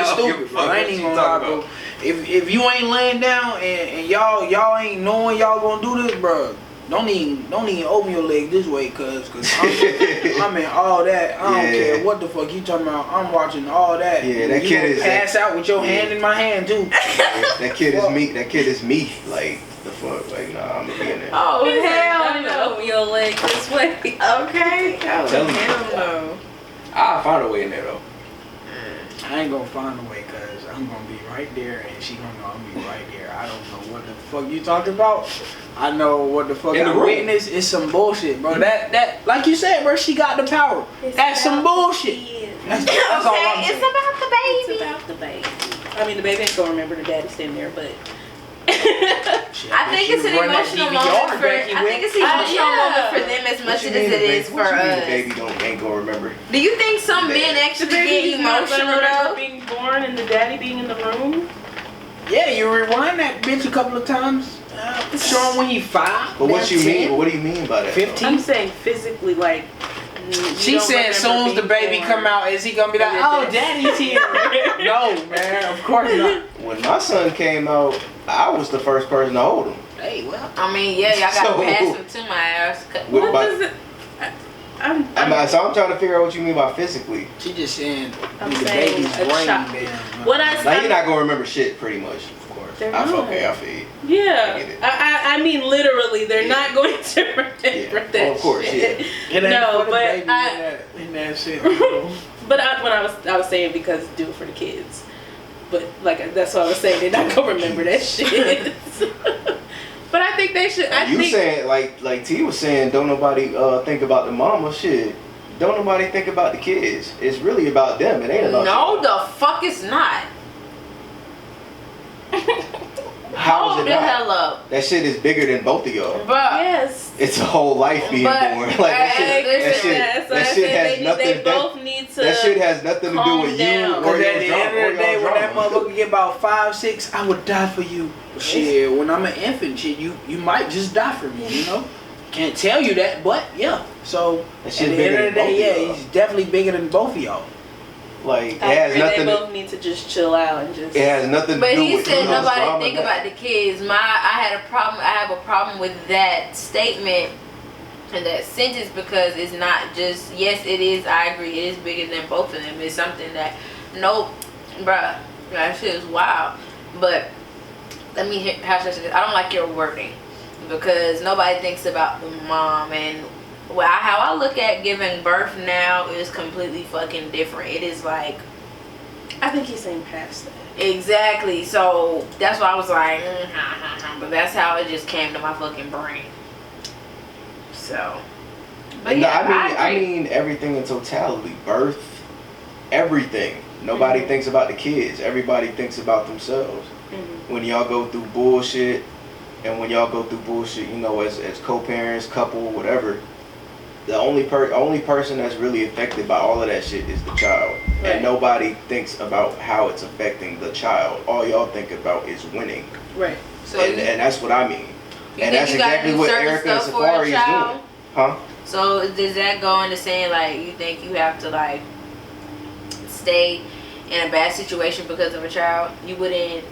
[SPEAKER 4] stupid, bro. I ain't even gonna lie, bro. If you ain't laying down and y'all ain't knowing y'all gonna do this, bro, don't even open your leg this way, cause I'm in all that. I don't care what the fuck you talking about. I'm watching all that.
[SPEAKER 6] Yeah, that
[SPEAKER 4] you
[SPEAKER 6] kid is
[SPEAKER 4] pass out with your hand in my hand too.
[SPEAKER 6] That kid is me. That kid is me. Like the fuck. Like nah, I'm gonna be in there.
[SPEAKER 3] Oh hell no.
[SPEAKER 2] Open your leg this way.
[SPEAKER 3] Okay.
[SPEAKER 6] I'm telling you.
[SPEAKER 3] Hell no.
[SPEAKER 7] I'll find a way in there though.
[SPEAKER 4] I ain't gonna find a way, cause I'm gonna be right there and she gonna know I'm gonna be right there. I don't know what the fuck you talking about. I know what the fuck
[SPEAKER 7] In the
[SPEAKER 4] I
[SPEAKER 7] room.
[SPEAKER 4] witnessed is some bullshit, bro. That like you said, bro, she got the power. That's some bullshit. That's all I'm
[SPEAKER 3] Okay,
[SPEAKER 4] saying.
[SPEAKER 3] it's about the baby.
[SPEAKER 2] It's about the baby. I mean, the baby ain't gonna remember the daddy standing there, but
[SPEAKER 4] Shit,
[SPEAKER 3] I think it's an emotional moment for. I think it's an emotional moment for them as much as it is for
[SPEAKER 6] What you mean the
[SPEAKER 3] us.
[SPEAKER 6] baby ain't gonna remember?
[SPEAKER 3] Do you think some men
[SPEAKER 2] the
[SPEAKER 3] actually
[SPEAKER 2] baby
[SPEAKER 3] get
[SPEAKER 2] is not gonna
[SPEAKER 3] emotional
[SPEAKER 2] remember
[SPEAKER 3] though?
[SPEAKER 2] being born and the daddy being in the room.
[SPEAKER 4] Yeah, you rewind that bitch a couple of times. Show him when he 5.
[SPEAKER 6] But what
[SPEAKER 4] that's
[SPEAKER 6] you mean?
[SPEAKER 4] 10.
[SPEAKER 6] What do you mean by that?
[SPEAKER 4] 15?
[SPEAKER 2] I'm saying physically, like.
[SPEAKER 4] She said as soon as the baby come out, is he gonna be like, oh, daddy's here? No, man, of course not.
[SPEAKER 6] When my son came out, I was the first person to hold him.
[SPEAKER 4] Hey, well.
[SPEAKER 3] I mean, yeah, y'all gotta
[SPEAKER 6] So-
[SPEAKER 3] pass him to my ass.
[SPEAKER 6] With
[SPEAKER 2] What
[SPEAKER 6] my-
[SPEAKER 2] does it? I'm
[SPEAKER 6] so I'm trying to figure out what you mean by physically.
[SPEAKER 4] She just saying
[SPEAKER 2] I'm
[SPEAKER 4] the
[SPEAKER 2] saying
[SPEAKER 4] baby's
[SPEAKER 2] a
[SPEAKER 4] brain
[SPEAKER 2] child.
[SPEAKER 4] damn.
[SPEAKER 2] What I
[SPEAKER 6] Now you're not gonna remember shit, pretty much. Of course.
[SPEAKER 2] They're
[SPEAKER 6] I feel
[SPEAKER 2] not.
[SPEAKER 6] okay. I feel you.
[SPEAKER 2] Yeah,
[SPEAKER 6] I get it.
[SPEAKER 2] I mean literally, they're not going to remember
[SPEAKER 6] Yeah.
[SPEAKER 2] that
[SPEAKER 6] Oh, of course,
[SPEAKER 2] shit.
[SPEAKER 4] It ain't
[SPEAKER 2] No,
[SPEAKER 4] for the
[SPEAKER 2] but
[SPEAKER 4] baby
[SPEAKER 2] I-
[SPEAKER 4] in that shit. Bro.
[SPEAKER 2] But when I was saying because do it for the kids, but like that's what I was saying. They're not gonna remember that shit. But I think they should. I
[SPEAKER 6] You
[SPEAKER 2] think
[SPEAKER 6] saying like T was saying, don't nobody think about the mama shit. Don't nobody think about the kids. It's really about them. It ain't about
[SPEAKER 3] No,
[SPEAKER 6] you.
[SPEAKER 3] the fuck it's not.
[SPEAKER 6] How is
[SPEAKER 3] Hold
[SPEAKER 6] it
[SPEAKER 3] the
[SPEAKER 6] not?
[SPEAKER 3] hell up,
[SPEAKER 6] That shit is bigger than both of y'all.
[SPEAKER 3] bruh.
[SPEAKER 2] yes.
[SPEAKER 6] It's a whole life being
[SPEAKER 3] But-
[SPEAKER 6] born. Like that shit. That shit.
[SPEAKER 2] Yes, so I
[SPEAKER 6] That
[SPEAKER 2] said
[SPEAKER 6] shit has
[SPEAKER 2] they
[SPEAKER 6] nothing.
[SPEAKER 2] both need to.
[SPEAKER 6] That shit has nothing to do
[SPEAKER 2] calm
[SPEAKER 6] with
[SPEAKER 2] down.
[SPEAKER 6] you or
[SPEAKER 4] Cause
[SPEAKER 6] your
[SPEAKER 4] at the
[SPEAKER 6] drama.
[SPEAKER 4] end of the day, when that motherfucker get about 5, 6, I would die for you. Shit, when I'm an infant, shit, you might just die for me, you know? Can't tell you that, but yeah. So
[SPEAKER 6] That
[SPEAKER 4] at
[SPEAKER 6] shit
[SPEAKER 4] the
[SPEAKER 6] bigger
[SPEAKER 4] end of the
[SPEAKER 6] than both
[SPEAKER 4] day,
[SPEAKER 6] of
[SPEAKER 4] yeah,
[SPEAKER 6] y'all.
[SPEAKER 4] he's definitely bigger than both of y'all.
[SPEAKER 6] Like it
[SPEAKER 2] I
[SPEAKER 6] has
[SPEAKER 2] agree,
[SPEAKER 6] nothing.
[SPEAKER 2] they both need to just chill out and just.
[SPEAKER 6] It has nothing to
[SPEAKER 3] But
[SPEAKER 6] do
[SPEAKER 3] he
[SPEAKER 6] with
[SPEAKER 3] said
[SPEAKER 6] you.
[SPEAKER 3] nobody think about the kids. I have a problem with that statement and that sentence because it's not just, yes it is, I agree, it is bigger than both of them. It's something that, nope, bruh, that shit is wild. But let me hear how should I say this? I don't like your wording because nobody thinks about the mom, and how I look at giving birth now is completely fucking different. It is like,
[SPEAKER 2] I think he's saying past that.
[SPEAKER 3] exactly. So that's why I was like, but that's how it just came to my fucking brain. So, but
[SPEAKER 6] No,
[SPEAKER 3] yeah,
[SPEAKER 6] I
[SPEAKER 3] agree.
[SPEAKER 6] mean everything in totality. Birth, everything. Nobody thinks about the kids. Everybody thinks about themselves. When y'all go through bullshit, and when y'all go through bullshit, you know, as co-parents, couple, whatever, the only person that's really affected by all of that shit is the child.
[SPEAKER 2] Right.
[SPEAKER 6] And nobody thinks about how it's affecting the child. All y'all think about is winning.
[SPEAKER 2] Right.
[SPEAKER 3] So
[SPEAKER 6] and
[SPEAKER 3] you
[SPEAKER 6] that's what I mean.
[SPEAKER 3] think
[SPEAKER 6] And that's
[SPEAKER 3] you gotta
[SPEAKER 6] exactly
[SPEAKER 3] do
[SPEAKER 6] what
[SPEAKER 3] certain
[SPEAKER 6] Erica and
[SPEAKER 3] stuff for a
[SPEAKER 6] Safaree is
[SPEAKER 3] child?
[SPEAKER 6] doing. Huh?
[SPEAKER 3] So does that go into saying like you think you have to like stay in a bad situation because of a child? You wouldn't,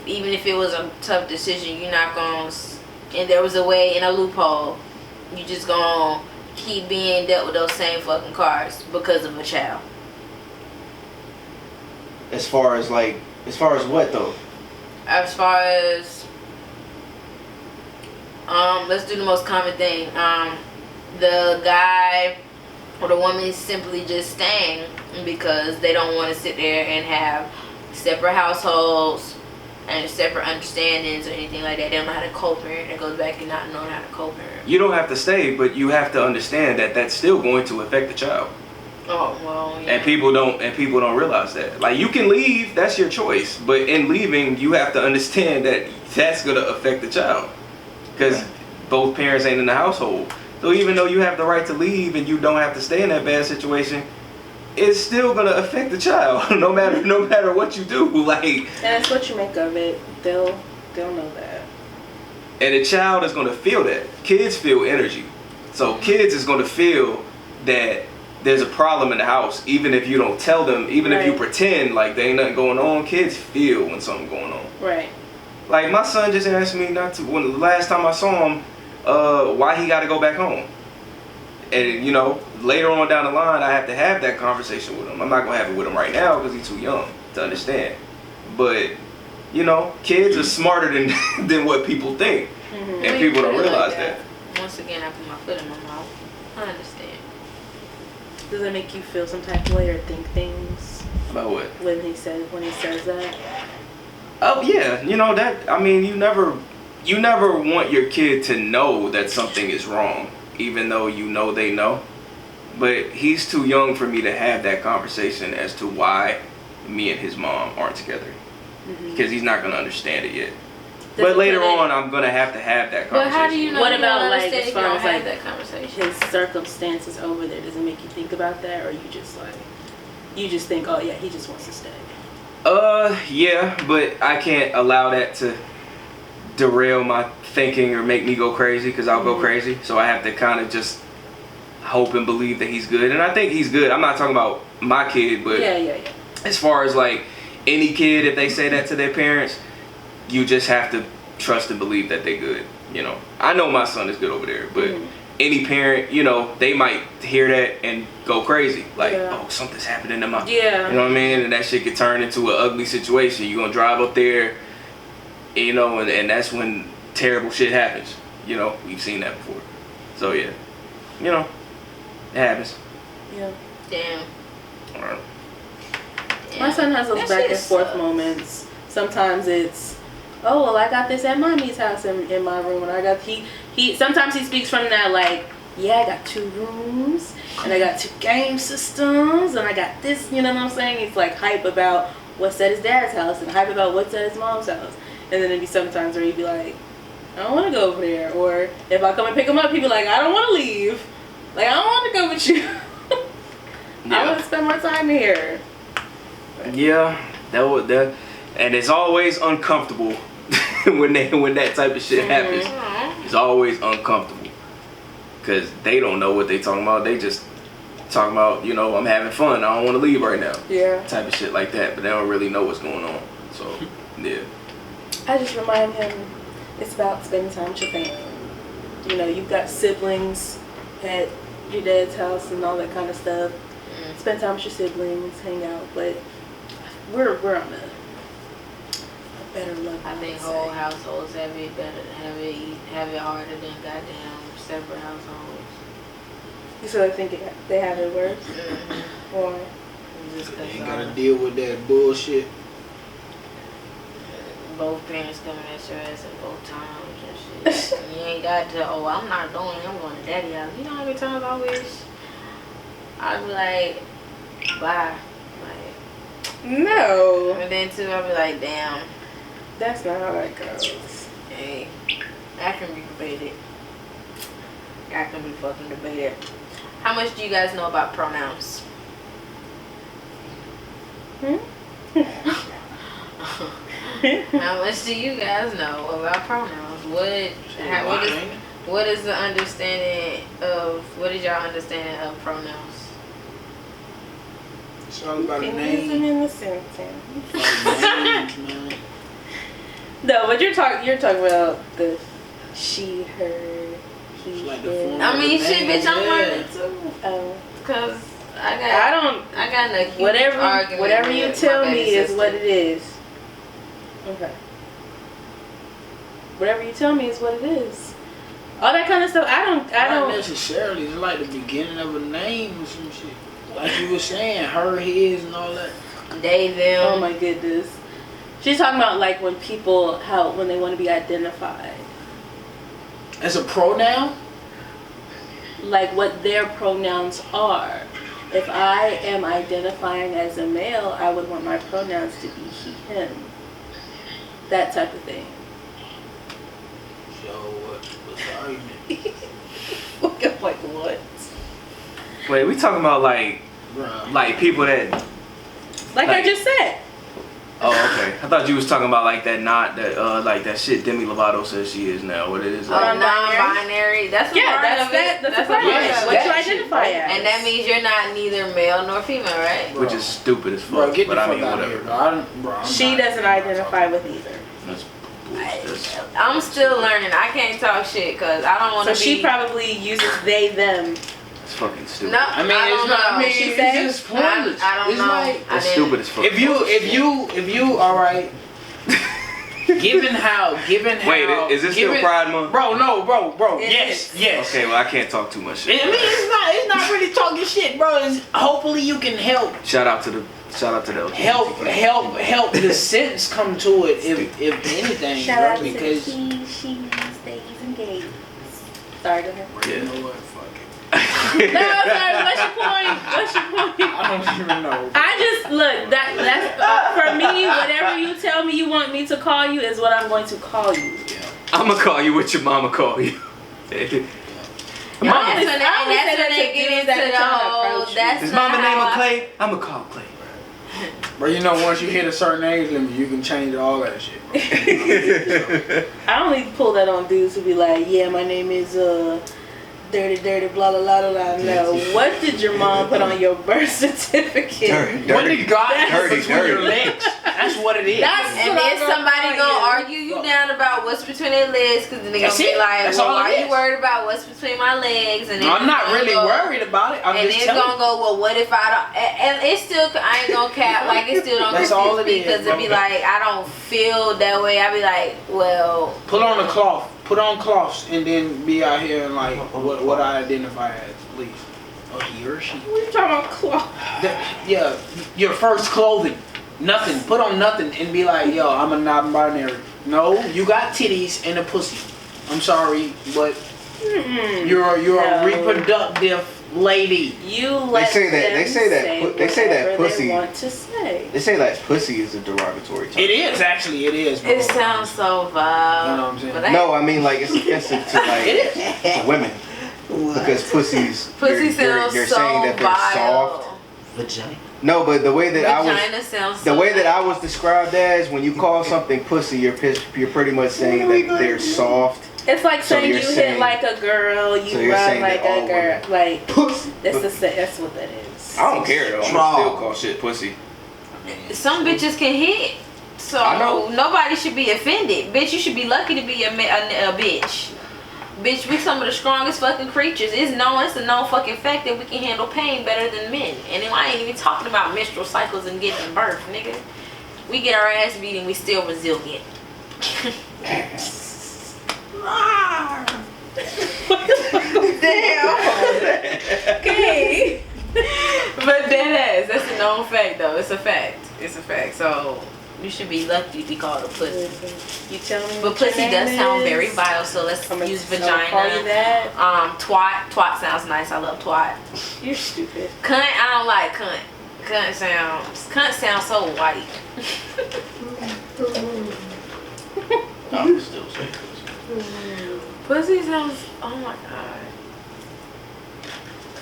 [SPEAKER 3] even if it was a tough decision, you're not gonna, and there was a way in a loophole, you just gonna keep being dealt with those same fucking cards because of a child.
[SPEAKER 6] As far as what though?
[SPEAKER 3] As far as let's do the most common thing. The guy or the woman is simply just staying because they don't want to sit there and have separate households and separate understandings or anything like that. They don't know how to co-parent. It goes back to not knowing how to co-parent.
[SPEAKER 7] You don't have to stay, but you have to understand that that's still going to affect the child.
[SPEAKER 3] Oh well, yeah.
[SPEAKER 7] And people don't realize that. Like, you can leave, that's your choice, but in leaving, you have to understand that that's gonna affect the child, because both parents ain't in the household. So even though you have the right to leave and you don't have to stay in that bad situation, it's still gonna affect the child, no matter what you do. Like,
[SPEAKER 2] And it's what you make of it. They'll know that.
[SPEAKER 7] and the child is gonna feel that. Kids feel energy. So kids is gonna feel that there's a problem in the house, even if you don't tell them, even if you pretend like there ain't nothing going on. Kids feel when something's going on.
[SPEAKER 2] Right.
[SPEAKER 7] Like my son just asked me when the last time I saw him, why he got to go back home. And you know, later on down the line, I have to have that conversation with him. I'm not gonna have it with him right now because he's too young to understand. But you know, kids are smarter than what people think, and people don't realize that.
[SPEAKER 3] Once again, I put my foot in my mouth. I understand.
[SPEAKER 2] Does it make you feel some type of way or think things
[SPEAKER 7] About what?
[SPEAKER 2] when he says that?
[SPEAKER 7] Oh yeah, you know that. I mean, you never want your kid to know that something is wrong, even though you know they know. But he's too young for me to have that conversation as to why me and his mom aren't together, because he's not gonna understand it yet. But later on, I'm gonna have that conversation.
[SPEAKER 3] But how do you know?
[SPEAKER 2] What about like as far as like
[SPEAKER 3] that conversation?
[SPEAKER 2] his circumstances over there? Does it make you think about that, or you just think, oh yeah, he just wants to stay?
[SPEAKER 7] Yeah, but I can't allow that to derail my thinking or make me go crazy, because I'll go crazy. So I have to kind of just hope and believe that he's good, and I think he's good. I'm not talking about my kid, but
[SPEAKER 2] Yeah.
[SPEAKER 7] as far as like any kid, if they say that to their parents, you just have to trust and believe that they're good. You know, I know my son is good over there, but any parent, you know, they might hear that and go crazy. Like, oh, something's happening to my...
[SPEAKER 2] Yeah.
[SPEAKER 7] You know what I mean? And that shit could turn into an ugly situation. You're going to drive up there, you know, and that's when terrible shit happens. You know, we've seen that before. So, yeah. You know, it happens.
[SPEAKER 2] Yeah.
[SPEAKER 3] Damn.
[SPEAKER 7] All right.
[SPEAKER 2] My son has those back and forth moments. Sometimes it's, oh well, I got this at mommy's house in my room, and I got he sometimes he speaks from that like, yeah, I got 2 rooms and I got 2 game systems and I got this, you know what I'm saying? He's like hype about what's at his dad's house and hype about what's at his mom's house, and then there'd be sometimes where he'd be like, I don't want to go over there, or if I come and pick him up, he'd be like, I don't want to leave, like I don't want to go with you. I want to spend my time here.
[SPEAKER 7] Yeah, that. And it's always uncomfortable when that type of shit happens. It's always uncomfortable because they don't know what they talking about. They just talking about, you know, I'm having fun, I don't want to leave right now. Yeah. Type of shit like that, but they don't really know what's going on. So, yeah.
[SPEAKER 2] I just remind him it's about spending time with your family. You know, you've got siblings at your dad's house and all that kind of stuff. Spend time with your siblings, hang out, but we're on a better level.
[SPEAKER 3] I think whole households have it harder than goddamn separate households.
[SPEAKER 2] So I think they have it worse? Or
[SPEAKER 3] just
[SPEAKER 4] they ain't gotta deal with that bullshit.
[SPEAKER 3] Both parents coming at your ass at both times and shit. You ain't got to, oh, I'm not going, I'm going to daddy house. You know how many times I wish I'd be like, bye.
[SPEAKER 2] No.
[SPEAKER 3] And then too, I'll be like, damn.
[SPEAKER 2] That's not how that goes.
[SPEAKER 3] Hey, that can be debated. That can be fucking debated. How much do you guys know about pronouns? How much do you guys know about pronouns? What is the understanding of, what is y'all understanding of pronouns?
[SPEAKER 4] It's all about the name.
[SPEAKER 2] In the sentence.
[SPEAKER 4] Man.
[SPEAKER 2] No, but you're talking about the she, her, he,
[SPEAKER 4] Like
[SPEAKER 2] him.
[SPEAKER 3] I mean, shit, bitch, I'm learning too.
[SPEAKER 2] Oh.
[SPEAKER 3] Cause I got a huge argument.
[SPEAKER 2] Whatever you
[SPEAKER 3] with
[SPEAKER 2] tell
[SPEAKER 3] my
[SPEAKER 2] me
[SPEAKER 3] baby
[SPEAKER 2] is
[SPEAKER 3] sister.
[SPEAKER 2] what it is. Okay. Whatever you tell me is what it is. All that kind of stuff. I don't.
[SPEAKER 4] Not necessarily. It's like the beginning of a name or some shit. Like you were saying, her, his, and all that.
[SPEAKER 3] They, them.
[SPEAKER 2] Oh my goodness. She's talking about like when people, when they want to be identified.
[SPEAKER 4] As a pronoun?
[SPEAKER 2] Like what their pronouns are. If I am identifying as a male, I would want my pronouns to be he, him. That type of thing.
[SPEAKER 4] So what's the argument?
[SPEAKER 2] Like what?
[SPEAKER 7] Wait, we talking about like people that...
[SPEAKER 2] Like I just said.
[SPEAKER 7] Oh, okay. I thought you was talking about like that like that shit Demi Lovato says she is now. What it is?
[SPEAKER 3] Non-binary. That's a part of it.
[SPEAKER 2] That's a identify as.
[SPEAKER 3] And that means you're not neither male nor female, right?
[SPEAKER 7] Which is stupid as fuck.
[SPEAKER 4] Bro, get the
[SPEAKER 7] but I
[SPEAKER 4] fuck
[SPEAKER 7] mean,
[SPEAKER 4] out of
[SPEAKER 7] whatever.
[SPEAKER 4] here, bro. I'm
[SPEAKER 2] She
[SPEAKER 4] not-
[SPEAKER 2] doesn't identify with either.
[SPEAKER 7] That's bullshit.
[SPEAKER 3] I'm still learning. I can't talk shit because I don't want
[SPEAKER 2] So
[SPEAKER 3] to be.
[SPEAKER 2] she probably uses they, them.
[SPEAKER 7] It's fucking stupid.
[SPEAKER 3] No,
[SPEAKER 4] I mean,
[SPEAKER 3] I
[SPEAKER 4] it's
[SPEAKER 3] don't
[SPEAKER 4] not. I
[SPEAKER 3] know.
[SPEAKER 4] mean,
[SPEAKER 2] She
[SPEAKER 4] it's
[SPEAKER 2] said-
[SPEAKER 4] just pointless.
[SPEAKER 3] I don't
[SPEAKER 4] It's
[SPEAKER 3] know.
[SPEAKER 4] like
[SPEAKER 3] I
[SPEAKER 7] That's
[SPEAKER 3] didn't-
[SPEAKER 7] stupid as fuck.
[SPEAKER 4] if you, all right. given how.
[SPEAKER 7] Wait, is this still Pride Month?
[SPEAKER 4] Bro, no, bro.
[SPEAKER 2] It
[SPEAKER 4] Yes.
[SPEAKER 7] Okay, well I can't talk too much shit.
[SPEAKER 4] I mean, it's not really talking shit, bro. It's, hopefully you can help
[SPEAKER 7] Shout out to the LGBT.
[SPEAKER 4] help the sense come to it if anything,
[SPEAKER 2] Shout
[SPEAKER 4] bro,
[SPEAKER 2] out to the
[SPEAKER 4] because
[SPEAKER 2] he, she, stays, and gays. Sorry, go ahead.
[SPEAKER 7] Yeah.
[SPEAKER 4] you know what, fuck it.
[SPEAKER 2] No, sorry, what's your point? What's your point?
[SPEAKER 4] I don't even know.
[SPEAKER 2] I just, look, that's, for me, whatever you tell me you want me to call you is what I'm going to call you.
[SPEAKER 7] I'm gonna call you what your mama call you.
[SPEAKER 3] And
[SPEAKER 2] Mama,
[SPEAKER 3] that's when they,
[SPEAKER 2] I always
[SPEAKER 3] and
[SPEAKER 2] say
[SPEAKER 3] that's when
[SPEAKER 2] that
[SPEAKER 3] they
[SPEAKER 2] to
[SPEAKER 3] get
[SPEAKER 2] dudes
[SPEAKER 3] into
[SPEAKER 2] that
[SPEAKER 3] the
[SPEAKER 2] try to
[SPEAKER 3] whole.
[SPEAKER 2] approach you.
[SPEAKER 3] That's
[SPEAKER 7] His
[SPEAKER 3] not
[SPEAKER 7] mama name
[SPEAKER 3] how
[SPEAKER 7] of
[SPEAKER 3] I-
[SPEAKER 7] Clay. I'ma call Clay.
[SPEAKER 4] Bro, you know, once you hit a certain age limit, you can change all that shit, bro.
[SPEAKER 2] I only pull that on dudes who be like, yeah, my name is dirty, blah, blah, blah, blah. No, what did your mom put on your birth certificate?
[SPEAKER 4] What did God
[SPEAKER 7] Dirty,
[SPEAKER 4] put between your
[SPEAKER 7] dirty.
[SPEAKER 4] legs? That's what it is.
[SPEAKER 2] That's
[SPEAKER 3] And
[SPEAKER 2] what
[SPEAKER 3] then
[SPEAKER 2] I'm gonna
[SPEAKER 3] somebody
[SPEAKER 2] call
[SPEAKER 3] gonna
[SPEAKER 2] you.
[SPEAKER 3] argue you down about what's between their legs, because then they
[SPEAKER 4] That's
[SPEAKER 3] gonna be
[SPEAKER 4] it.
[SPEAKER 3] like,
[SPEAKER 4] That's
[SPEAKER 3] well,
[SPEAKER 4] all
[SPEAKER 3] why
[SPEAKER 4] it
[SPEAKER 3] you
[SPEAKER 4] is.
[SPEAKER 3] worried about what's between my legs? And then
[SPEAKER 4] I'm
[SPEAKER 3] it's
[SPEAKER 4] not
[SPEAKER 3] gonna
[SPEAKER 4] really
[SPEAKER 3] go-
[SPEAKER 4] worried about it. I'm
[SPEAKER 3] And
[SPEAKER 4] just
[SPEAKER 3] then it's
[SPEAKER 4] telling
[SPEAKER 3] gonna
[SPEAKER 4] you.
[SPEAKER 3] go, well, what if I don't? And it's still, I ain't gonna cap, like it still don't
[SPEAKER 4] That's all
[SPEAKER 3] confuse
[SPEAKER 4] it
[SPEAKER 3] me,
[SPEAKER 4] is,
[SPEAKER 3] because it'd be
[SPEAKER 4] bro.
[SPEAKER 3] like, I don't feel that way. I be like, well,
[SPEAKER 4] Put on a cloth. Put on cloths and then be out here and like what I identify as, please. Or he or she.
[SPEAKER 2] What are you talking about, cloth?
[SPEAKER 4] Yeah, your first clothing. Nothing. Put on nothing and be like, yo, I'm a non-binary. No, you got titties and a pussy. I'm sorry, but you're a
[SPEAKER 2] No.
[SPEAKER 4] reproductive lady.
[SPEAKER 2] You let
[SPEAKER 6] say that-
[SPEAKER 2] them
[SPEAKER 6] they say that
[SPEAKER 2] whatever
[SPEAKER 6] pussy-
[SPEAKER 2] they want to say.
[SPEAKER 6] They say that pussy is a derogatory term.
[SPEAKER 4] It is actually. It is. Bro.
[SPEAKER 3] it sounds so vile.
[SPEAKER 4] You know what I'm saying?
[SPEAKER 3] But
[SPEAKER 6] No, I mean like it's offensive to like
[SPEAKER 4] It is.
[SPEAKER 6] to women because pussies.
[SPEAKER 3] pussy
[SPEAKER 6] you're
[SPEAKER 3] sounds so
[SPEAKER 6] saying that they're
[SPEAKER 3] vile.
[SPEAKER 6] soft.
[SPEAKER 5] Vagina.
[SPEAKER 6] No, but the way that
[SPEAKER 3] Vagina sounds so
[SPEAKER 6] the way that I
[SPEAKER 3] vile.
[SPEAKER 6] was described as when you call something pussy, you're pretty much saying that they're soft.
[SPEAKER 2] It's like
[SPEAKER 6] So
[SPEAKER 2] saying
[SPEAKER 6] you're
[SPEAKER 2] you
[SPEAKER 6] saying-
[SPEAKER 2] hit like a girl,
[SPEAKER 6] so
[SPEAKER 2] you
[SPEAKER 6] you're
[SPEAKER 2] run
[SPEAKER 6] saying
[SPEAKER 2] like
[SPEAKER 6] that
[SPEAKER 2] a
[SPEAKER 6] all
[SPEAKER 2] girl.
[SPEAKER 6] women-
[SPEAKER 2] Like,
[SPEAKER 6] Pussy.
[SPEAKER 2] that's what that is.
[SPEAKER 7] I don't care though. I'm
[SPEAKER 5] Strong.
[SPEAKER 7] gonna still call shit pussy.
[SPEAKER 3] Some bitches can hit. So
[SPEAKER 7] I know.
[SPEAKER 3] nobody should be offended. Bitch, you should be lucky to be a bitch. Bitch, we some of the strongest fucking creatures. It's a known fucking fact that we can handle pain better than men. And then I ain't even talking about menstrual cycles and giving birth, nigga. We get our ass beat and we still resilient.
[SPEAKER 2] Okay.
[SPEAKER 3] But dead ass, that's a known fact though. It's a fact. It's a fact. So you should be lucky to be called a pussy.
[SPEAKER 2] You tell me.
[SPEAKER 3] But
[SPEAKER 2] what your
[SPEAKER 3] pussy
[SPEAKER 2] name
[SPEAKER 3] does sound
[SPEAKER 2] is.
[SPEAKER 3] very vile, so let's
[SPEAKER 2] I'm gonna
[SPEAKER 3] use
[SPEAKER 2] call you
[SPEAKER 3] vagina.
[SPEAKER 2] that.
[SPEAKER 3] Twat. Twat sounds nice. I love twat.
[SPEAKER 2] You're stupid.
[SPEAKER 3] Cunt, I don't like cunt. Cunt sounds so white.
[SPEAKER 7] I would still say pussy.
[SPEAKER 3] Pussy sounds, oh my god.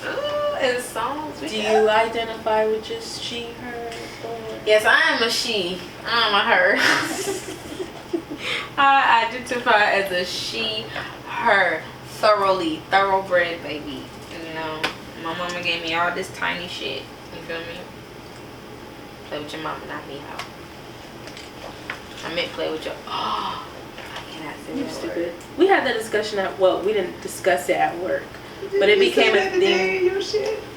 [SPEAKER 3] Ooh, and songs.
[SPEAKER 2] Do you identify with just she, her, or?
[SPEAKER 3] Yes, I am a she. I'm a her. I identify as a she, her, thoroughbred baby. You know, my mama gave me all this tiny shit. You feel me? Play with your mama, not me out. I meant play with your. Oh, I cannot say
[SPEAKER 2] You're
[SPEAKER 3] that
[SPEAKER 2] stupid.
[SPEAKER 3] word.
[SPEAKER 2] We had that discussion at, well, we didn't discuss it at work, but it became a thing.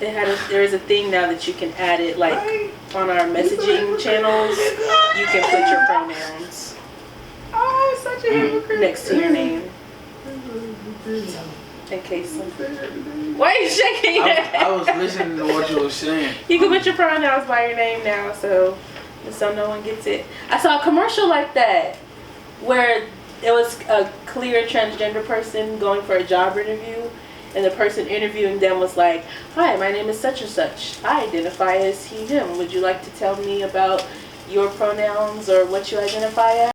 [SPEAKER 2] There is a thing now that you can add it like on our messaging channels. You can put your pronouns
[SPEAKER 3] Oh, such a hypocrite.
[SPEAKER 2] next to your name. In case something. Why are you shaking your
[SPEAKER 4] I
[SPEAKER 2] head?
[SPEAKER 4] was listening to what you were saying.
[SPEAKER 2] You can put your pronouns by your name now, so no one gets it. I saw a commercial like that where it was a clear transgender person going for a job interview, and the person interviewing them was like, "Hi, my name is such and such. I identify as he, him. Would you like to tell me about your pronouns or what you identify as?"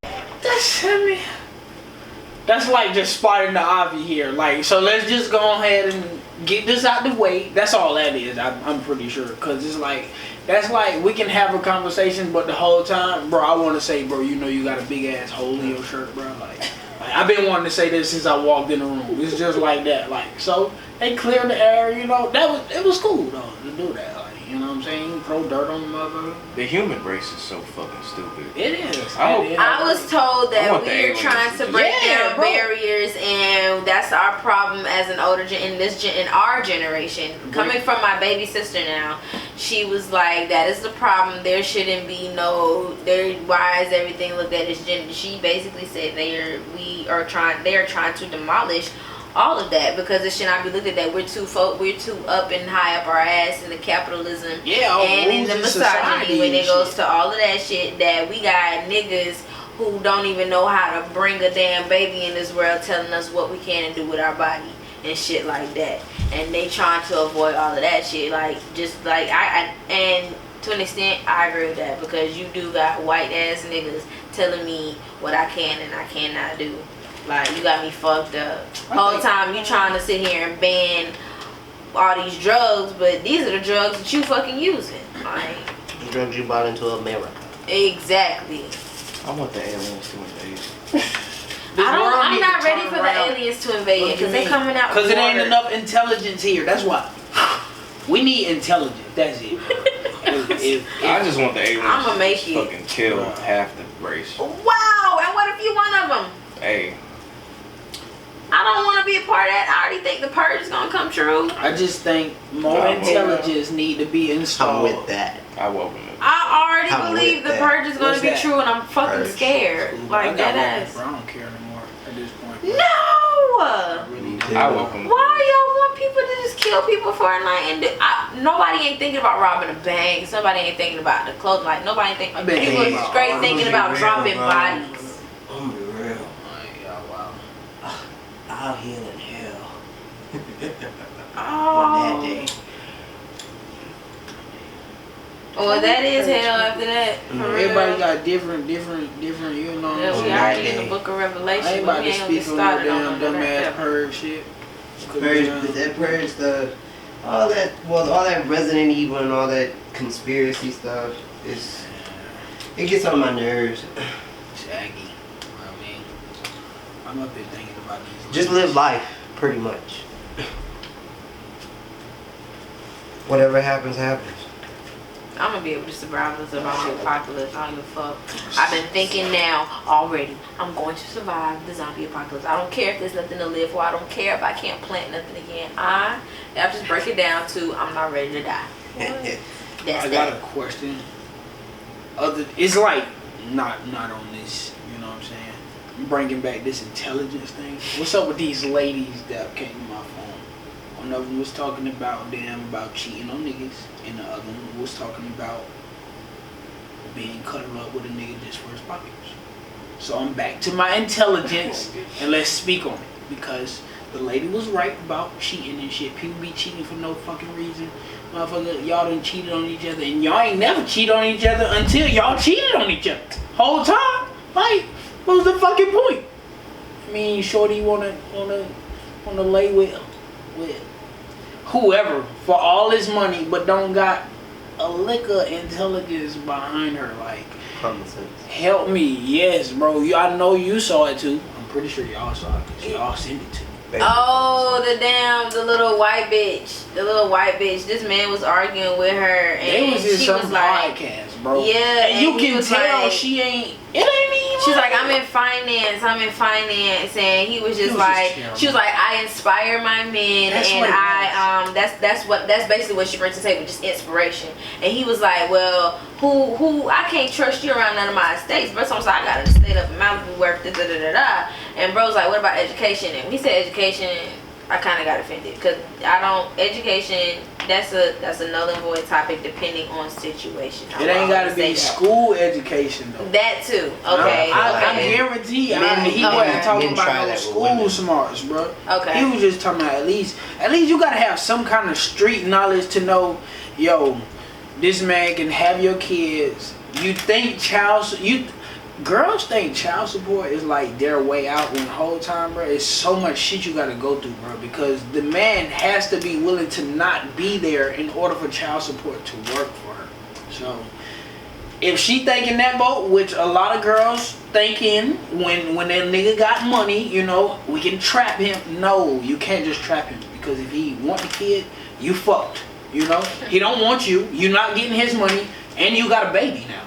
[SPEAKER 4] That's like just spotting the obvious here. Like, so let's just go ahead and get this out the way. That's all that is. I'm pretty sure. Because it's like, that's like, we can have a conversation, but the whole time, bro, I want to say, bro, you know you got a big ass hole in your shirt, bro. Like, Like, I've been wanting to say this since I walked in the room. It's just like that. Like, so they cleared the air, you know. It was cool though to do that. Like, you know what I'm saying? Throw dirt on the motherfucker.
[SPEAKER 7] The human race is so fucking stupid.
[SPEAKER 4] It is.
[SPEAKER 3] I was told that we're trying to break down
[SPEAKER 4] bro.
[SPEAKER 3] barriers, and that's our problem as an older in our generation. Coming from my baby sister now, she was like, "That is the problem. There shouldn't be why is everything looked at as gender?" She basically said they are trying to demolish all of that because it should not be looked at that we're too up and high up our ass in the capitalism and in the misogyny when it goes to all of that shit, that we got niggas who don't even know how to bring a damn baby in this world telling us what we can and do with our body and shit like that, and they trying to avoid all of that shit. Like, just like and to an extent I agree with that, because you do got white ass niggas telling me what I can and I cannot do. Like, you got me fucked up. Whole time you trying to sit here and ban all these drugs, but these are the drugs that you fucking using. Like,
[SPEAKER 6] The drugs you brought into America.
[SPEAKER 3] Exactly.
[SPEAKER 7] I want the aliens to invade.
[SPEAKER 3] I'm not ready for the aliens to invade because they're coming out.
[SPEAKER 4] Because it ain't enough intelligence here. That's why. We need intelligence. That's it.
[SPEAKER 7] I just want the aliens
[SPEAKER 3] I'ma make
[SPEAKER 7] to
[SPEAKER 3] you
[SPEAKER 7] fucking kill half the race.
[SPEAKER 3] Wow, and what if you one of them?
[SPEAKER 7] Hey.
[SPEAKER 3] I don't want to be a part of that. I already think the purge is gonna come true.
[SPEAKER 4] I just think more intelligence need to be installed.
[SPEAKER 6] I'm with that.
[SPEAKER 7] I welcome it.
[SPEAKER 3] I already believe the purge is gonna be true, and I'm fucking scared. Like that ass.
[SPEAKER 4] I don't care anymore at this point.
[SPEAKER 3] No.
[SPEAKER 7] I welcome it.
[SPEAKER 3] Why y'all want people to just kill people for a night and do? Nobody ain't thinking about robbing a bank. Somebody ain't thinking about the clothes. Like, nobody ain't thinking. People straight thinking about dropping bodies.
[SPEAKER 6] I'm gonna be real.
[SPEAKER 4] Wow.
[SPEAKER 6] Out here in hell.
[SPEAKER 3] Oh.
[SPEAKER 6] On that day.
[SPEAKER 3] Well, that is hell after that.
[SPEAKER 4] Everybody got different, you know.
[SPEAKER 3] Yeah, we already in the book of Revelation.
[SPEAKER 4] I ain't about to speak on no damn dumbass purge shit.
[SPEAKER 6] That purge all that Resident Evil and all that conspiracy stuff it gets on my nerves.
[SPEAKER 4] Shaggy. I mean, I'm up here thinking about these.
[SPEAKER 6] Just live life, pretty much. Whatever happens, happens.
[SPEAKER 3] I'm gonna be able to survive the zombie apocalypse. I don't give a fuck. I've been thinking now already. I'm going to survive the zombie apocalypse. I don't care if there's nothing to live for. I don't care if I can't plant nothing again. I'll just break it down to I'm not ready to die.
[SPEAKER 4] I got a question. It's like not on this. You know what I'm saying? I'm bringing back this intelligence thing. What's up with these ladies that came to my phone? One of them was talking about cheating on niggas, and the other one was talking about being cuddled up with a nigga just for his pockets. So I'm back to my intelligence, and let's speak on it, because the lady was right about cheating and shit. People be cheating for no fucking reason. Motherfucker, y'all done cheated on each other, and y'all ain't never cheated on each other until y'all cheated on each other. Whole time, like, what was the fucking point? I mean, shorty wanna lay with whoever for all his money, but don't got a lick of intelligence behind her. Like,
[SPEAKER 6] Common sense. Help
[SPEAKER 4] me, yes, bro. I know you saw it too. I'm pretty sure y'all saw it because y'all sent it to me.
[SPEAKER 3] Oh, the little white bitch. This man was arguing with her, and
[SPEAKER 4] was in
[SPEAKER 3] she
[SPEAKER 4] some
[SPEAKER 3] was like,
[SPEAKER 4] podcast, bro.
[SPEAKER 3] Yeah,
[SPEAKER 4] and you can tell
[SPEAKER 3] like,
[SPEAKER 4] she ain't. It ain't even.
[SPEAKER 3] She's like, I'm in finance, and he was just like, she was like, I inspire my men, and that's basically what she brings to the table, just inspiration. And he was like, well, who I can't trust you around none of my estates, bro. So I'm like, I got an estate up in Malibu worth da. And bro's like, what about education? And when he said education, I kind of got offended, because education, that's a null and void topic depending on situation.
[SPEAKER 4] It ain't gotta be school education though.
[SPEAKER 3] That too. Okay.
[SPEAKER 4] I guarantee he wasn't talking about no school smarts, bro. Okay. He was just talking about at least you gotta have some kind of street knowledge to know, yo, this man can have your kids. Girls think child support is like their way out when the whole time, bro. It's so much shit you gotta go through, bro, because the man has to be willing to not be there in order for child support to work for her. So if she thinking that boat, which a lot of girls thinking when that nigga got money, you know, we can trap him. No, you can't just trap him, because if he want the kid, you fucked. You know, he don't want you. You're not getting his money, and you got a baby now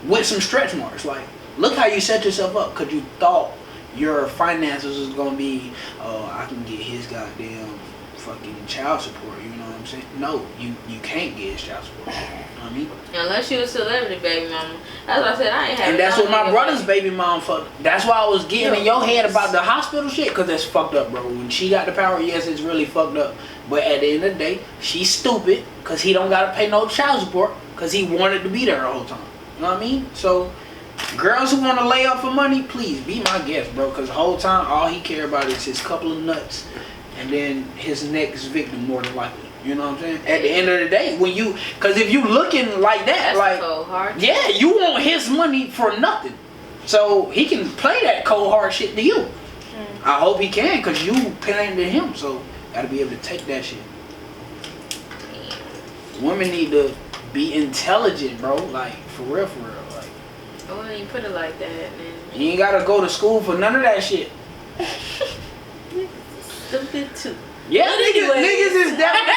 [SPEAKER 4] with some stretch marks. Like, look how you set yourself up, because you thought your finances was gonna be, I can get his goddamn fucking child support. You know what I'm saying? No, you can't get his child support. You know what I mean?
[SPEAKER 3] Unless you a celebrity baby mama. That's what I said. I ain't having.
[SPEAKER 4] And that's
[SPEAKER 3] no
[SPEAKER 4] what my
[SPEAKER 3] nigga
[SPEAKER 4] brother's
[SPEAKER 3] baby.
[SPEAKER 4] baby mom fucked. That's why I was getting in your head about the hospital shit, because that's fucked up, bro. When she got the power, yes, it's really fucked up. But at the end of the day, she's stupid, because he don't gotta pay no child support, because he wanted to be there the whole time. You know what I mean? So, girls who want to lay up for money, please be my guest, bro, because the whole time, all he care about is his couple of nuts, and then his next victim, more than likely. You know what I'm saying? At the end of the day, because if you looking like that,
[SPEAKER 3] That's
[SPEAKER 4] like,
[SPEAKER 3] cold hard.
[SPEAKER 4] yeah, you want his money for nothing. So he can play that cold hard shit to you. I hope he can, because you paying to him, so gotta be able to take that shit. Women need to be intelligent, bro. Like, for real, like.
[SPEAKER 3] Oh, when you put it like that, man.
[SPEAKER 4] You ain't gotta go to school for none of that shit.
[SPEAKER 2] Stupid too.
[SPEAKER 4] Yeah,
[SPEAKER 2] But
[SPEAKER 4] niggas
[SPEAKER 2] anyways.
[SPEAKER 4] is definitely,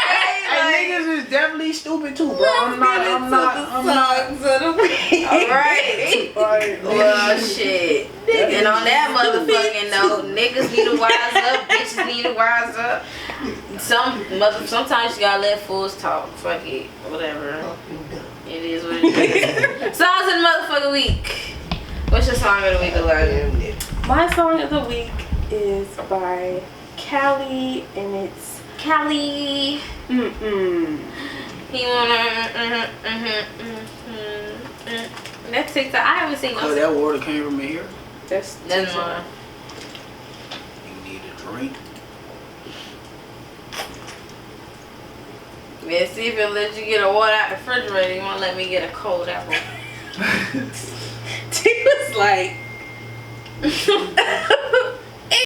[SPEAKER 4] niggas is definitely stupid too, bro. I'm not.
[SPEAKER 2] Songs of the week.
[SPEAKER 3] Alright. Well, shit. And on that motherfucking note, niggas need to wise up, bitches need to wise up. Sometimes you gotta let fools talk. Fuck it. Whatever. It is what it is. Songs of the motherfucking week. What's your song of the week, Alyjah?
[SPEAKER 2] My song of the week is by Callie, and it's
[SPEAKER 3] Callie. He wanna. That's TikTok. I haven't seen
[SPEAKER 4] Oh, that water came from in here.
[SPEAKER 2] that's
[SPEAKER 3] mine.
[SPEAKER 4] You need a drink.
[SPEAKER 3] Yeah, see if it'll let you get a water out the refrigerator. You won't let me get a cold apple.
[SPEAKER 2] She was like,